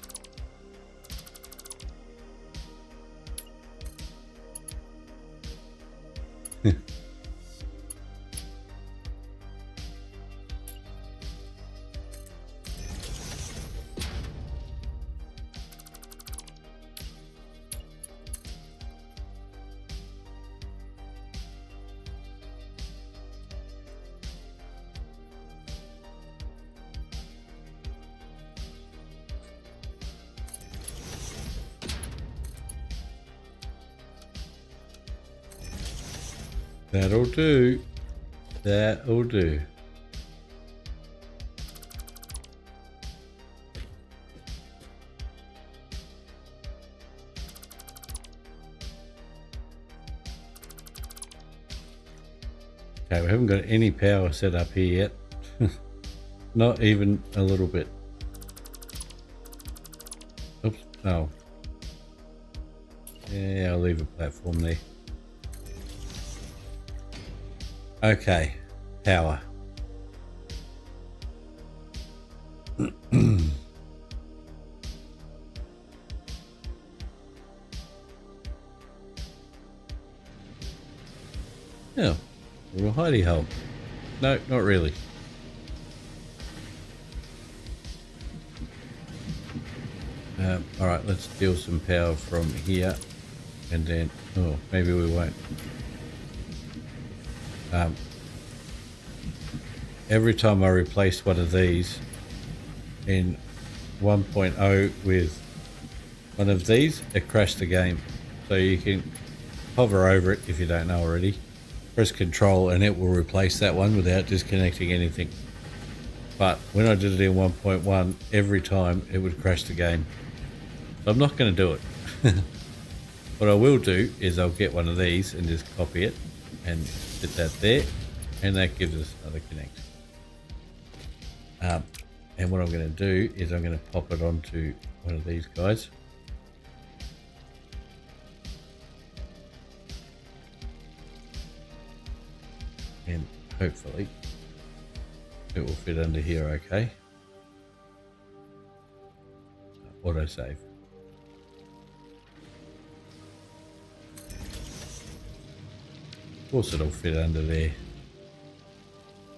That'll do. That'll do. Okay, we haven't got any power set up here yet. Not even a little bit. Oops. Oh. Yeah, I'll leave a platform there. Okay, power. Yeah, a little hidey hole. No, not really. All right, let's steal some power from here, and then oh, maybe we won't. Every time I replace one of these in 1.0 with one of these, it crashed the game. So you can hover over it if you don't know already, press control and it will replace that one without disconnecting anything. But when I did it in 1.1, every time it would crash the game. So I'm not going to do it. What I will do is I'll get one of these and just copy it and put that there, and that gives us another connect. And what I'm going to do is I'm going to pop it onto one of these guys. And hopefully it will fit under here okay. Autosave. Of course it'll fit under there.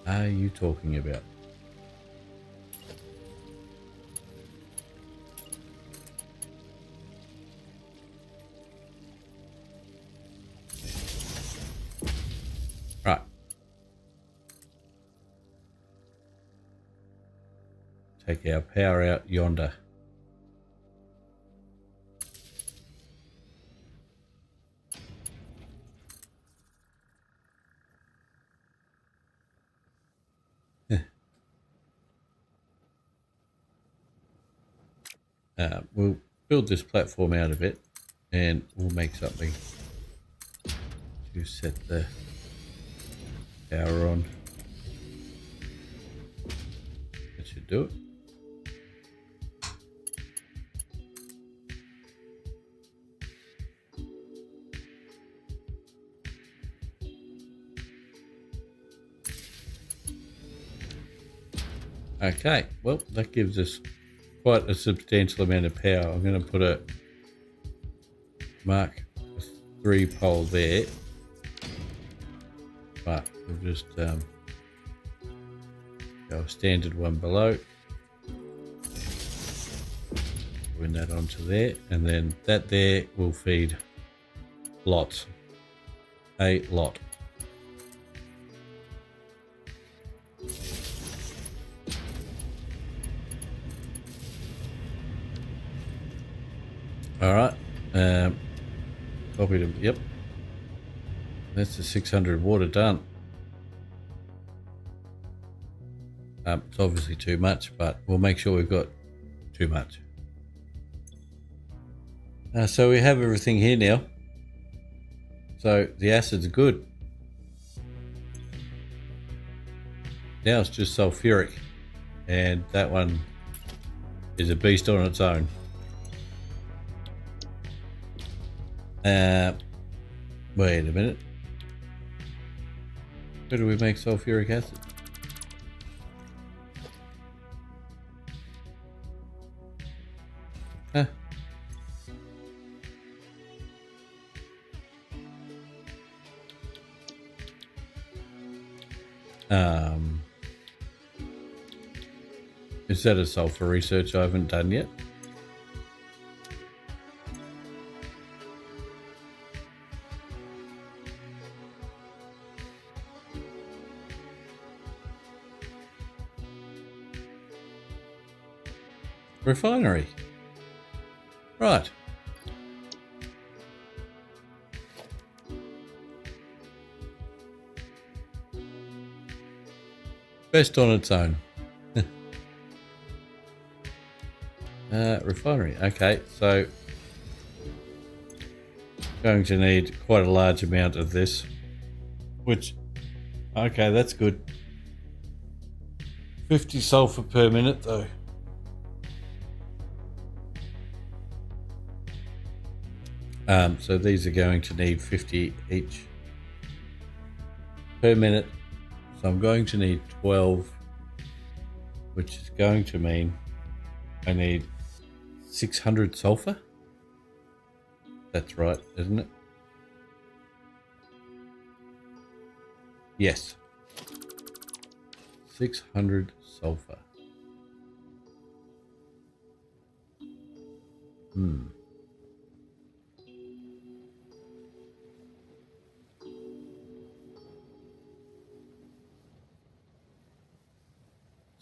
Are you talking about? Right. Take our power out yonder. We'll build this platform out of it and we'll make something to set the power on. That should do it. Okay, well that gives us quite a substantial amount of power. I'm going to put a mark a 3 pole there, but we'll just go a standard one below, win that onto there, and then that there will feed lots, a lot. All right, copied them. Yep, that's the 600 water done. It's obviously too much, but we'll make sure we've got too much. So we have everything here now. So the acid's good. Now it's just sulfuric, and that one is a beast on its own. Wait a minute. Where do we make sulfuric acid? Huh. Is that a sulfur research I haven't done yet? Refinery. Right. Best on its own. Refinery. Okay, so going to need quite a large amount of this, which, okay, that's good. 50 sulfur per minute though. So these are going to need 50 each per minute. So I'm going to need 12, which is going to mean I need 600 sulfur. That's right, isn't it? Yes. 600 sulfur.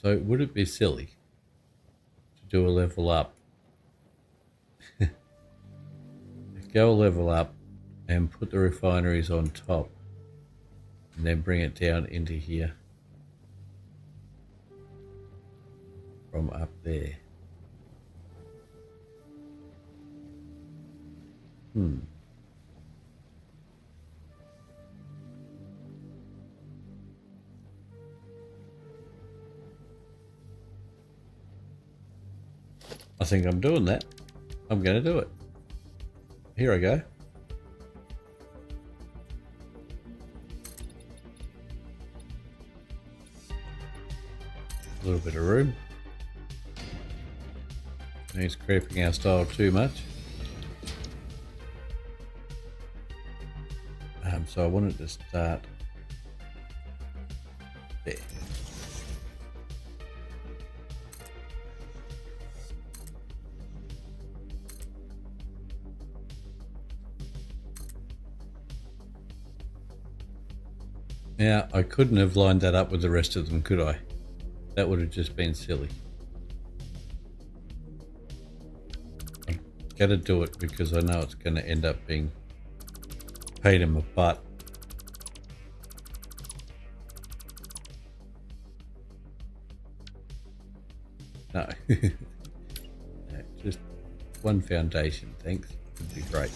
So would it be silly to do a level up? Go a level up and put the refineries on top and then bring it down into here from up there. I think I'm doing that. I'm going to do it. Here I go. A little bit of room. He's creeping our style too much. So I wanted to start there. Now, I couldn't have lined that up with the rest of them, could I? That would have just been silly. I'm going to do it because I know it's going to end up being pain in my butt. No. No, just one foundation, thanks. Would be great.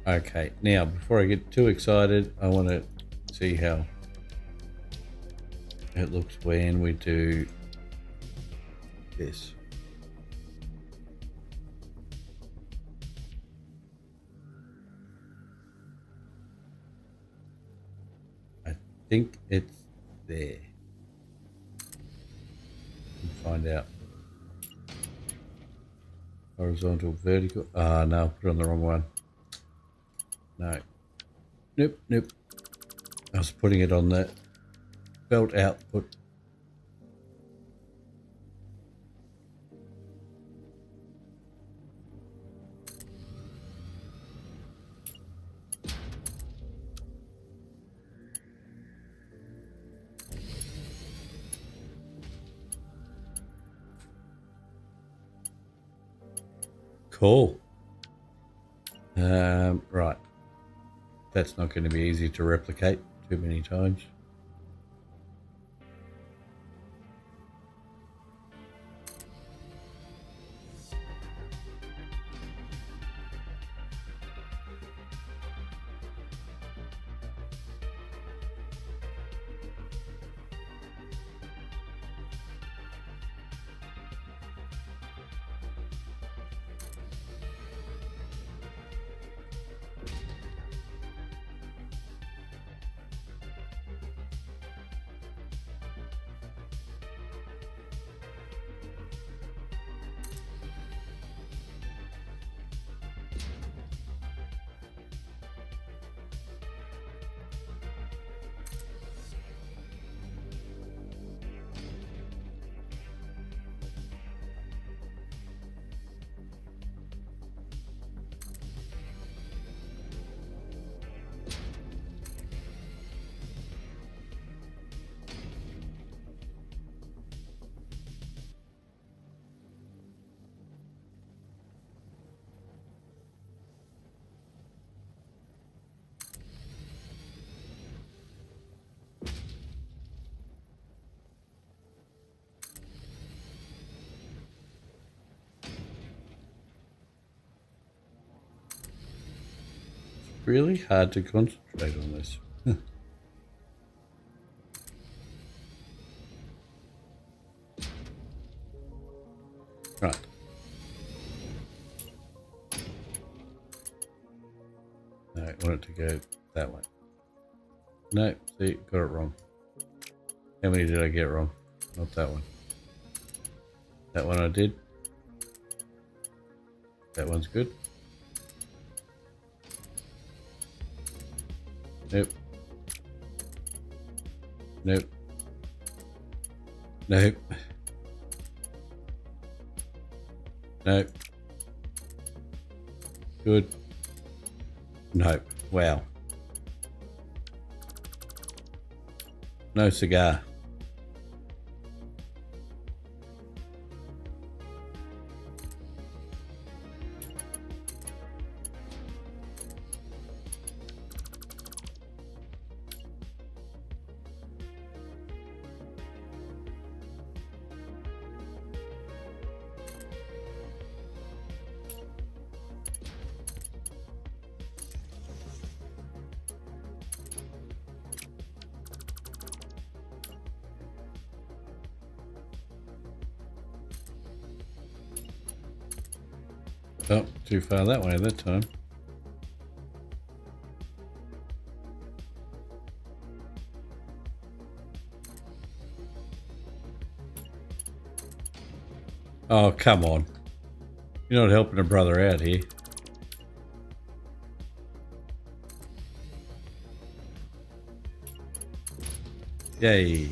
Okay, now before I get too excited, I want to see how it looks when we do this. I think it's there. Find out. Horizontal, vertical. Ah, no, put it on the wrong one. No. Nope, nope. I was putting it on the belt output. Cool. Right. That's not going to be easy to replicate too many times. Really hard to concentrate on this. Right. No, I want it to go that way. No, see, got it wrong. How many did I get wrong? Not that one. That one I did. That one's good. Nope. Nope. Nope. Nope. Good. Nope. Wow. No cigar. Oh, too far that way that time. Oh, come on. You're not helping a brother out here. Yay.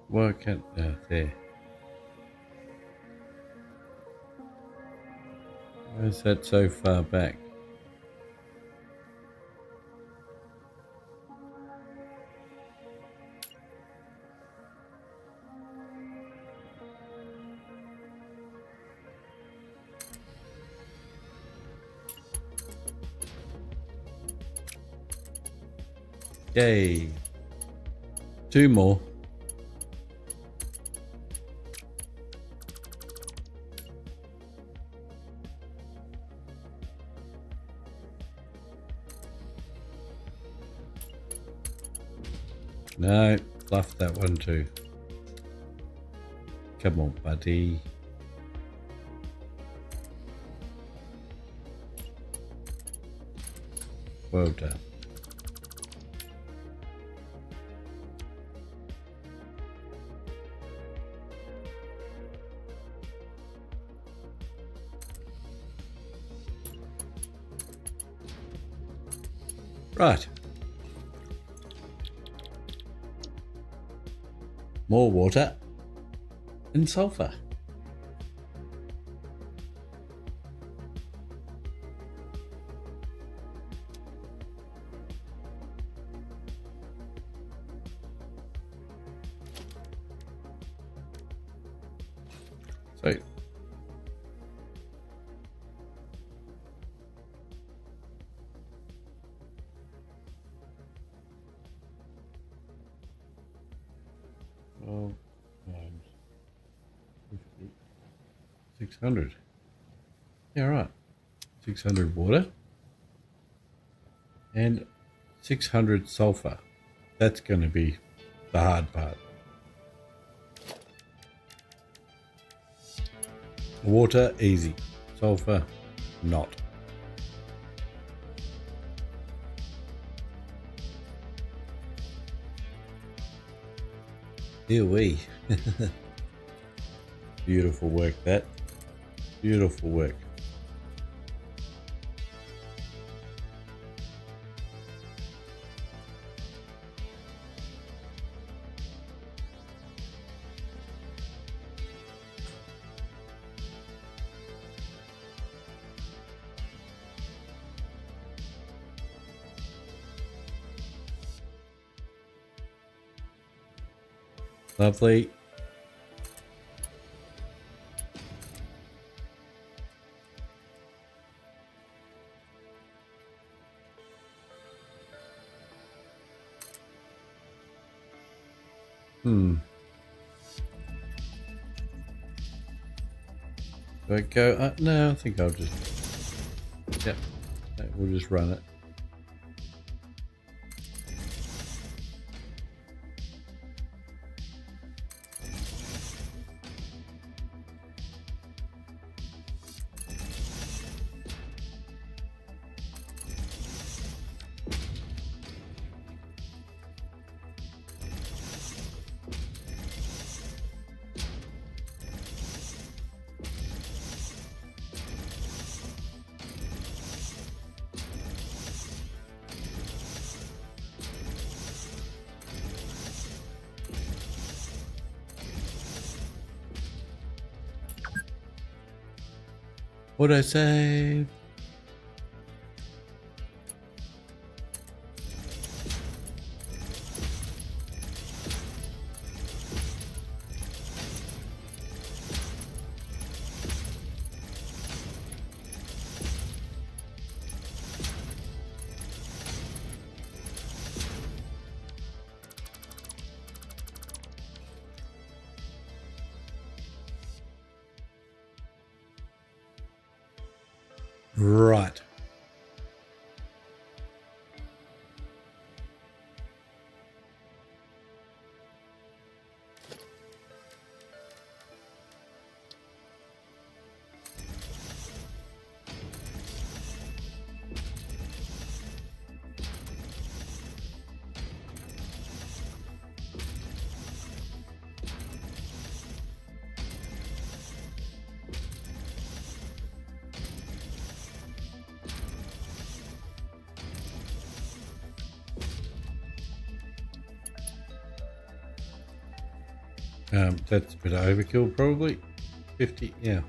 Why can't... there. Why is that so far back? Yay. 2 more. No, fluff that one too. Come on, buddy. Well done. Right. More water and sulfur. So times 50, 600. Yeah, right. 600 water and 600 sulfur. That's going to be the hard part. Water, easy. Sulfur, not. Here we. Beautiful work, that. Beautiful work. Lovely. Do I go? No, I think I'll just... Yep. We'll just run it. What'd I say? Right. That's a bit of overkill, probably. 50, yeah.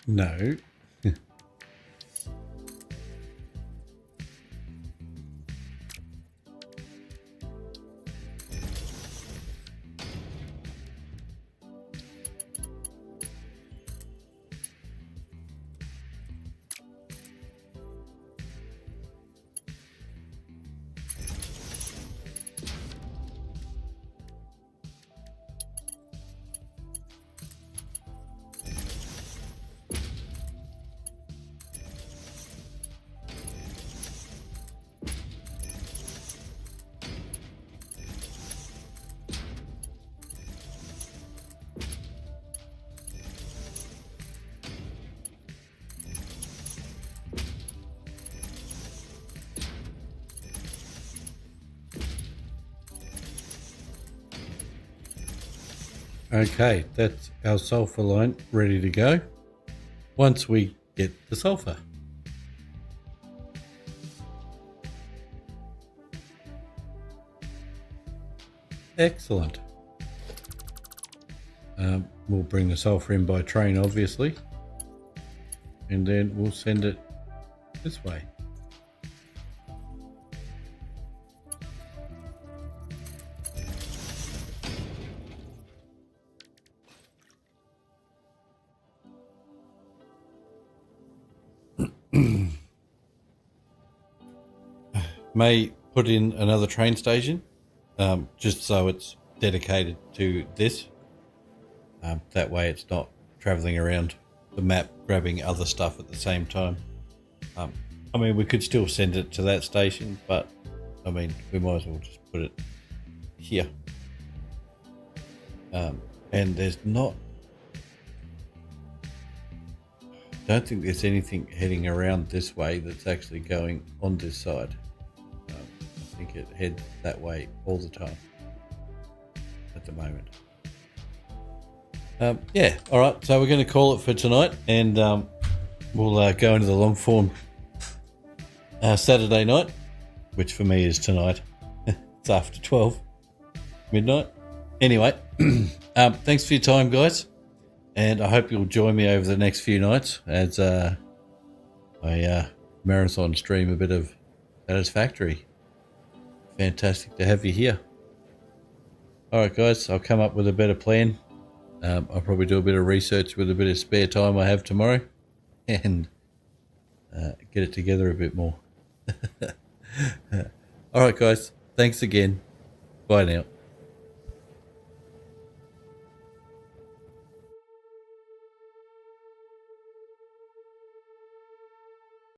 No. Okay, that's our sulfur line ready to go once we get the sulfur. Excellent. We'll bring the sulfur in by train, obviously, and then we'll send it this way. May put in another train station, just so it's dedicated to this. That way it's not travelling around the map grabbing other stuff at the same time. I mean, we could still send it to that station, but I mean, we might as well just put it here. And there's not... don't think there's anything heading around this way that's actually going on this side. I think it heads that way all the time at the moment. Yeah, all right, so we're going to call it for tonight, and we'll go into the long form Saturday night, which for me is tonight. It's after 12 midnight. Anyway, thanks for your time, guys, and I hope you'll join me over the next few nights as I marathon stream a bit of Satisfactory. Fantastic to have you here. Alright guys, I'll come up with a better plan. I'll probably do a bit of research with a bit of spare time I have tomorrow and get it together a bit more. Alright guys, thanks again. Bye now.